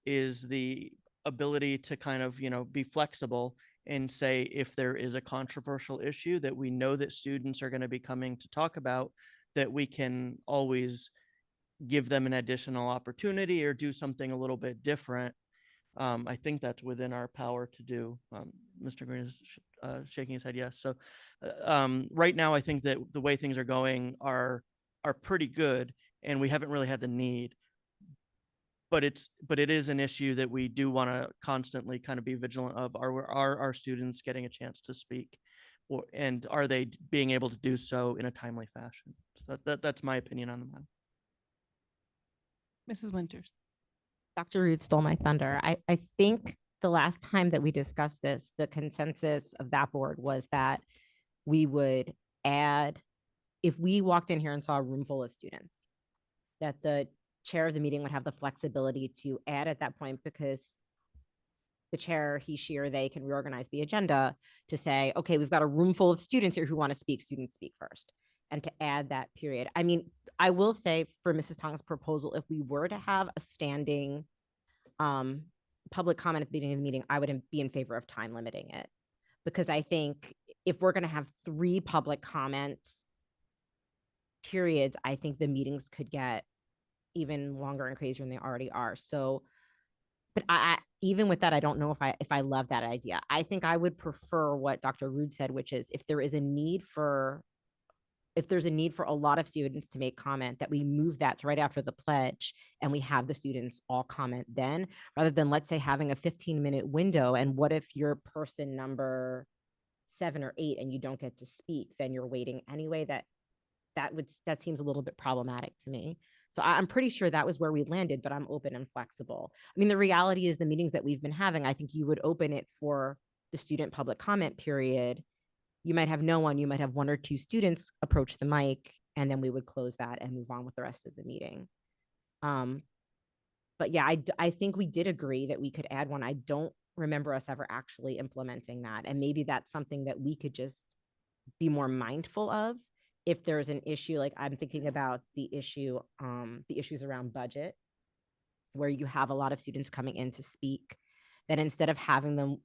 [SPEAKER 7] is the ability to kind of, be flexible and say if there is a controversial issue that we know that students are going to be coming to talk about, that we can always give them an additional opportunity or do something a little bit different. I think that's within our power to do. Mr. Green is shaking his head yes. So right now, I think that the way things are going are pretty good, and we haven't really had the need. But it is an issue that we do want to constantly kind of be vigilant of. Are our students getting a chance to speak, and are they being able to do so in a timely fashion? So that's my opinion on the matter.
[SPEAKER 3] Mrs. Winters.
[SPEAKER 9] Dr. Root stole my thunder. I think the last time that we discussed this, the consensus of that board was that we would add, if we walked in here and saw a room full of students, that the chair of the meeting would have the flexibility to add at that point, because the chair, he, she, or they can reorganize the agenda to say, okay, we've got a room full of students here who want to speak, students speak first, and to add that period. I mean, I will say for Mrs. Tong's proposal, if we were to have a standing public comment at the beginning of the meeting, I would be in favor of time limiting it, because I think if we're going to have 3 public comments periods, I think the meetings could get even longer and crazier than they already are. So, but I even with that, I don't know if I love that idea. I think I would prefer what Dr. Rood said, which is if there's a need for a lot of students to make comment, that we move that to right after the pledge and we have the students all comment then, rather than, let's say, having a 15-minute window. And what if you're person number 7 or 8 and you don't get to speak, then you're waiting anyway. that seems a little bit problematic to me. So I'm pretty sure that was where we landed, but I'm open and flexible. I mean, the reality is the meetings that we've been having, I think you would open it for the student public comment period. You might have no one, you might have one or two students approach the mic, and then we would close that and move on with the rest of the meeting. But yeah, I think we did agree that we could add one. I don't remember us ever actually implementing that. And maybe that's something that we could just be more mindful of if there's an issue. Like I'm thinking about the issues around budget, where you have a lot of students coming in to speak, that instead of having them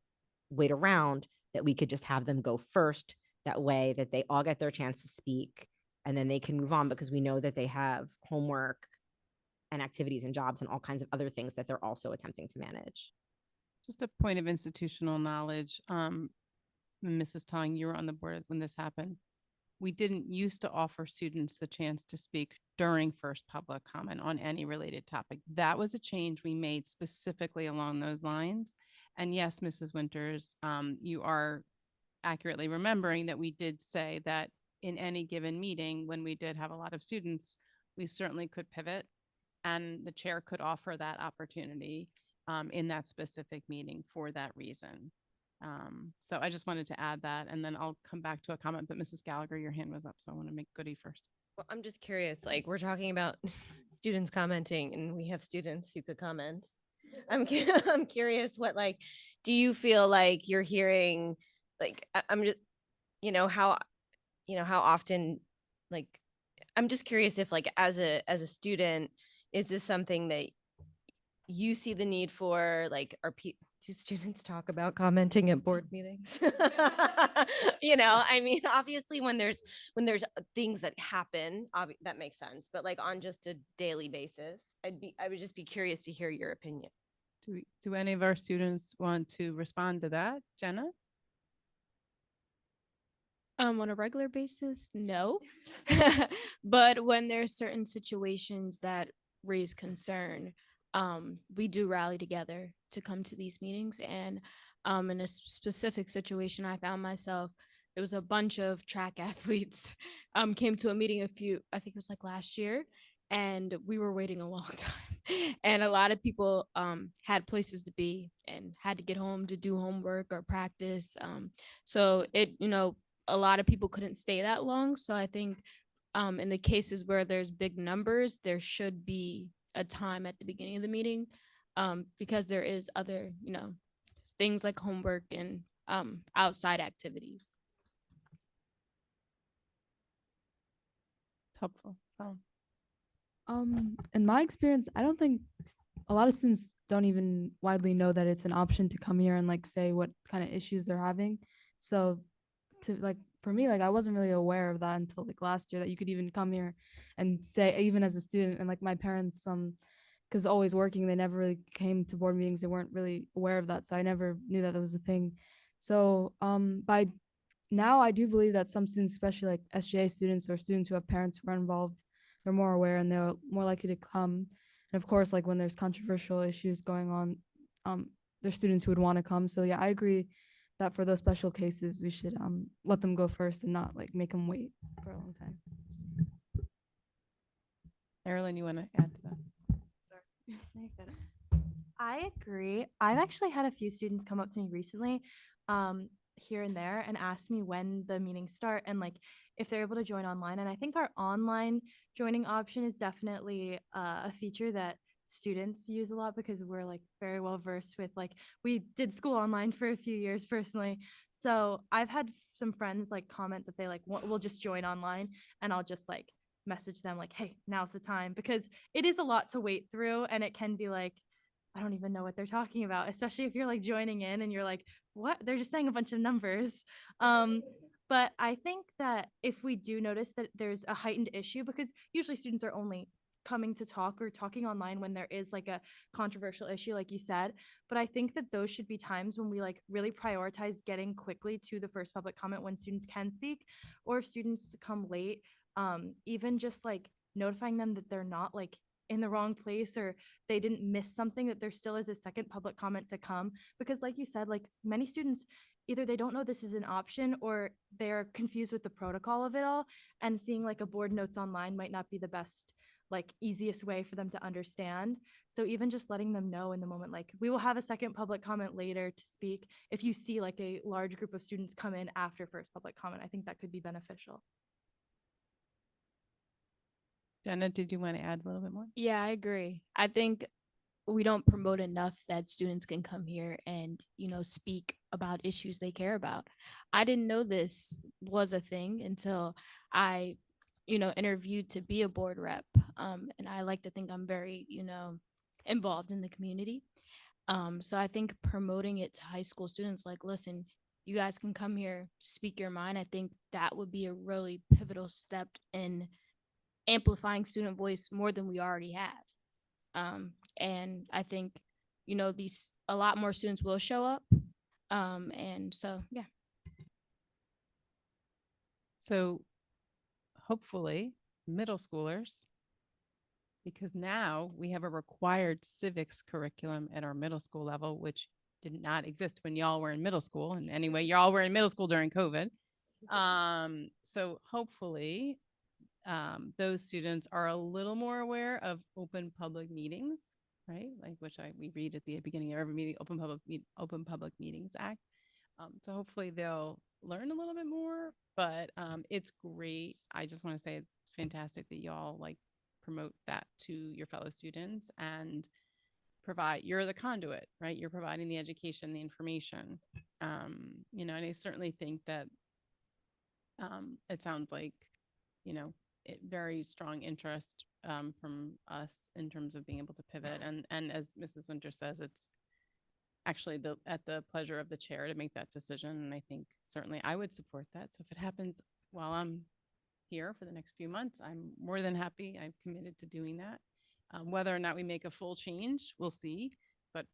[SPEAKER 9] wait around, that we could just have them go first. That way that they all get their chance to speak and then they can move on, because we know that they have homework and activities and jobs and all kinds of other things that they're also attempting to manage.
[SPEAKER 3] Just a point of institutional knowledge. Mrs. Tong, you were on the board when this happened. We didn't used to offer students the chance to speak during first public comment on any related topic. That was a change we made specifically along those lines. And yes, Mrs. Winters, you are accurately remembering that we did say that in any given meeting, when we did have a lot of students, we certainly could pivot and the chair could offer that opportunity in that specific meeting for that reason. So I just wanted to add that, and then I'll come back to a comment, but Mrs. Gallagher, your hand was up, so I want to make Goody first.
[SPEAKER 4] Well, I'm just curious, like we're talking about students commenting and we have students who could comment. I'm curious what, like, do you feel like you're hearing, like, I'm just, how often, like, I'm just curious if, like, as a student, is this something that you see the need for? Like, do students talk about commenting at board meetings? I mean, obviously when there's things that happen, that makes sense, but like on just a daily basis, I would just be curious to hear your opinion.
[SPEAKER 3] Do any of our students want to respond to that? Jenna?
[SPEAKER 13] On a regular basis, no. But when there's certain situations that raise concern, we do rally together to come to these meetings. And in a specific situation, I found myself, it was a bunch of track athletes came to a meeting I think it was like last year, and we were waiting a long time. And a lot of people had places to be and had to get home to do homework or practice. So a lot of people couldn't stay that long. So I think in the cases where there's big numbers, there should be a time at the beginning of the meeting, because there is other, things like homework and outside activities.
[SPEAKER 3] It's helpful. Oh.
[SPEAKER 14] In my experience, I don't think a lot of students don't even widely know that it's an option to come here and like say what kind of issues they're having. So for me, like I wasn't really aware of that until like last year, that you could even come here and say, even as a student. And like my parents, because always working, they never really came to board meetings. They weren't really aware of that. So I never knew that was a thing. So by now I do believe that some students, especially like SGA students or students who have parents who are involved, they're more aware and they're more likely to come. And of course, like when there's controversial issues going on, there's students who would want to come. So yeah, I agree that for those special cases, we should let them go first and not like make them wait for a long time.
[SPEAKER 3] Marilyn, you want to add to that?
[SPEAKER 12] Sorry. I agree. I've actually had a few students come up to me recently, here and there, and ask me when the meetings start and like if they're able to join online. And I think our online joining option is definitely a feature that students use a lot, because we're like very well versed with, like, we did school online for a few years personally. So I've had some friends like comment that they like will just join online, and I'll just like message them like, hey, now's the time, because it is a lot to wait through, and it can be like, I don't even know what they're talking about, especially if you're like joining in and you're like, what? They're just saying a bunch of numbers. But I think that if we do notice that there's a heightened issue, because usually students are only coming to talk or talking online when there is like a controversial issue, like you said. But I think that those should be times when we like really prioritize getting quickly to the first public comment when students can speak, or if students come late, even just like notifying them that they're not like in the wrong place or they didn't miss something, that there still is a second public comment to come. Because like you said, like many students,
[SPEAKER 14] either they don't know this is an option or they're confused with the protocol of it all, and seeing like a board notes online might not be the best, like easiest way for them to understand. So even just letting them know in the moment, like we will have a second public comment later to speak. If you see like a large group of students come in after first public comment, I think that could be beneficial.
[SPEAKER 3] Jenna, did you want to add a little bit more?
[SPEAKER 13] Yeah, I agree. I think we don't promote enough that students can come here and, speak about issues they care about. I didn't know this was a thing until I, interviewed to be a board rep. And I like to think I'm very, involved in the community. So I think promoting it to high school students, like, listen, you guys can come here, speak your mind. I think that would be a really pivotal step in amplifying student voice more than we already have. And I think, a lot more students will show up. And so, yeah.
[SPEAKER 3] So hopefully middle schoolers, because now we have a required civics curriculum at our middle school level, which did not exist when y'all were in middle school. And anyway, y'all were in middle school during COVID. So hopefully those students are a little more aware of open public meetings, right? Like we read at the beginning of every meeting, Open Public Meetings Act. So hopefully they'll learn a little bit more, but it's great. I just want to say it's fantastic that y'all like promote that to your fellow students and you're the conduit, right? You're providing the education, the information. And I certainly think that it sounds like, very strong interest from us in terms of being able to pivot. And as Mrs. Winter says, it's actually at the pleasure of the chair to make that decision. And I think certainly I would support that. So if it happens while I'm here for the next few months, I'm more than happy. I'm committed to doing that. Whether or not we make a full change, we'll see. But,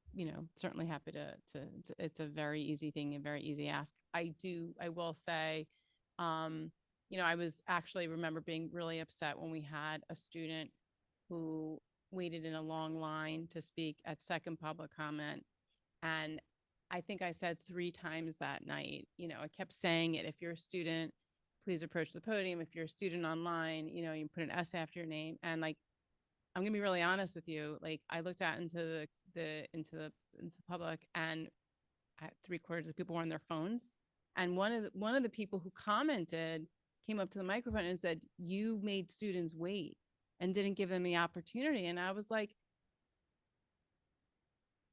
[SPEAKER 3] certainly happy to it's a very easy thing, a very easy ask. I will say, I was actually remember being really upset when we had a student who waited in a long line to speak at second public comment. And I think I said 3 times that night, I kept saying it. If you're a student, please approach the podium. If you're a student online, you put an S after your name. And like, I'm gonna be really honest with you. Like I looked out into the public, and 3/4 of people were on their phones. And one of the people who commented came up to the microphone and said, "You made students wait and didn't give them the opportunity." And I was like,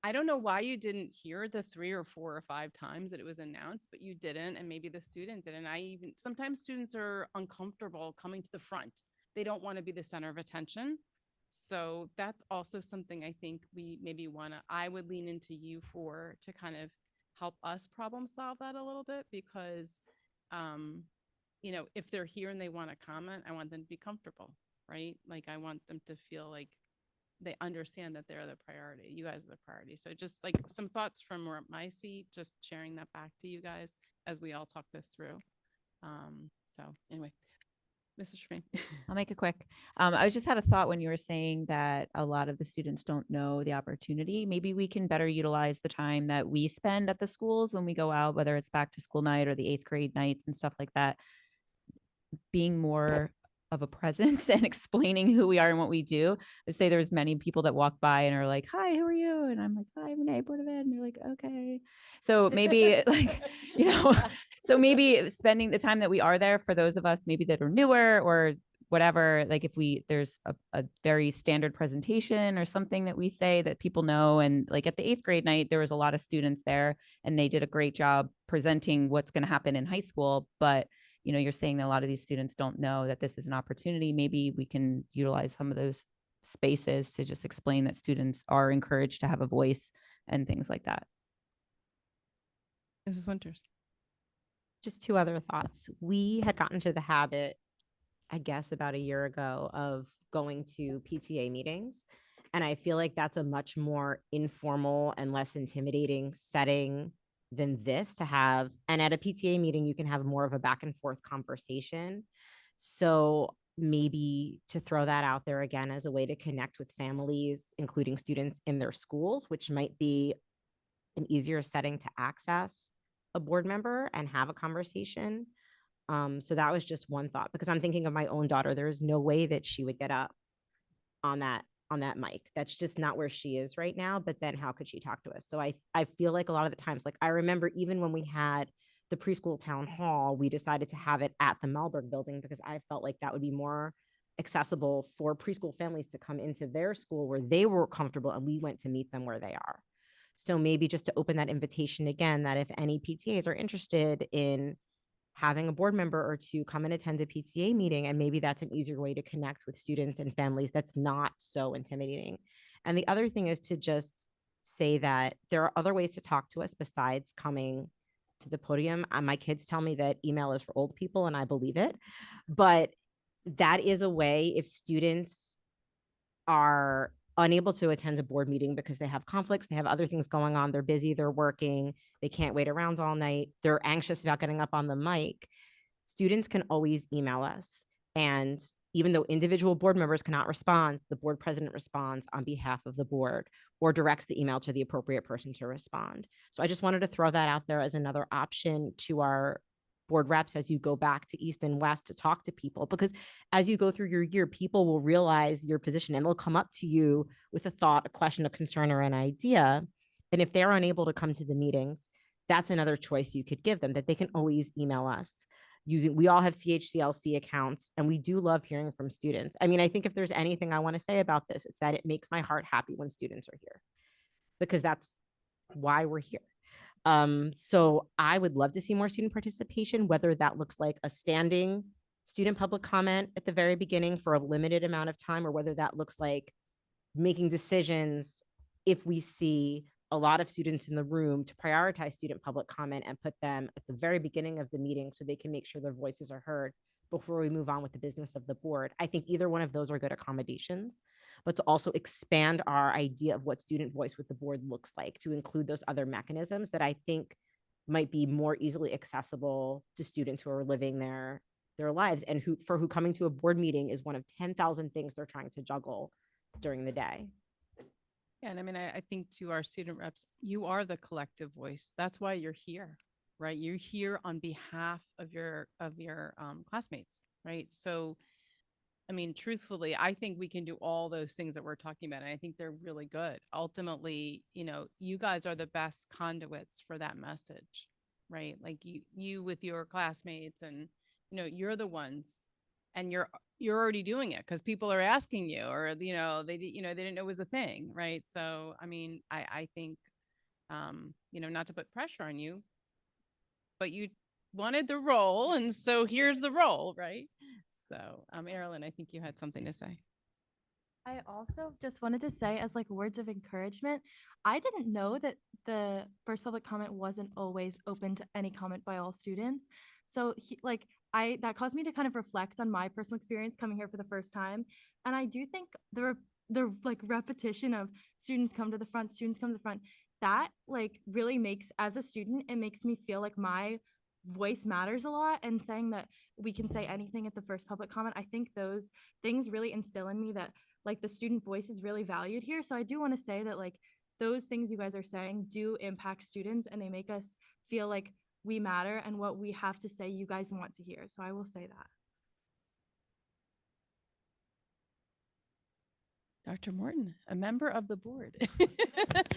[SPEAKER 3] I don't know why you didn't hear the 3 or 4 or 5 times that it was announced, but you didn't. And maybe the student didn't. Sometimes students are uncomfortable coming to the front. They don't want to be the center of attention. So that's also something I think we maybe I would lean into you to kind of help us problem solve that a little bit, because, if they're here and they want to comment, I want them to be comfortable, right? Like I want them to feel like they understand that they're the priority. You guys are the priority. So just like some thoughts from my seat, just sharing that back to you guys as we all talk this through. So anyway, Mrs. Tremaine.
[SPEAKER 8] I'll make it quick. I just had a thought when you were saying that a lot of the students don't know the opportunity. Maybe we can better utilize the time that we spend at the schools when we go out, whether it's back to school night or the 8th grade nights and stuff like that, being more of a presence and explaining who we are and what we do. I say there's many people that walk by and are like, "Hi, who are you?" And I'm like, "Hi, Renee, Board of Ed." And they're like, "Okay." So maybe like, so maybe spending the time that we are there for those of us maybe that are newer or whatever, like if there's a very standard presentation or something that we say that people know. And like at the 8th grade night, there was a lot of students there and they did a great job presenting what's going to happen in high school. But you're saying that a lot of these students don't know that this is an opportunity. Maybe we can utilize some of those spaces to just explain that students are encouraged to have a voice and things like that.
[SPEAKER 3] Mrs. Winters.
[SPEAKER 9] Just 2 other thoughts. We had gotten to the habit, I guess, about a year ago of going to PTA meetings. And I feel like that's a much more informal and less intimidating setting than this to have. And at a PTA meeting, you can have more of a back and forth conversation. So maybe to throw that out there again as a way to connect with families, including students in their schools, which might be an easier setting to access a board member and have a conversation. So that was just one thought, because I'm thinking of my own daughter. There is no way that she would get up on that mic. That's just not where she is right now. But then how could she talk to us? So I feel like a lot of the times, like I remember even when we had the preschool town hall, we decided to have it at the Malberg building because I felt like that would be more accessible for preschool families to come into their school where they were comfortable, and we went to meet them where they are. So maybe just to open that invitation again, that if any PTAs are interested in having a board member or two come and attend a PTA meeting, and maybe that's an easier way to connect with students and families that's not so intimidating. And the other thing is to just say that there are other ways to talk to us besides coming to the podium. My kids tell me that email is for old people, and I believe it. But that is a way, if students are unable to attend a board meeting because they have conflicts, they have other things going on, they're busy, they're working, they can't wait around all night, they're anxious about getting up on the mic, students can always email us. And even though individual board members cannot respond, the board president responds on behalf of the board or directs the email to the appropriate person to respond. So I just wanted to throw that out there as another option to our board reps as you go back to East and West to talk to people, because as you go through your year, people will realize your position and they'll come up to you with a thought, a question, a concern, or an idea. And if they're unable to come to the meetings, that's another choice you could give them, that they can always email us. We all have CHCLC accounts, and we do love hearing from students. I mean, I think if there's anything I want to say about this, it's that it makes my heart happy when students are here, because that's why we're here. So I would love to see more student participation, whether that looks like a standing student public comment at the very beginning for a limited amount of time, or whether that looks like making decisions if we see a lot of students in the room to prioritize student public comment and put them at the very beginning of the meeting so they can make sure their voices are heard before we move on with the business of the board. I think either one of those are good accommodations, but to also expand our idea of what student voice with the board looks like, to include those other mechanisms that I think might be more easily accessible to students who are living their lives, and who coming to a board meeting is one of 10,000 things they're trying to juggle during the day.
[SPEAKER 3] Yeah, and I mean, I think to our student reps, you are the collective voice. That's why you're here, right? You're here on behalf of your classmates, right? So, I mean, truthfully, I think we can do all those things that we're talking about, and I think they're really good. Ultimately, you guys are the best conduits for that message, right? Like you with your classmates, and you're the ones, and you're already doing it because people are asking you, or they didn't know it was a thing, right? So I mean, I think not to put pressure on you, but you wanted the role, and so here's the role, right? So Erilyn, I think you had something to say.
[SPEAKER 12] I also just wanted to say, as like words of encouragement, I didn't know that the first public comment wasn't always open to any comment by all students. So that caused me to kind of reflect on my personal experience coming here for the first time. And I do think the like repetition of students come to the front, that like really makes, as a student, it makes me feel like my voice matters a lot, and saying that we can say anything at the first public comment, I think those things really instill in me that like the student voice is really valued here. So I do want to say that like those things you guys are saying do impact students, and they make us feel like we matter, and what we have to say you guys want to hear. So I will say that.
[SPEAKER 3] Dr. Morton, a member of the board,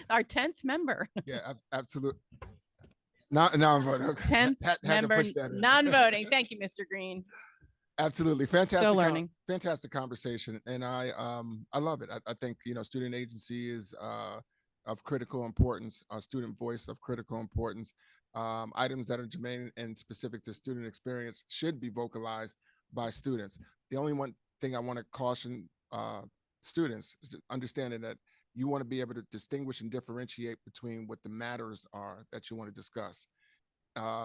[SPEAKER 3] our 10th member.
[SPEAKER 6] Yeah, absolutely. Now I'm voting.
[SPEAKER 3] 10th member, non-voting. Thank you, Mr. Green.
[SPEAKER 6] Absolutely. Fantastic.
[SPEAKER 3] Still learning.
[SPEAKER 6] Fantastic conversation. And I love it. I think, student agency is of critical importance, student voice of critical importance. Items that are germane and specific to student experience should be vocalized by students. The only one thing I want to caution students is understanding that you want to be able to distinguish and differentiate between what the matters are that you want to discuss.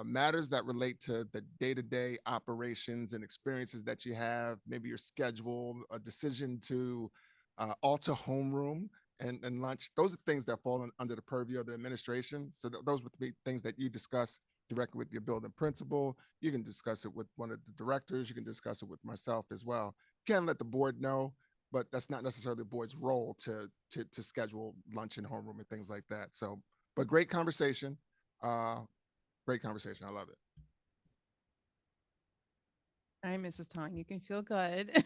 [SPEAKER 6] Matters that relate to the day-to-day operations and experiences that you have, maybe your schedule, a decision to alter homeroom and lunch. Those are things that fall under the purview of the administration. So those would be things that you discuss directly with your building principal. You can discuss it with one of the directors. You can discuss it with myself as well. You can let the board know, but that's not necessarily the board's role to schedule lunch and homeroom and things like that. So, but great conversation. Great conversation. I love it.
[SPEAKER 3] All right, Mrs. Tong, you can feel good,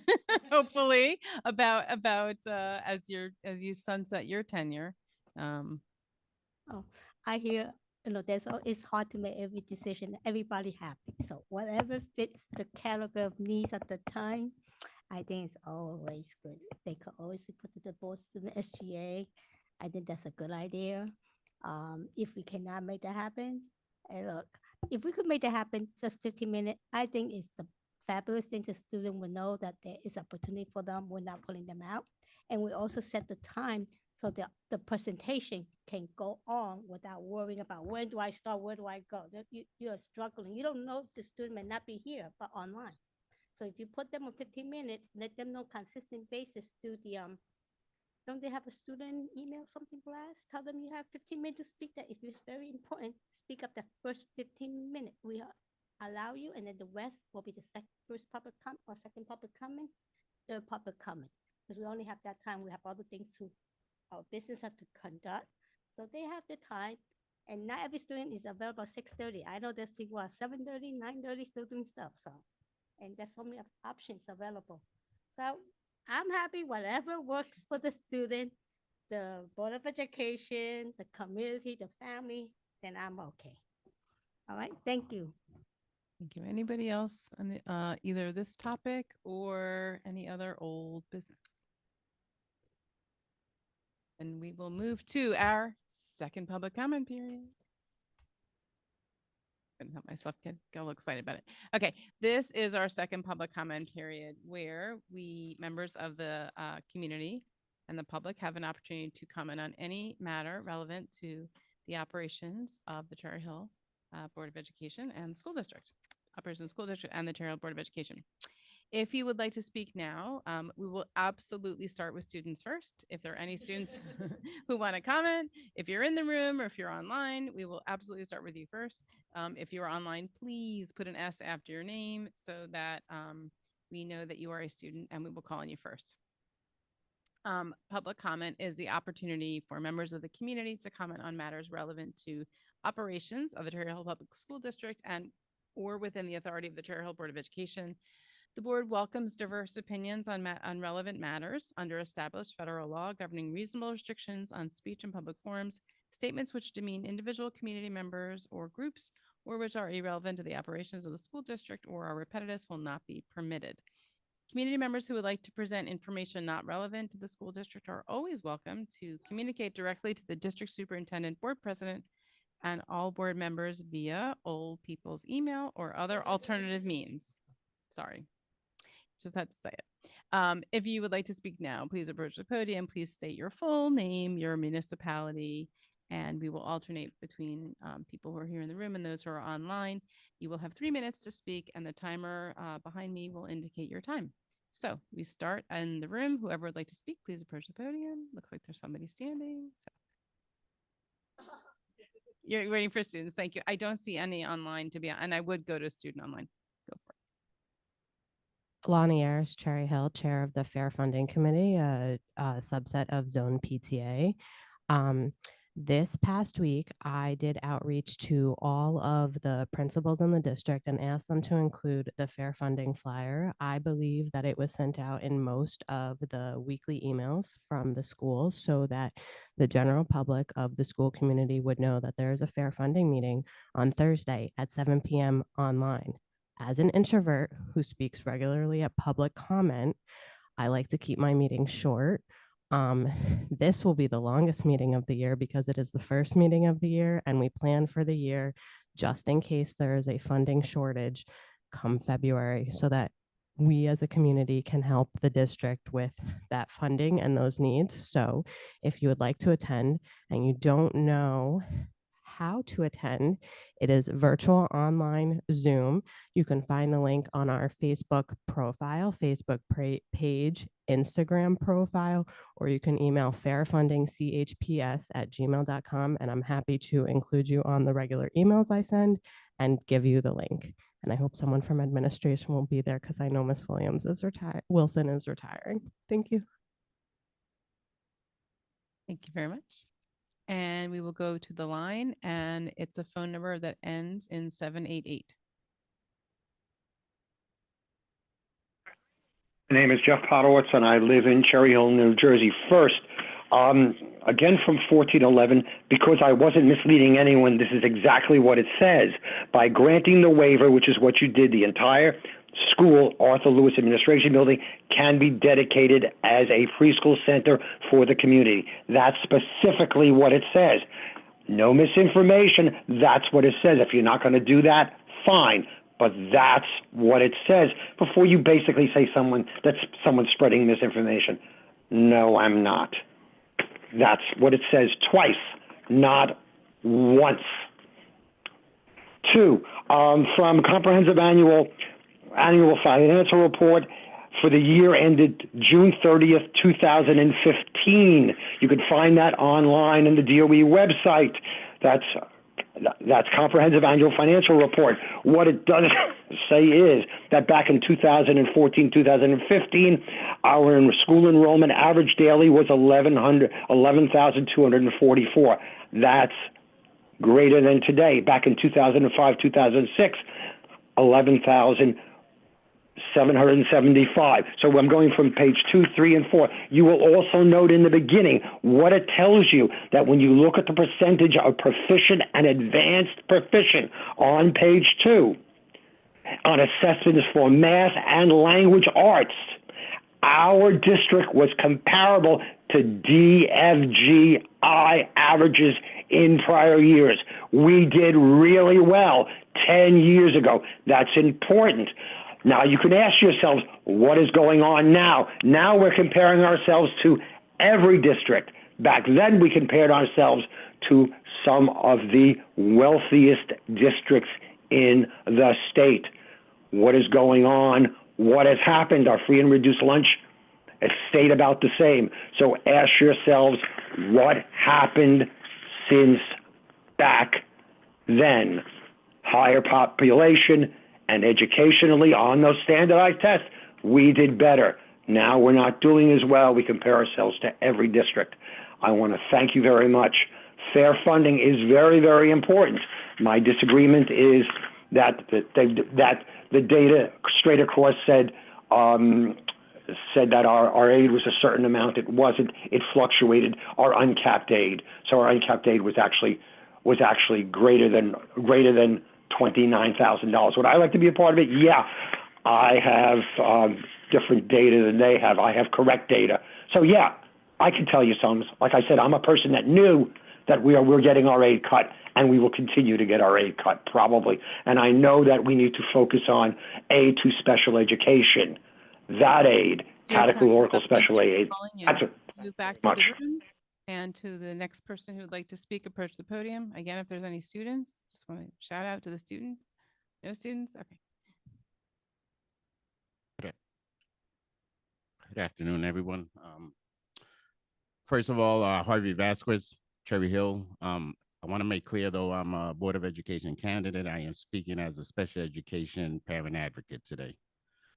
[SPEAKER 3] hopefully, about as you sunset your tenure.
[SPEAKER 11] Oh, I hear, it's hard to make every decision, everybody happy. So whatever fits the caliber of needs at the time, I think it's always good. They could always put the boards to the SGA. I think that's a good idea. If we cannot make that happen, and look, if we could make that happen, just 15 minutes, I think it's a fabulous thing. The student will know that there is opportunity for them. We're not pulling them out. And we also set the time so that the presentation can go on without worrying about when do I start, where do I go. You're struggling. You don't know if the student may not be here, but online. So if you put them on 15 minutes, let them know consistent basis, do the don't they have a student email something blast? Tell them you have 15 minutes to speak, that if it's very important, speak up the first 15 minutes. We allow you, and then the rest will be the first public comment or second public comment, third public comment. Because we only have that time. We have other things to our business have to conduct. So they have the time, and not every student is available at 6:30. I know there's people at 7:30, 9:30 still doing stuff. So, and there's so many options available. So I'm happy whatever works for the student, the Board of Education, the community, the family, then I'm okay. All right, thank you.
[SPEAKER 3] Thank you. Anybody else on either this topic or any other old business? And we will move to our second public comment period. Couldn't help myself get a little excited about it. Okay, this is our second public comment period where we, members of the community and the public, have an opportunity to comment on any matter relevant to the operations of the Cherry Hill Board of Education and School District, Operations School District and the Cherry Hill Board of Education. If you would like to speak now, we will absolutely start with students first. If there are any students who want to comment, if you're in the room or if you're online, we will absolutely start with you first. If you're online, please put an S after your name so that we know that you are a student and we will call on you first. Public comment is the opportunity for members of the community to comment on matters relevant to operations of the Cherry Hill Public School District and or within the authority of the Cherry Hill Board of Education. The board welcomes diverse opinions on relevant matters under established federal law governing reasonable restrictions on speech in public forums. Statements which demean individual community members or groups or which are irrelevant to the operations of the school district or are repetitious will not be permitted. Community members who would like to present information not relevant to the school district are always welcome to communicate directly to the district superintendent, board president, and all board members via old people's email or other alternative means. Sorry. Just had to say it. If you would like to speak now, please approach the podium. Please state your full name, your municipality, and we will alternate between people who are here in the room and those who are online. You will have 3 minutes to speak, and the timer behind me will indicate your time. So we start in the room. Whoever would like to speak, please approach the podium. Looks like there's somebody standing. So you're waiting for students. Thank you. I don't see any online and I would go to a student online. Go for it.
[SPEAKER 2] Lonnie Ayers, Cherry Hill, Chair of the Fair Funding Committee, a subset of Zone PTA. This past week, I did outreach to all of the principals in the district and asked them to include the fair funding flyer. I believe that it was sent out in most of the weekly emails from the schools so that the general public of the school community would know that there is a fair funding meeting on Thursday at 7 p.m. online. As an introvert who speaks regularly at public comment, I like to keep my meetings short. This will be the longest meeting of the year because it is the first meeting of the year and we plan for the year just in case there is a funding shortage come February so that we as a community can help the district with that funding and those needs. So if you would like to attend and you don't know how to attend, it is virtual online Zoom. You can find the link on our Facebook profile, Facebook page, Instagram profile, or you can email fairfundingchps@gmail.com, and I'm happy to include you on the regular emails I send and give you the link. And I hope someone from administration will be there because I know Miss Williams is Wilson is retiring. Thank you.
[SPEAKER 3] Thank you very much. And we will go to the line, and it's a phone number that ends in 788.
[SPEAKER 15] My name is Jeff Podowitz, and I live in Cherry Hill, New Jersey. First, again from 1411, because I wasn't misleading anyone, this is exactly what it says. By granting the waiver, which is what you did, the entire school, Arthur Lewis Administration Building, can be dedicated as a preschool center for the community. That's specifically what it says. No misinformation. That's what it says. If you're not going to do that, fine. But that's what it says before you basically say someone's spreading misinformation. No, I'm not. That's what it says twice, not once. 2, from comprehensive annual financial report for the year ended June 30th, 2015. You can find that online in the DOE website. That's comprehensive annual financial report. What it does say is that back in 2014, 2015, our school enrollment average daily was 11,244. That's greater than today. Back in 2005, 2006, 11,775. So I'm going from page 2, 3, and 4. You will also note in the beginning what it tells you, that when you look at the percentage of proficient and advanced proficient on page 2, on assessments for math and language arts, our district was comparable to DFGI averages in prior years. We did really well 10 years ago. That's important. Now, you can ask yourselves, what is going on now? Now we're comparing ourselves to every district. Back then, we compared ourselves to some of the wealthiest districts in the state. What is going on? What has happened? Our free and reduced lunch has stayed about the same. So ask yourselves, what happened since back then? Higher population, and educationally on those standardized tests, we did better. Now we're not doing as well. We compare ourselves to every district. I want to thank you very much. Fair funding is very, very important. My disagreement is that the data straight across said that our aid was a certain amount. It wasn't. It fluctuated. Our uncapped aid. So our uncapped aid was actually greater than $29,000. Would I like to be a part of it? Yeah. I have different data than they have. I have correct data. So yeah, I can tell you some. Like I said, I'm a person that knew that we're getting our aid cut, and we will continue to get our aid cut probably. And I know that we need to focus on aid to special education. That aid, categorical special aid. That's it.
[SPEAKER 3] Move back to the room. And to the next person who would like to speak, approach the podium. Again, if there's any students, just want to shout out to the students. No students? Okay.
[SPEAKER 16] Good afternoon, everyone. First of all, Harvey Vasquez, Cherry Hill. I want to make clear, though, I'm a Board of Education candidate. I am speaking as a special education parent advocate today.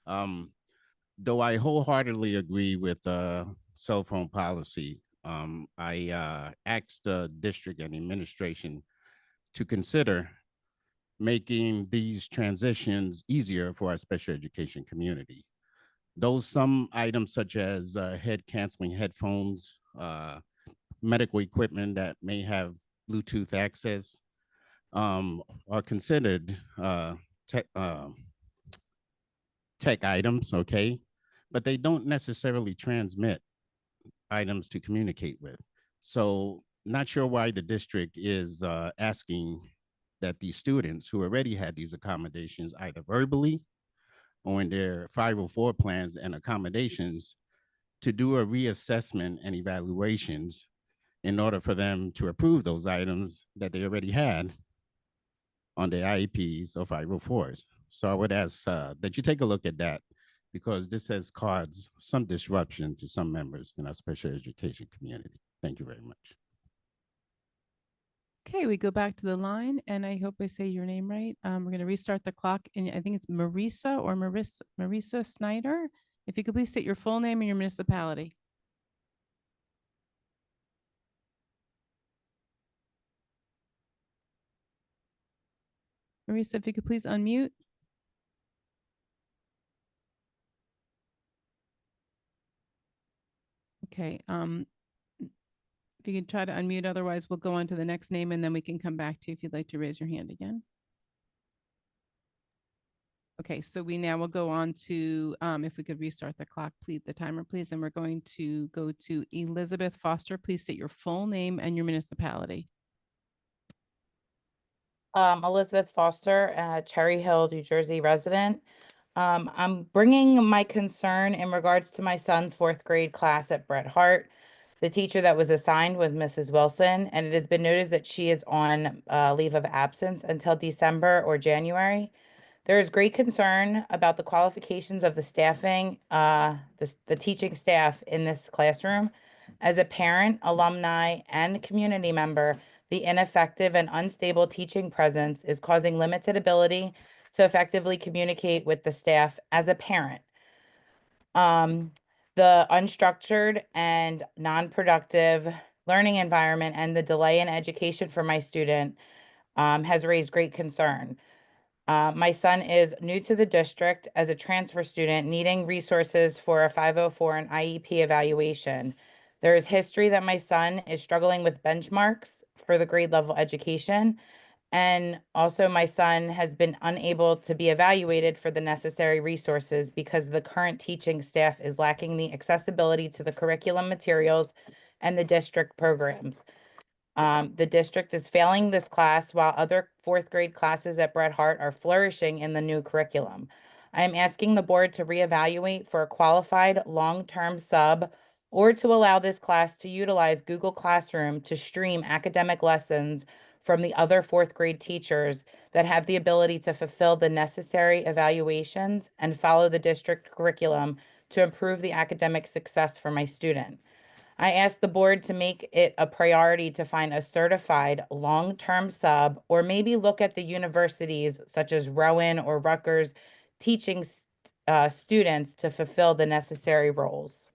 [SPEAKER 16] Though I wholeheartedly agree with cell phone policy, I asked the district and administration to consider making these transitions easier for our special education community. Those some items such as head canceling headphones, medical equipment that may have Bluetooth access are considered tech items, okay? But they don't necessarily transmit items to communicate with. So not sure why the district is asking that these students who already had these accommodations either verbally or in their 504 plans and accommodations to do a reassessment and evaluations in order for them to approve those items that they already had on their IEPs or 504s. So I would ask that you take a look at that, because this has caused some disruption to some members in our special education community. Thank you very much.
[SPEAKER 3] Okay, we go back to the line, and I hope I say your name right. We're going to restart the clock, and I think it's Marisa Snyder. If you could please state your full name and your municipality. Marisa, if you could please unmute. Okay, if you could try to unmute, otherwise we'll go on to the next name and then we can come back to you if you'd like to raise your hand again. Okay, so we now will go on to, if we could restart the clock, please, the timer, please, and we're going to go to Elizabeth Foster. Please state your full name and your municipality.
[SPEAKER 17] Elizabeth Foster, Cherry Hill, New Jersey resident. I'm bringing my concern in regards to my son's fourth grade class at Bret Hart. The teacher that was assigned was Mrs. Wilson, and it has been noticed that she is on leave of absence until December or January. There is great concern about the qualifications of the staffing, the teaching staff in this classroom. As a parent, alumni, and community member, the ineffective and unstable teaching presence is causing limited ability to effectively communicate with the staff as a parent. The unstructured and non-productive learning environment and the delay in education for my student has raised great concern. My son is new to the district as a transfer student, needing resources for a 504 and IEP evaluation. There is history that my son is struggling with benchmarks for the grade level education. And also my son has been unable to be evaluated for the necessary resources because the current teaching staff is lacking the accessibility to the curriculum materials and the district programs. The district is failing this class while other fourth grade classes at Bret Hart are flourishing in the new curriculum. I am asking the board to reevaluate for a qualified long-term sub or to allow this class to utilize Google Classroom to stream academic lessons from the other fourth grade teachers that have the ability to fulfill the necessary evaluations and follow the district curriculum to improve the academic success for my student. I asked the board to make it a priority to find a certified long-term sub, or maybe look at the universities such as Rowan or Rutgers teaching students to fulfill the necessary roles.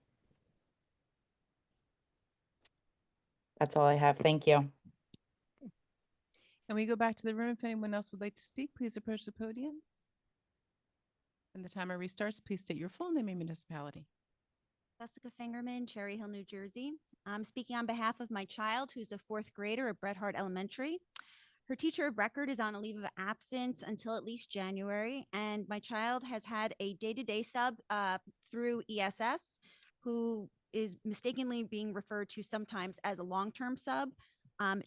[SPEAKER 17] That's all I have. Thank you.
[SPEAKER 3] And we go back to the room. If anyone else would like to speak, please approach the podium. And the timer restarts. Please state your full name and municipality.
[SPEAKER 18] Jessica Fingerman, Cherry Hill, New Jersey. I'm speaking on behalf of my child, who's a fourth grader at Bret Hart Elementary. Her teacher of record is on a leave of absence until at least January, and my child has had a day-to-day sub through ESS, who is mistakenly being referred to sometimes as a long-term sub.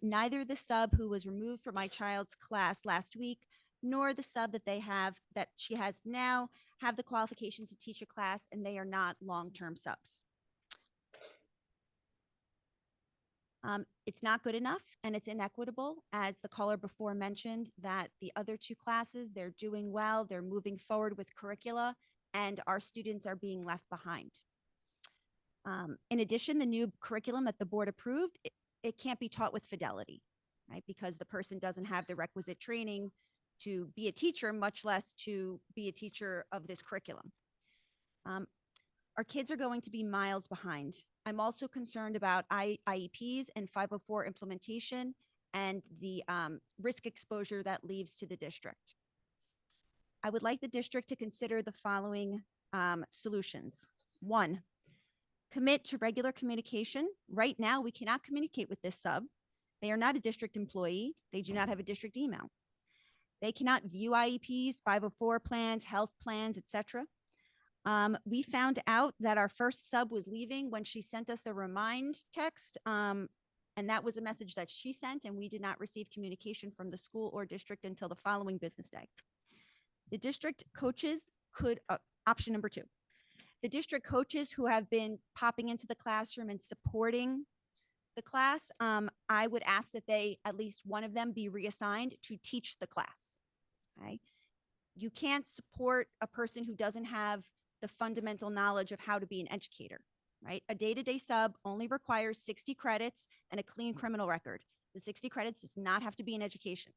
[SPEAKER 18] Neither the sub who was removed from my child's class last week, nor the sub that she has now have the qualifications to teach a class, and they are not long-term subs. It's not good enough, and it's inequitable, as the caller before mentioned, that the other two classes, they're doing well, they're moving forward with curricula, and our students are being left behind. In addition, the new curriculum that the board approved, it can't be taught with fidelity, right? Because the person doesn't have the requisite training to be a teacher, much less to be a teacher of this curriculum. Our kids are going to be miles behind. I'm also concerned about IEPs and 504 implementation and the risk exposure that leaves to the district. I would like the district to consider the following solutions. 1, commit to regular communication. Right now, we cannot communicate with this sub. They are not a district employee. They do not have a district email. They cannot view IEPs, 504 plans, health plans, etc. We found out that our first sub was leaving when she sent us a remind text, and that was a message that she sent, and we did not receive communication from the school or district until the following business day. The district coaches could, option number 2, the district coaches who have been popping into the classroom and supporting the class, I would ask that they, at least one of them, be reassigned to teach the class. Okay? You can't support a person who doesn't have the fundamental knowledge of how to be an educator, right? A day-to-day sub only requires 60 credits and a clean criminal record. The 60 credits does not have to be in education.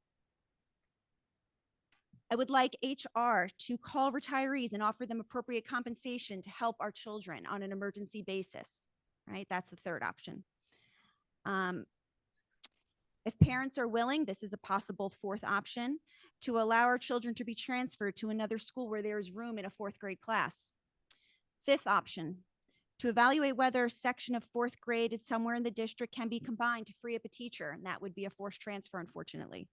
[SPEAKER 18] I would like HR to call retirees and offer them appropriate compensation to help our children on an emergency basis, right? That's the third option. If parents are willing, this is a possible fourth option, to allow our children to be transferred to another school where there is room in a fourth grade class. Fifth option, to evaluate whether a section of fourth grade is somewhere in the district can be combined to free up a teacher, and that would be a forced transfer, unfortunately.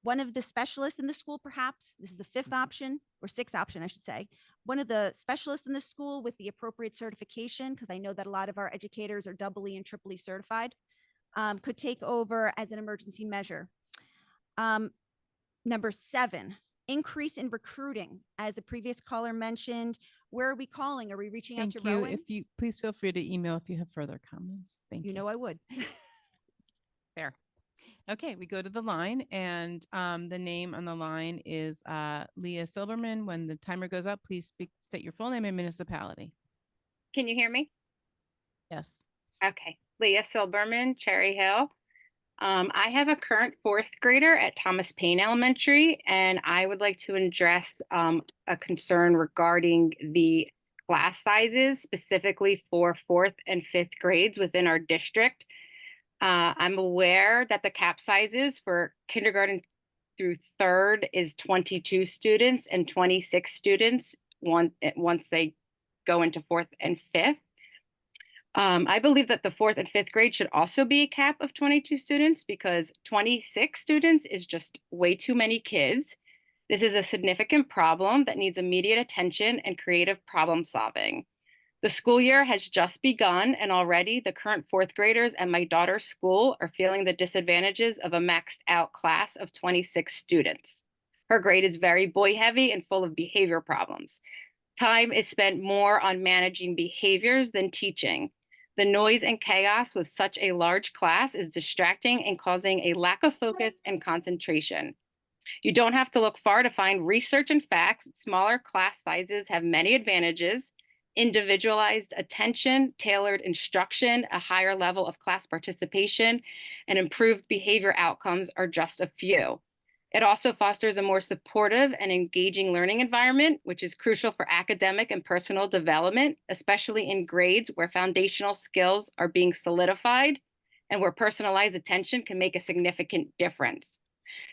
[SPEAKER 18] One of the specialists in the school, perhaps, this is a fifth option, or sixth option, I should say, one of the specialists in the school with the appropriate certification, because I know that a lot of our educators are doubly and triply certified, could take over as an emergency measure. Number 7, increase in recruiting. As the previous caller mentioned, where are we calling? Are we reaching out
[SPEAKER 3] Thank
[SPEAKER 18] to
[SPEAKER 3] you.
[SPEAKER 18] Rowan?
[SPEAKER 3] If you, please feel free to email if you have further comments. Thank you.
[SPEAKER 18] You know I would.
[SPEAKER 3] Fair. Okay, we go to the line, and the name on the line is Leah Silberman. When the timer goes up, please state your full name and municipality.
[SPEAKER 19] Can you hear me?
[SPEAKER 3] Yes.
[SPEAKER 19] Okay. Leah Silberman, Cherry Hill. I have a current fourth grader at Thomas Paine Elementary, and I would like to address a concern regarding the class sizes, specifically for fourth and fifth grades within our district. I'm aware that the cap sizes for kindergarten through third is 22 students and 26 students once they go into fourth and fifth. I believe that the fourth and fifth grade should also be a cap of 22 students because 26 students is just way too many kids. This is a significant problem that needs immediate attention and creative problem solving. The school year has just begun, and already the current fourth graders at my daughter's school are feeling the disadvantages of a maxed out class of 26 students. Her grade is very boy heavy and full of behavior problems. Time is spent more on managing behaviors than teaching. The noise and chaos with such a large class is distracting and causing a lack of focus and concentration. You don't have to look far to find research and facts. Smaller class sizes have many advantages. Individualized attention, tailored instruction, a higher level of class participation, and improved behavior outcomes are just a few. It also fosters a more supportive and engaging learning environment, which is crucial for academic and personal development, especially in grades where foundational skills are being solidified and where personalized attention can make a significant difference.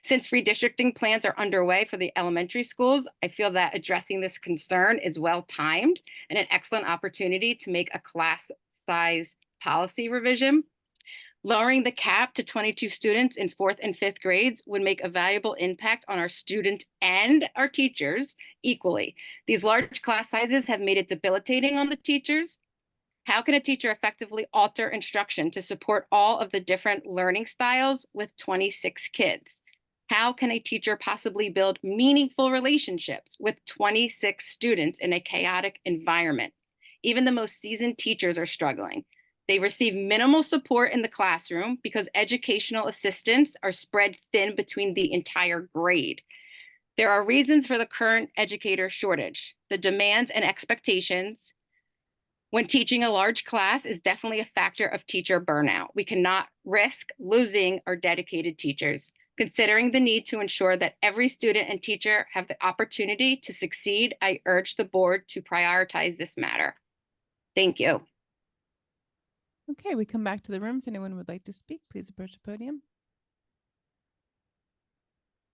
[SPEAKER 19] Since redistricting plans are underway for the elementary schools, I feel that addressing this concern is well-timed and an excellent opportunity to make a class size policy revision. Lowering the cap to 22 students in fourth and fifth grades would make a valuable impact on our students and our teachers equally. These large class sizes have made it debilitating on the teachers. How can a teacher effectively alter instruction to support all of the different learning styles with 26 kids? How can a teacher possibly build meaningful relationships with 26 students in a chaotic environment? Even the most seasoned teachers are struggling. They receive minimal support in the classroom because educational assistants are spread thin between the entire grade. There are reasons for the current educator shortage. The demands and expectations when teaching a large class is definitely a factor of teacher burnout. We cannot risk losing our dedicated teachers. Considering the need to ensure that every student and teacher have the opportunity to succeed, I urge the board to prioritize this matter. Thank you.
[SPEAKER 3] Okay, we come back to the room. If anyone would like to speak, please approach the podium.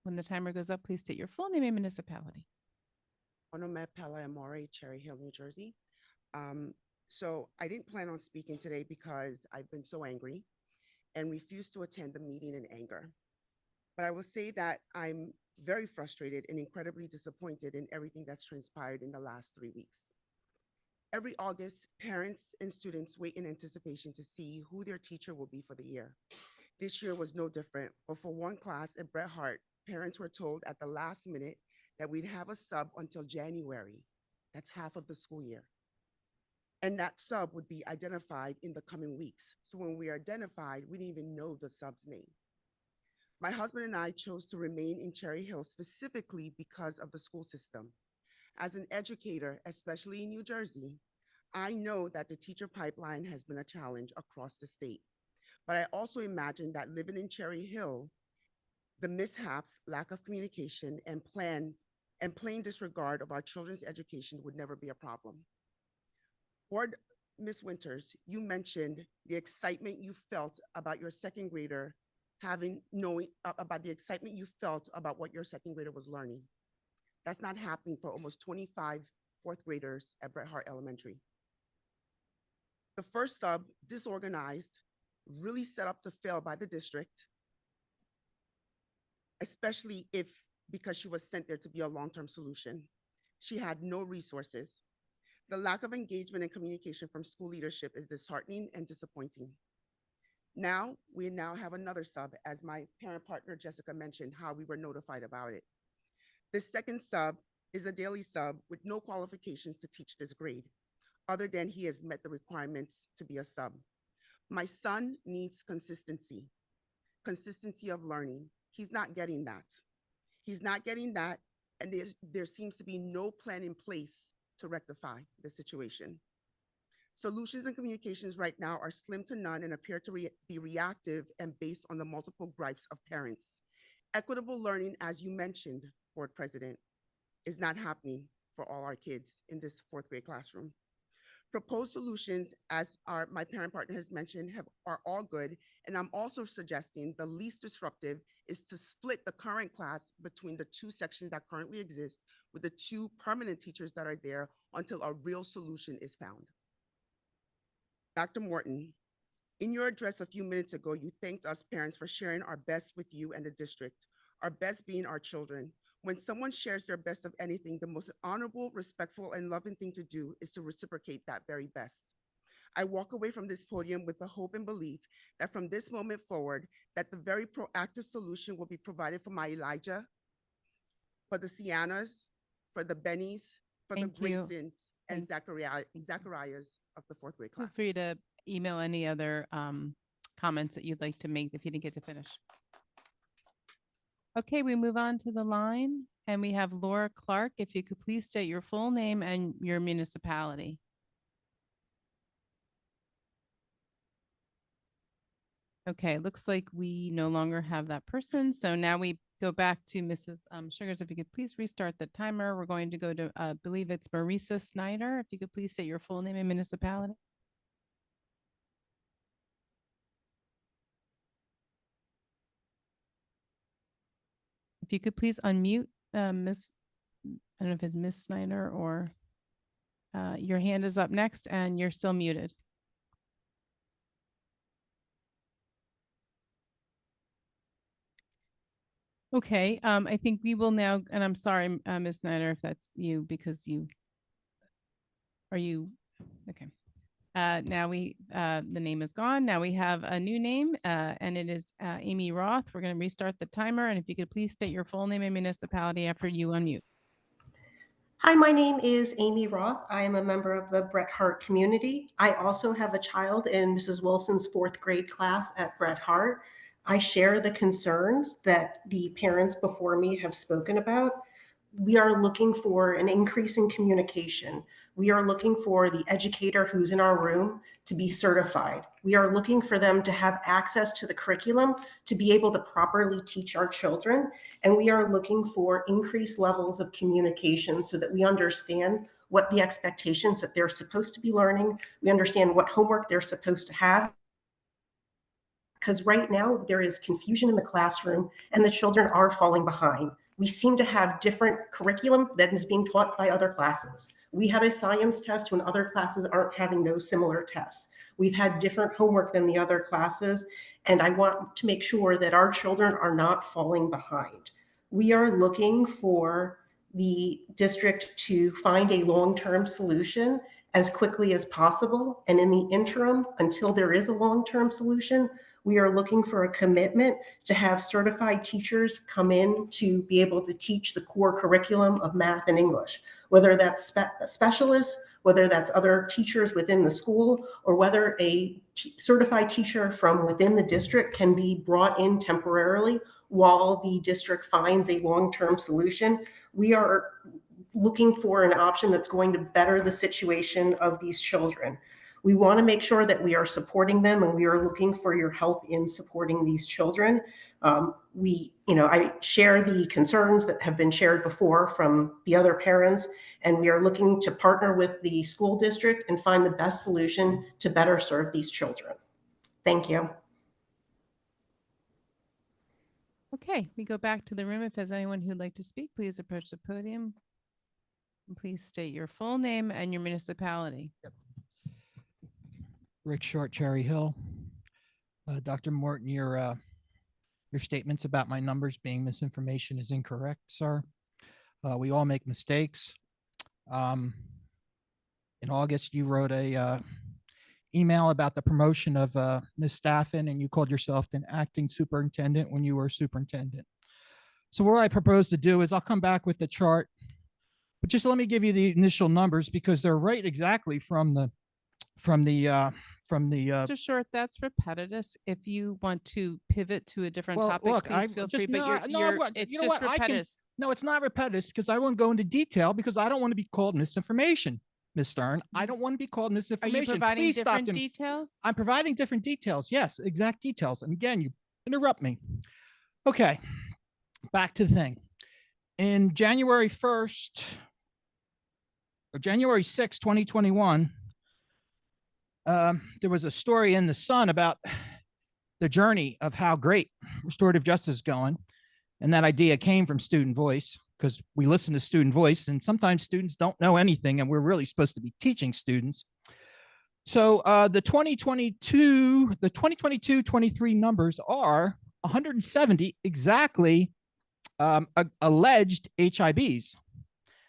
[SPEAKER 3] When the timer goes up, please state your full name and municipality.
[SPEAKER 21] Onome Pella Amore, Cherry Hill, New Jersey. So I didn't plan on speaking today because I've been so angry and refused to attend the meeting in anger. But I will say that I'm very frustrated and incredibly disappointed in everything that's transpired in the last 3 weeks. Every August, parents and students wait in anticipation to see who their teacher will be for the year. This year was no different, but for one class at Bret Harte, parents were told at the last minute that we'd have a sub until January. That's half of the school year. And that sub would be identified in the coming weeks. So when we are identified, we didn't even know the sub's name. My husband and I chose to remain in Cherry Hill specifically because of the school system. As an educator, especially in New Jersey, I know that the teacher pipeline has been a challenge across the state. But I also imagine that living in Cherry Hill, the mishaps, lack of communication, and plain disregard of our children's education would never be a problem. Board Ms. Winters, you mentioned the excitement you felt about your second grader having knowing about the excitement you felt about what your second grader was learning. That's not happening for almost 25 fourth graders at Bret Harte Elementary. The first sub, disorganized, really set up to fail by the district, especially if because she was sent there to be a long-term solution. She had no resources. The lack of engagement and communication from school leadership is disheartening and disappointing. We now have another sub, as my parent partner Jessica mentioned, how we were notified about it. This second sub is a daily sub with no qualifications to teach this grade, other than he has met the requirements to be a sub. My son needs consistency of learning. He's not getting that. He's not getting that, and there seems to be no plan in place to rectify the situation. Solutions and communications right now are slim to none and appear to be reactive and based on the multiple gripes of parents. Equitable learning, as you mentioned, Board President, is not happening for all our kids in this fourth grade classroom. Proposed solutions, as my parent partner has mentioned, are all good. And I'm also suggesting the least disruptive is to split the current class between the two sections that currently exist with the two permanent teachers that are there until a real solution is found. Dr. Morton, in your address a few minutes ago, you thanked us parents for sharing our best with you and the district, our best being our children. When someone shares their best of anything, the most honorable, respectful, and loving thing to do is to reciprocate that very best. I walk away from this podium with the hope and belief that from this moment forward, that the very proactive solution will be provided for my Elijah, for the Siennas, for the Bennies, for the Graysons, and Zacharias of the fourth grade class.
[SPEAKER 3] Feel free to email any other comments that you'd like to make if you didn't get to finish. Okay, we move on to the line and we have Laura Clark. If you could please state your full name and your municipality. Okay, looks like we no longer have that person. So now we go back to Mrs. Sugars. If you could please restart the timer. We're going to go to, I believe it's Marisa Snyder. If you could please state your full name and municipality. If you could please unmute Miss, I don't know if it's Miss Snyder or your hand is up next and you're still muted. Okay, I think we will now, and I'm sorry, Ms. Snyder, if that's you, because okay. Now the name is gone. Now we have a new name, and it is Amy Roth. We're going to restart the timer, and if you could please state your full name and municipality after you unmute.
[SPEAKER 10] Hi, my name is Amy Roth. I am a member of the Bret Harte community. I also have a child in Mrs. Wilson's fourth grade class at Bret Harte. I share the concerns that the parents before me have spoken about. We are looking for an increase in communication. We are looking for the educator who's in our room to be certified. We are looking for them to have access to the curriculum to be able to properly teach our children. And we are looking for increased levels of communication so that we understand what the expectations that they're supposed to be learning. We understand what homework they're supposed to have. Because right now there is confusion in the classroom and the children are falling behind. We seem to have different curriculum that is being taught by other classes. We have a science test when other classes aren't having those similar tests. We've had different homework than the other classes, and I want to make sure that our children are not falling behind. We are looking for the district to find a long-term solution as quickly as possible. And in the interim, until there is a long-term solution, we are looking for a commitment to have certified teachers come in to be able to teach the core curriculum of math and English, whether that's specialists, whether that's other teachers within the school, or whether a certified teacher from within the district can be brought in temporarily while the district finds a long-term solution. We are looking for an option that's going to better the situation of these children. We want to make sure that we are supporting them, and we are looking for your help in supporting these children. I share the concerns that have been shared before from the other parents, and we are looking to partner with the school district and find the best solution to better serve these children. Thank you.
[SPEAKER 3] Okay, we go back to the room. If there's anyone who'd like to speak, please approach the podium. And please state your full name and your municipality.
[SPEAKER 5] Rick Short, Cherry Hill. Dr. Morton, your statements about my numbers being misinformation is incorrect, sir. We all make mistakes. In August, you wrote a email about the promotion of Ms. Staffen, and you called yourself an acting superintendent when you were superintendent. So what I propose to do is I'll come back with the chart, but just let me give you the initial numbers because they're right exactly from the
[SPEAKER 3] Mr. Short, that's repetitive. If you want to pivot to a different topic,
[SPEAKER 5] look,
[SPEAKER 3] please feel free. But it's
[SPEAKER 5] you know
[SPEAKER 3] just
[SPEAKER 5] what?
[SPEAKER 3] repetitive.
[SPEAKER 5] No, it's not repetitive because I won't go into detail because I don't want to be called misinformation, Ms. Stern. I don't want to be called
[SPEAKER 3] Are
[SPEAKER 5] misinformation.
[SPEAKER 3] you providing
[SPEAKER 5] Please stop
[SPEAKER 3] different
[SPEAKER 5] them.
[SPEAKER 3] details?
[SPEAKER 5] I'm providing different details. Yes, exact details. And again, you interrupt me. Okay, back to the thing. In January 1st or January 6th, 2021, there was a story in the Sun about the journey of how great restorative justice is going. And that idea came from Student Voice because we listen to Student Voice and sometimes students don't know anything and we're really supposed to be teaching students. So the 2022-23 numbers are 170 exactly alleged HIBs.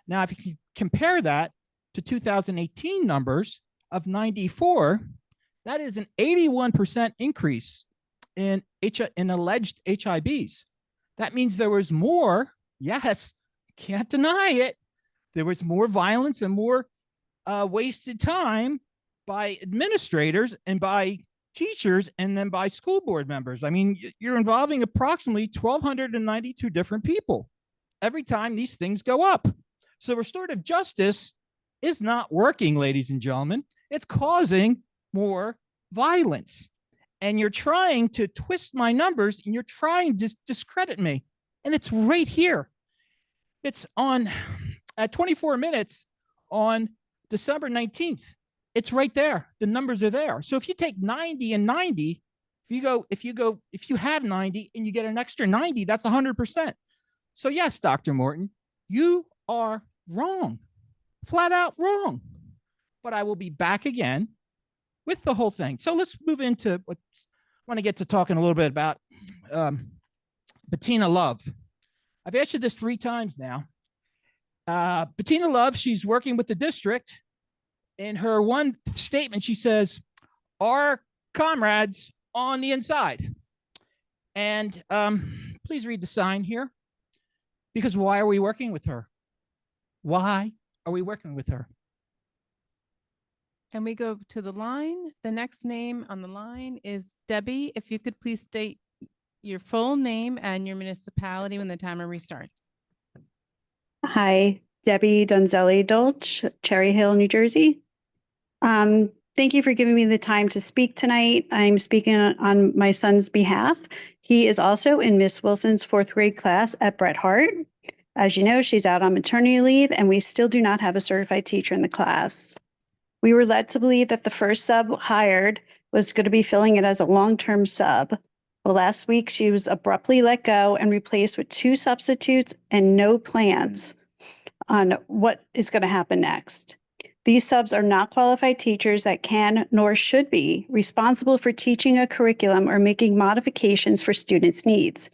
[SPEAKER 5] Now, if you can compare that to 2018 numbers of 94, that is an 81% increase in alleged HIBs. That means there was more, yes, can't deny it. There was more violence and more wasted time by administrators and by teachers and then by school board members. I mean, you're involving approximately 1,292 different people every time these things go up. So restorative justice is not working, ladies and gentlemen. It's causing more violence. And you're trying to twist my numbers and you're trying to discredit me. And it's right here. It's on at 24 minutes on December 19th. It's right there. The numbers are there. So if you take 90 and 90, if you have 90 and you get an extra 90, that's 100%. So yes, Dr. Morton, you are wrong, flat out wrong. But I will be back again with the whole thing. So let's move into what I want to get to talking a little bit about Bettina Love. I've asked you this 3 times now. Bettina Love, she's working with the district. In her one statement, she says, our comrades on the inside. And please read the sign here. Because why are we working with her? Why are we working with her?
[SPEAKER 3] And we go to the line. The next name on the line is Debbie. If you could please state your full name and your municipality when the timer restarts.
[SPEAKER 20] Hi, Debbie Donzelli Dolch, Cherry Hill, New Jersey. Thank you for giving me the time to speak tonight. I'm speaking on my son's behalf. He is also in Miss Wilson's 4th grade class at Bret Hart. As you know, she's out on maternity leave and we still do not have a certified teacher in the class. We were led to believe that the first sub hired was going to be filling it as a long-term sub. Well, last week she was abruptly let go and replaced with 2 substitutes and no plans on what is going to happen next. These subs are not qualified teachers that can nor should be responsible for teaching a curriculum or making modifications for students' needs.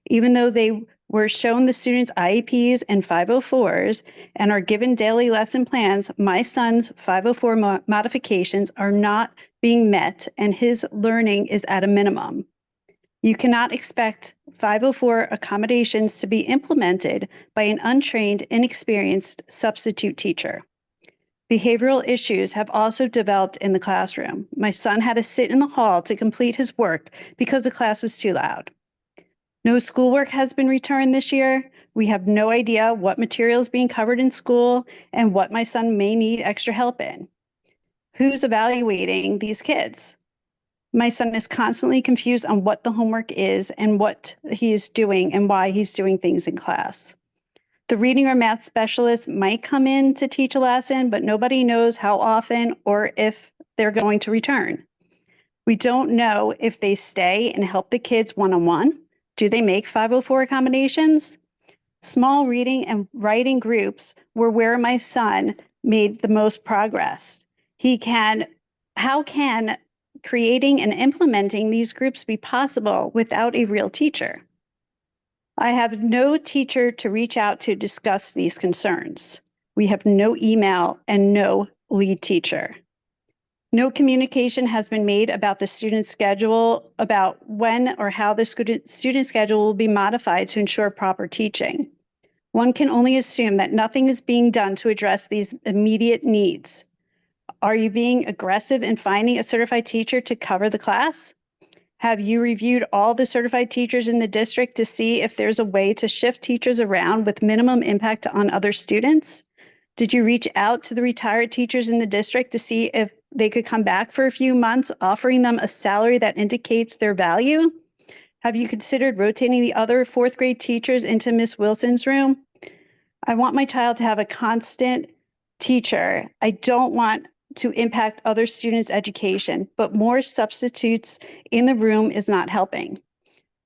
[SPEAKER 20] Even though they were shown the students' IEPs and 504s and are given daily lesson plans, my son's 504 modifications are not being met and his learning is at a minimum. You cannot expect 504 accommodations to be implemented by an untrained, inexperienced substitute teacher. Behavioral issues have also developed in the classroom. My son had to sit in the hall to complete his work because the class was too loud. No schoolwork has been returned this year. We have no idea what material is being covered in school and what my son may need extra help in. Who's evaluating these kids? My son is constantly confused on what the homework is and what he is doing and why he's doing things in class. The reading or math specialist might come in to teach a lesson, but nobody knows how often or if they're going to return. We don't know if they stay and help the kids one-on-one Do they make 504 accommodations? Small reading and writing groups were where my son made the most progress. How can creating and implementing these groups be possible without a real teacher? I have no teacher to reach out to discuss these concerns. We have no email and no lead teacher. No communication has been made about the student schedule, about when or how the student schedule will be modified to ensure proper teaching. One can only assume that nothing is being done to address these immediate needs. Are you being aggressive in finding a certified teacher to cover the class? Have you reviewed all the certified teachers in the district to see if there's a way to shift teachers around with minimum impact on other students? Did you reach out to the retired teachers in the district to see if they could come back for a few months, offering them a salary that indicates their value? Have you considered rotating the other fourth grade teachers into Miss Wilson's room? I want my child to have a constant teacher. I don't want to impact other students' education, but more substitutes in the room is not helping.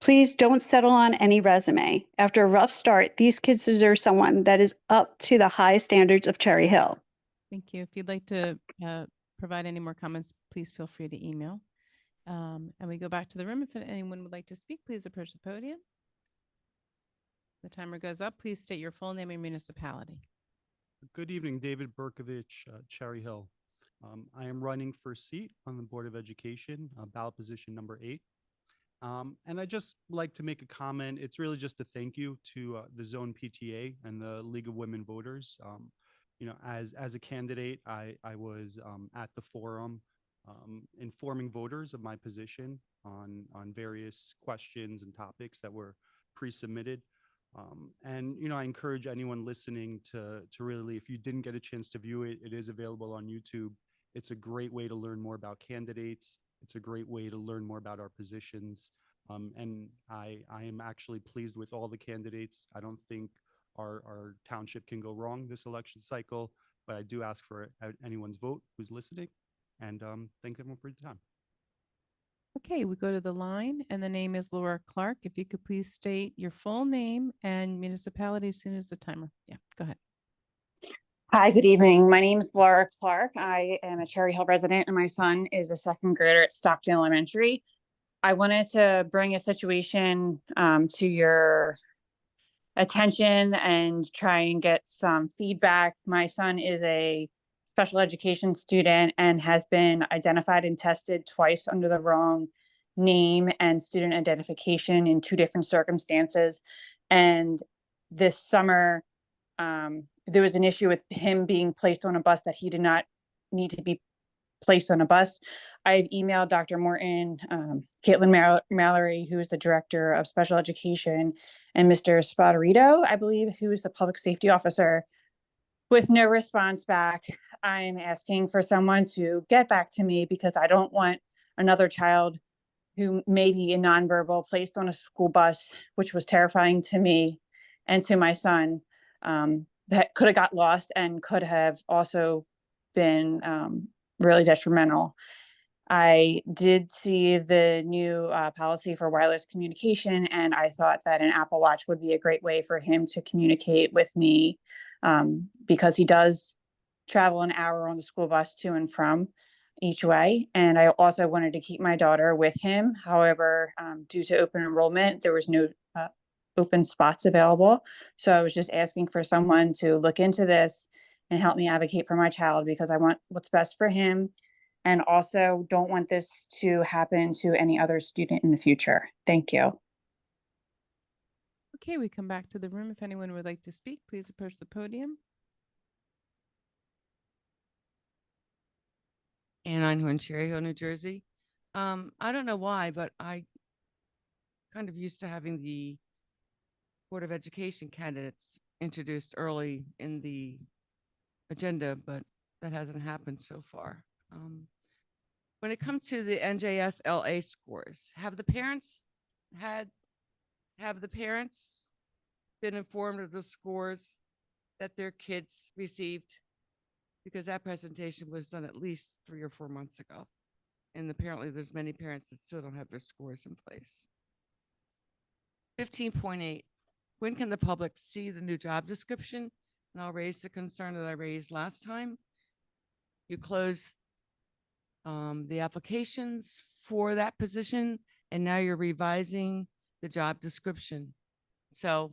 [SPEAKER 20] Please don't settle on any resume. After a rough start, these kids deserve someone that is up to the high standards of Cherry Hill.
[SPEAKER 3] Thank you. If you'd like to provide any more comments, please feel free to email. And we go back to the room. If anyone would like to speak, please approach the podium. The timer goes up. Please state your full name and municipality.
[SPEAKER 1] Good evening, David Berkovich, Cherry Hill. I am running for seat on the Board of Education, ballot position number 8. And I just like to make a comment. It's really just a thank you to the Zone PTA and the League of Women Voters. As a candidate, I was at the forum informing voters of my position on various questions and topics that were pre-submitted. I encourage anyone listening to really, if you didn't get a chance to view it, it is available on YouTube. It's a great way to learn more about candidates. It's a great way to learn more about our positions. And I am actually pleased with all the candidates. I don't think our township can go wrong this election cycle, but I do ask for anyone's vote who's listening. And thank everyone for your time.
[SPEAKER 3] Okay, we go to the line and the name is Laura Clark. If you could please state your full name and municipality as soon as the timer. Yeah, go ahead.
[SPEAKER 22] Hi, good evening. My name is Laura Clark. I am a Cherry Hill resident and my son is a second grader at Stockton Elementary. I wanted to bring a situation to your attention and try and get some feedback. My son is a special education student and has been identified and tested twice under the wrong name and student identification in 2 different circumstances. And this summer, there was an issue with him being placed on a bus that he did not need to be placed on a bus. I had emailed Dr. Morton, Caitlin Mallory, who is the director of special education, and Mr. Spadorito, I believe, who is the public safety officer, with no response back. I'm asking for someone to get back to me because I don't want another child who may be a nonverbal placed on a school bus, which was terrifying to me and to my son, that could have got lost and could have also been really detrimental. I did see the new policy for wireless communication, and I thought that an Apple Watch would be a great way for him to communicate with me because he does travel an hour on the school bus to and from each way. And I also wanted to keep my daughter with him. However, due to open enrollment, there was no open spots available. So I was just asking for someone to look into this and help me advocate for my child because I want what's best for him. And also don't want this to happen to any other student in the future. Thank you.
[SPEAKER 3] Okay, we come back to the room. If anyone would like to speak, please approach the podium.
[SPEAKER 23] And I'm in Cherry Hill, New Jersey. I don't know why, but I kind of used to having the Board of Education candidates introduced early in the agenda, but that hasn't happened so far. When it comes to the NJS LA scores, have the parents been informed of the scores that their kids received? Because that presentation was done at least 3 or 4 months ago. And apparently there's many parents that still don't have their scores in place. 15.8, when can the public see the new job description? And I'll raise the concern that I raised last time. You close the applications for that position, and now you're revising the job description. So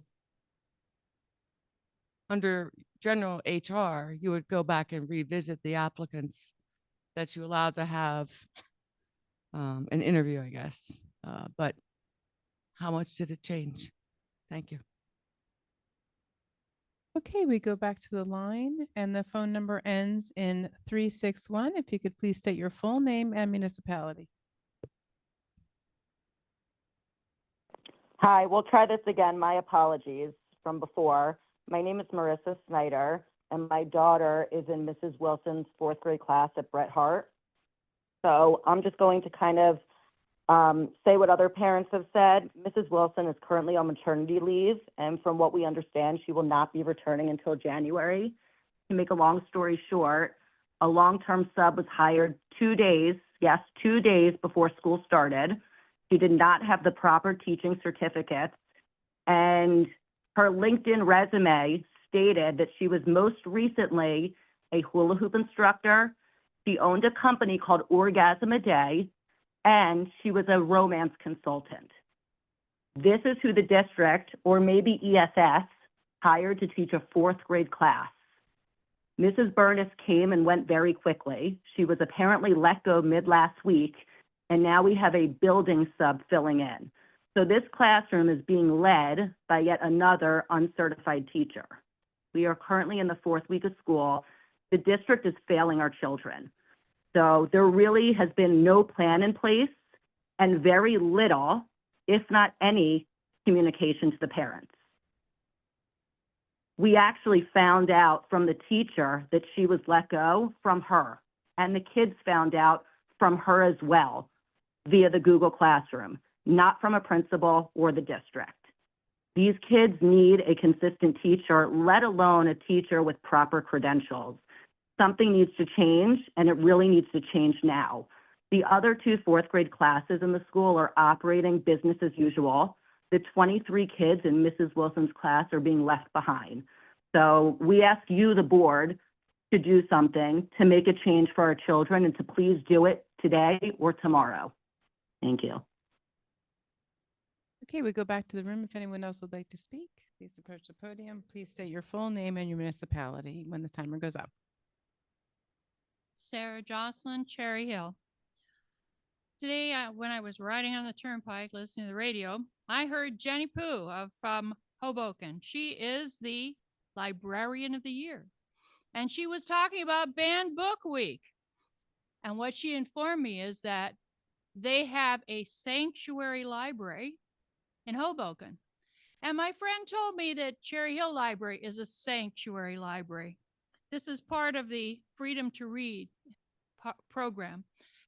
[SPEAKER 23] under general HR, you would go back and revisit the applicants that you allowed to have an interview, I guess. But how much did it change? Thank you.
[SPEAKER 3] Okay, we go back to the line and the phone number ends in 361. If you could please state your full name and municipality.
[SPEAKER 4] Hi, we'll try this again. My apologies from before. My name is Marissa Snyder, and my daughter is in Mrs. Wilson's 4th grade class at Bret Hart. So I'm just going to kind of say what other parents have said. Mrs. Wilson is currently on maternity leave, and from what we understand, she will not be returning until January. To make a long story short, a long-term sub was hired 2 days, yes, 2 days before school started. She did not have the proper teaching certificates, and her LinkedIn resume stated that she was most recently a hula hoop instructor. She owned a company called Orgasm a Day, and she was a romance consultant. This is who the district, or maybe ESS, hired to teach a 4th grade class. Mrs. Burness came and went very quickly. She was apparently let go mid last week, and now we have a building sub filling in. So this classroom is being led by yet another uncertified teacher. We are currently in the 4th week of school. The district is failing our children. So there really has been no plan in place and very little, if not any, communication to the parents. We actually found out from the teacher that she was let go from her, and the kids found out from her as well via the Google Classroom, not from a principal or the district. These kids need a consistent teacher, let alone a teacher with proper credentials. Something needs to change, and it really needs to change now. The other 2 4th grade classes in the school are operating business as usual. The 23 kids in Mrs. Wilson's class are being left behind. So we ask you, the board, to do something to make a change for our children and to please do it today or tomorrow. Thank you.
[SPEAKER 3] Okay, we go back to the room. If anyone else would like to speak, please approach the podium. Please state your full name and your municipality when the timer goes up.
[SPEAKER 7] Sarah Jocelyn, Cherry Hill. Today, when I was riding on the turnpike listening to the radio, I heard Jenny Pooh from Hoboken. She is the Librarian of the Year. And she was talking about Banned Book Week. And what she informed me is that they have a sanctuary library in Hoboken. And my friend told me that Cherry Hill Library is a sanctuary library. This is part of the Freedom to Read program.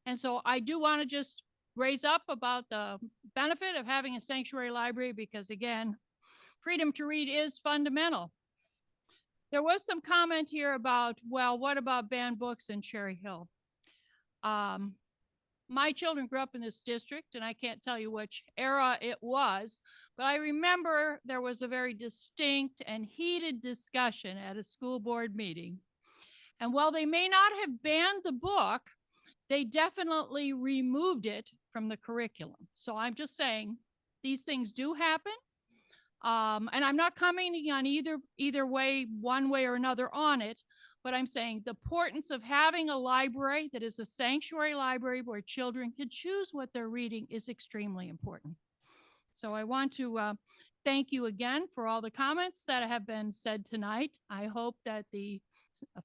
[SPEAKER 7] And so I do want to just raise up about the benefit of having a sanctuary library because, again, freedom to read is fundamental. There was some comment here about, well, what about banned books in Cherry Hill? My children grew up in this district, and I can't tell you which era it was, but I remember there was a very distinct and heated discussion at a school board meeting. And while they may not have banned the book, they definitely removed it from the curriculum. So I'm just saying these things do happen. And I'm not commenting on either way, one way or another on it, but I'm saying the importance of having a library that is a sanctuary library where children can choose what they're reading is extremely important. So I want to thank you again for all the comments that have been said tonight. I hope that the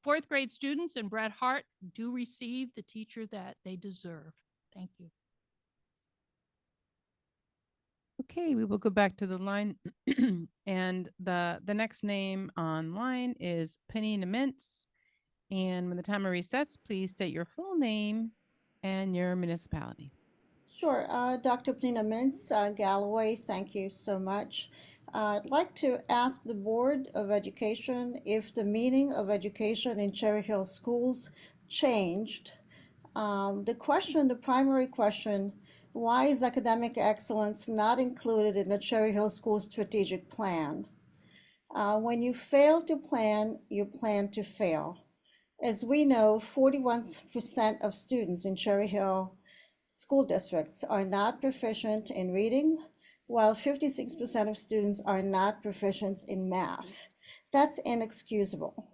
[SPEAKER 7] 4th grade students in Bret Hart do receive the teacher that they deserve. Thank you.
[SPEAKER 3] Okay, we will go back to the line. And the next name online is Panina Mintz. And when the timer resets, please state your full name and your municipality.
[SPEAKER 14] Sure. Dr. Panina Mintz, Galloway, thank you so much. I'd like to ask the Board of Education if the meaning of education in Cherry Hill schools changed. The primary question Why is academic excellence not included in the Cherry Hill School strategic plan? When you fail to plan, you plan to fail. As we know, 41% of students in Cherry Hill school districts are not proficient in reading, while 56% of students are not proficient in math. That's inexcusable.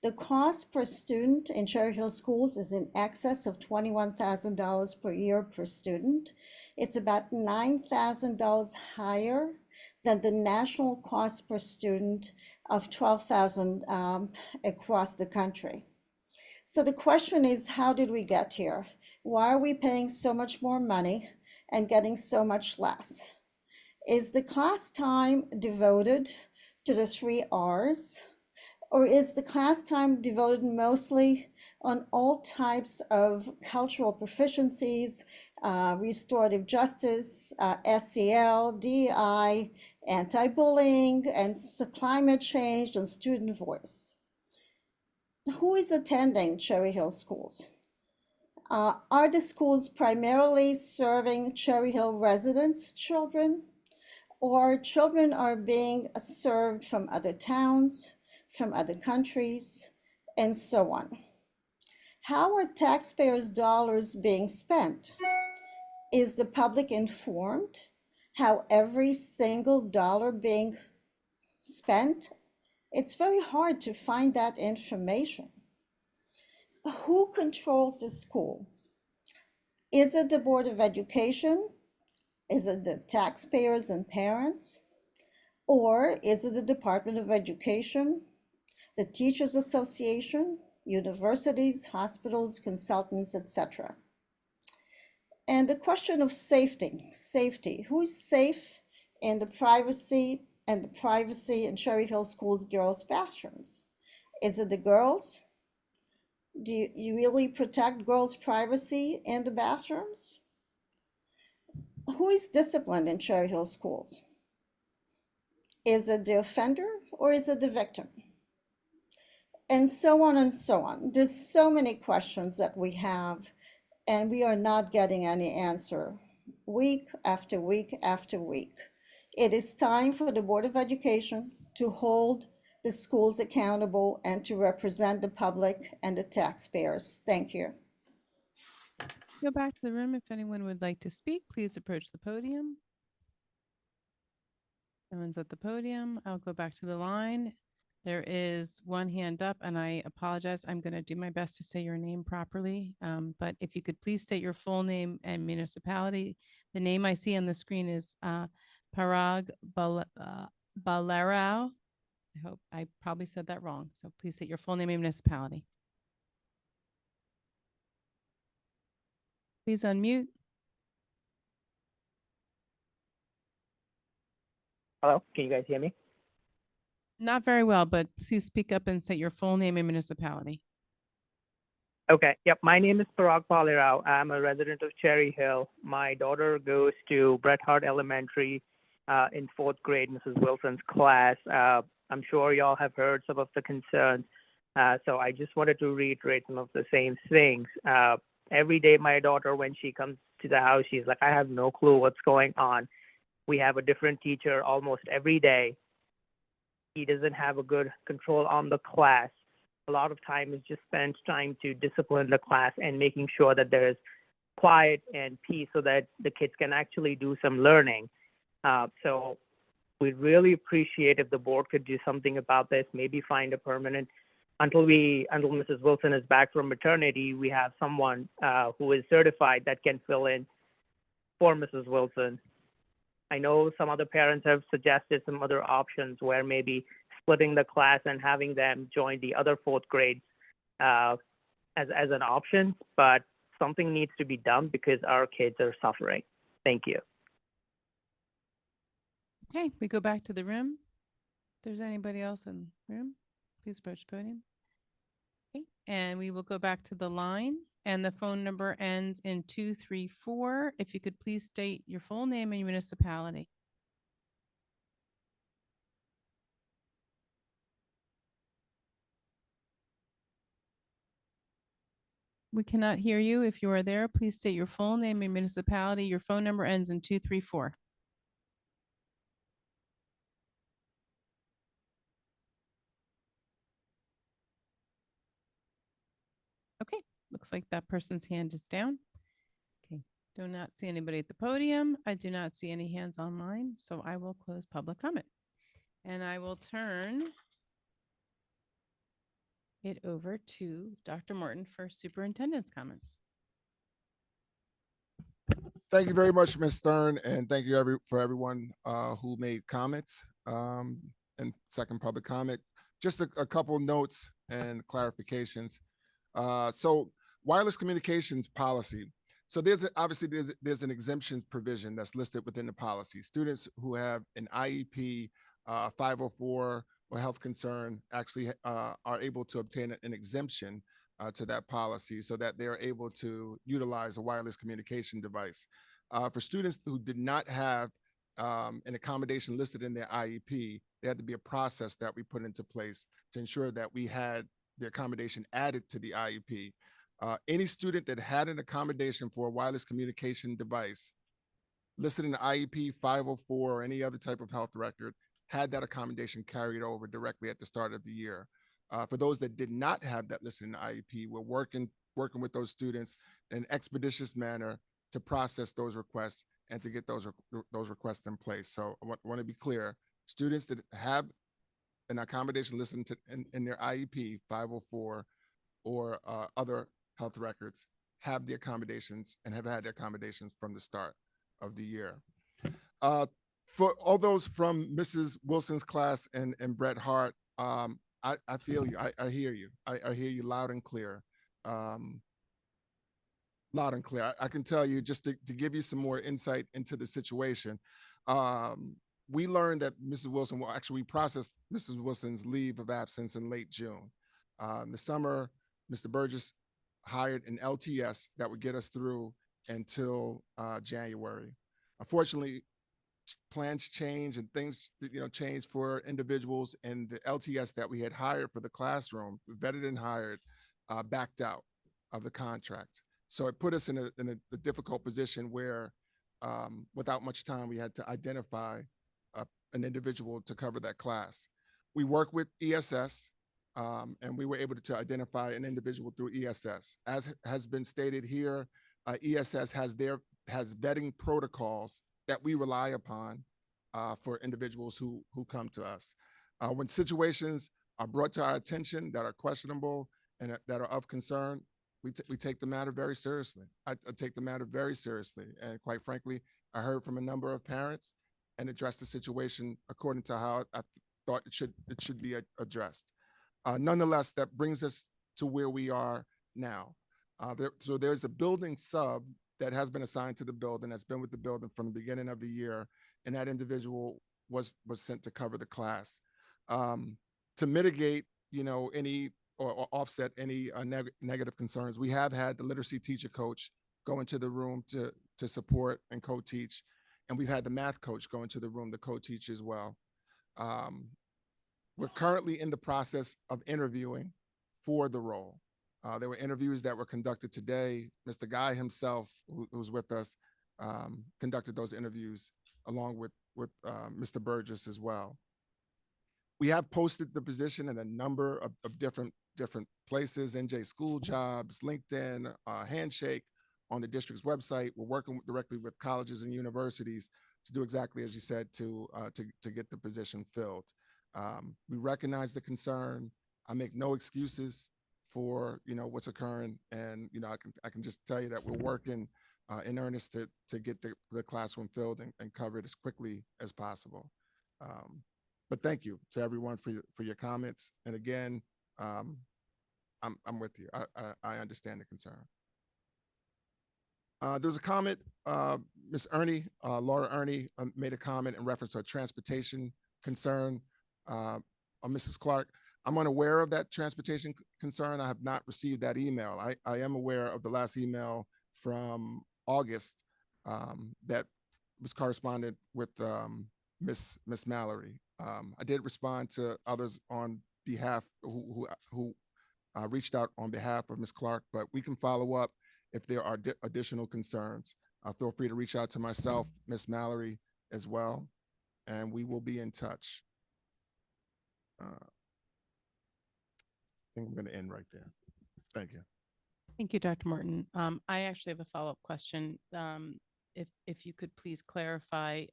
[SPEAKER 14] The cost per student in Cherry Hill schools is in excess of $21,000 per year per student. It's about $9,000 higher than the national cost per student of $12,000 across the country. So the question is, how did we get here? Why are we paying so much more money and getting so much less? Is the class time devoted to the 3 R's? Or is the class time devoted mostly on all types of cultural proficiencies, restorative justice, SEL, DEI, anti-bullying, and climate change and student voice? Who is attending Cherry Hill schools? Are the schools primarily serving Cherry Hill residents' children, or children are being served from other towns, from other countries, and so on? How are taxpayers' dollars being spent? Is the public informed how every single dollar being spent? It's very hard to find that information. Who controls the school? Is it the Board of Education? Is it the taxpayers and parents? Or is it the Department of Education, the Teachers Association, universities, hospitals, consultants, etc.? And the question of safety. Who is safe in the privacy in Cherry Hill Schools girls' bathrooms? Is it the girls? Do you really protect girls' privacy in the bathrooms? Who is disciplined in Cherry Hill schools? Is it the offender or is it the victim? And so on and so on. There's so many questions that we have, and we are not getting any answer week after week after week. It is time for the Board of Education to hold the schools accountable and to represent the public and the taxpayers. Thank you.
[SPEAKER 3] Go back to the room. If anyone would like to speak, please approach the podium. No one's at the podium. I'll go back to the line. There is one hand up, and I apologize. I'm going to do my best to say your name properly. But if you could please state your full name and municipality. The name I see on the screen is Parag Balarao. I hope I probably said that wrong. So please state your full name and municipality. Please unmute.
[SPEAKER 8] Hello, can you guys hear me?
[SPEAKER 3] Not very well, but please speak up and say your full name and municipality.
[SPEAKER 8] Okay, yep, my name is Parag Palirao. I'm a resident of Cherry Hill. My daughter goes to Bret Hart Elementary in 4th grade, Mrs. Wilson's class. I'm sure y'all have heard some of the concerns. So I just wanted to reiterate some of the same things. Every day my daughter, when she comes to the house, she's like, I have no clue what's going on. We have a different teacher almost every day. He doesn't have a good control on the class. A lot of time is just spent trying to discipline the class and making sure that there is quiet and peace so that the kids can actually do some learning. So we'd really appreciate if the board could do something about this, maybe find a permanent, until Mrs. Wilson is back from maternity, we have someone who is certified that can fill in for Mrs. Wilson. I know some other parents have suggested some other options where maybe splitting the class and having them join the other 4th grades as an option, but something needs to be done because our kids are suffering. Thank you.
[SPEAKER 3] Okay, we go back to the room. If there's anybody else in the room, please approach the podium. Okay, and we will go back to the line, and the phone number ends in 234. If you could please state your full name and your municipality. we cannot hear you. If you are there, please state your full name and municipality. Your phone number ends in 234. Okay, looks like that person's hand is down. Okay, do not see anybody at the podium. I do not see any hands online, so I will close public comment. And I will turn it over to Dr. Morton for superintendent's comments.
[SPEAKER 6] Thank you very much, Ms. Stern, and thank you for everyone who made comments and second public comment. Just a couple notes and clarifications. So wireless communications policy. So obviously there's an exemptions provision that's listed within the policy. Students who have an IEP 504 or health concern actually are able to obtain an exemption to that policy so that they're able to utilize a wireless communication device. For students who did not have an accommodation listed in their IEP, there had to be a process that we put into place to ensure that we had the accommodation added to the IEP. Any student that had an accommodation for a wireless communication device listed in the IEP 504 or any other type of health record had that accommodation carried over directly at the start of the year. For those that did not have that listed in the IEP, we're working with those students in an expeditious manner to process those requests and to get those requests in place. So I want to be clear, students that have an accommodation listed in their IEP 504 or other health records have the accommodations and have had the accommodations from the start of the year. For all those from Mrs. Wilson's class and Brett Hart, I feel you. I hear you. I hear you loud and clear. Loud and clear. I can tell you, just to give you some more insight into the situation. We learned that Mrs. Wilson, well, actually we processed Mrs. Wilson's leave of absence in late June. In the summer, Mr. Burgess hired an LTS that would get us through until January. Unfortunately, plans change and things change for individuals, and the LTS that we had hired for the classroom, vetted and hired, backed out of the contract. So it put us in a difficult position where without much time, we had to identify an individual to cover that class. We work with ESS, and we were able to identify an individual through ESS. As has been stated here, ESS has vetting protocols that we rely upon for individuals who come to us. When situations are brought to our attention that are questionable and that are of concern, we take the matter very seriously. I take the matter very seriously. And quite frankly, I heard from a number of parents and addressed the situation according to how I thought it should be addressed. Nonetheless, that brings us to where we are now. So there's a building sub that has been assigned to the building, that's been with the building from the beginning of the year, and that individual was sent to cover the class. To mitigate, any or offset any negative concerns, we have had the literacy teacher coach go into the room to support and co-teach, and we've had the math coach go into the room to co-teach as well. We're currently in the process of interviewing for the role. There were interviews that were conducted today. Mr. Guy himself, who's with us, conducted those interviews along with Mr. Burgess as well. We have posted the position in a number of different places: NJ School Jobs, LinkedIn, Handshake, on the district's website. We're working directly with colleges and universities to do exactly as you said, to get the position filled. We recognize the concern. I make no excuses for what's occurring, and I can just tell you that we're working in earnest to get the classroom filled and covered as quickly as possible. But thank you to everyone for your comments, and again, I'm with you. I understand the concern. There's a comment. Ms. Ernie, Laura Ernie, made a comment in reference to a transportation concern. Mrs. Clark, I'm unaware of that transportation concern. I have not received that email. I am aware of the last email from August that was corresponded with Miss Mallory. I did respond to others on behalf who reached out on behalf of Ms. Clark, but we can follow up if there are additional concerns. Feel free to reach out to myself, Ms. Mallory as well, and we will be in touch. I think I'm going to end right there. Thank you.
[SPEAKER 3] Thank you, Dr. Martin. I actually have a follow-up question. If you could please clarify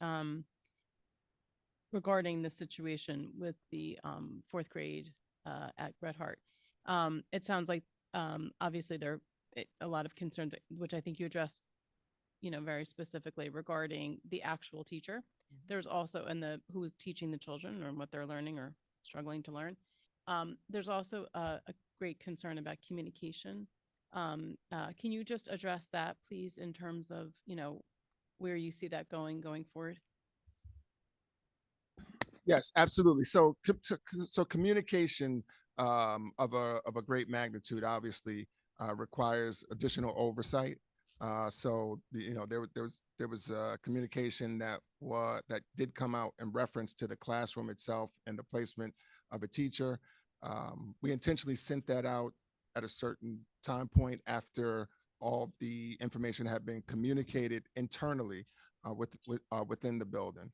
[SPEAKER 3] regarding the situation with the fourth grade at Red Heart. It sounds like obviously there are a lot of concerns, which I think you addressed, very specifically regarding the actual teacher. There's also who is teaching the children or what they're learning or struggling to learn. There's also a great concern about communication. Can you just address that, please, in terms of, where you see that going forward?
[SPEAKER 6] Yes, absolutely. So communication of a great magnitude obviously requires additional oversight. There was communication that did come out in reference to the classroom itself and the placement of a teacher. We intentionally sent that out at a certain time point after all the information had been communicated internally within the building.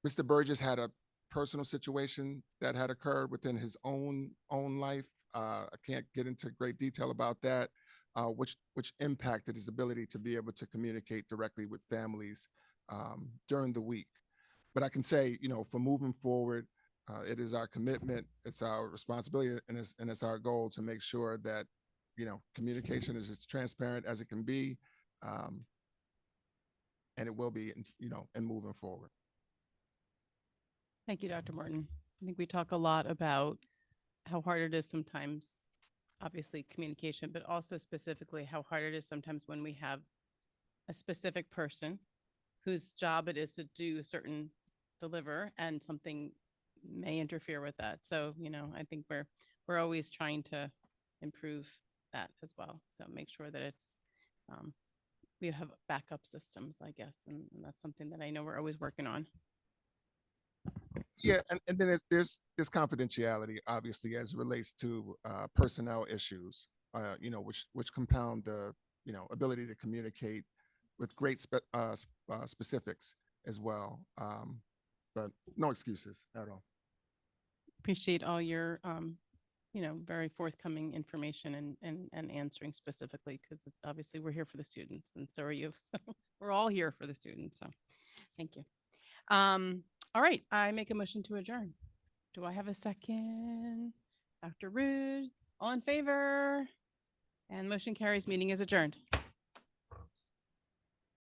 [SPEAKER 6] Mr. Burgess had a personal situation that had occurred within his own life. I can't get into great detail about that, which impacted his ability to be able to communicate directly with families during the week. But I can say, for moving forward, it is our commitment, it's our responsibility, and it's our goal to make sure that, communication is as transparent as it can be, and it will be, in moving forward.
[SPEAKER 3] Thank you, Dr. Martin. I think we talk a lot about how hard it is sometimes, obviously communication, but also specifically how hard it is sometimes when we have a specific person whose job it is to do a certain deliver and something may interfere with that. So, I think we're always trying to improve that as well. So make sure that it's, we have backup systems, I guess. And that's something that I know we're always working on.
[SPEAKER 6] Yeah, and then there's confidentiality, obviously, as it relates to personnel issues, which compound the ability to communicate with great specifics as well. But no excuses at all.
[SPEAKER 3] Appreciate all your very forthcoming information and answering specifically, because obviously we're here for the students and so are you. So we're all here for the students. So thank you. All right, I make a motion to adjourn. Do I have a second? Dr. Rude, all in favor? And motion carries. Meeting is adjourned.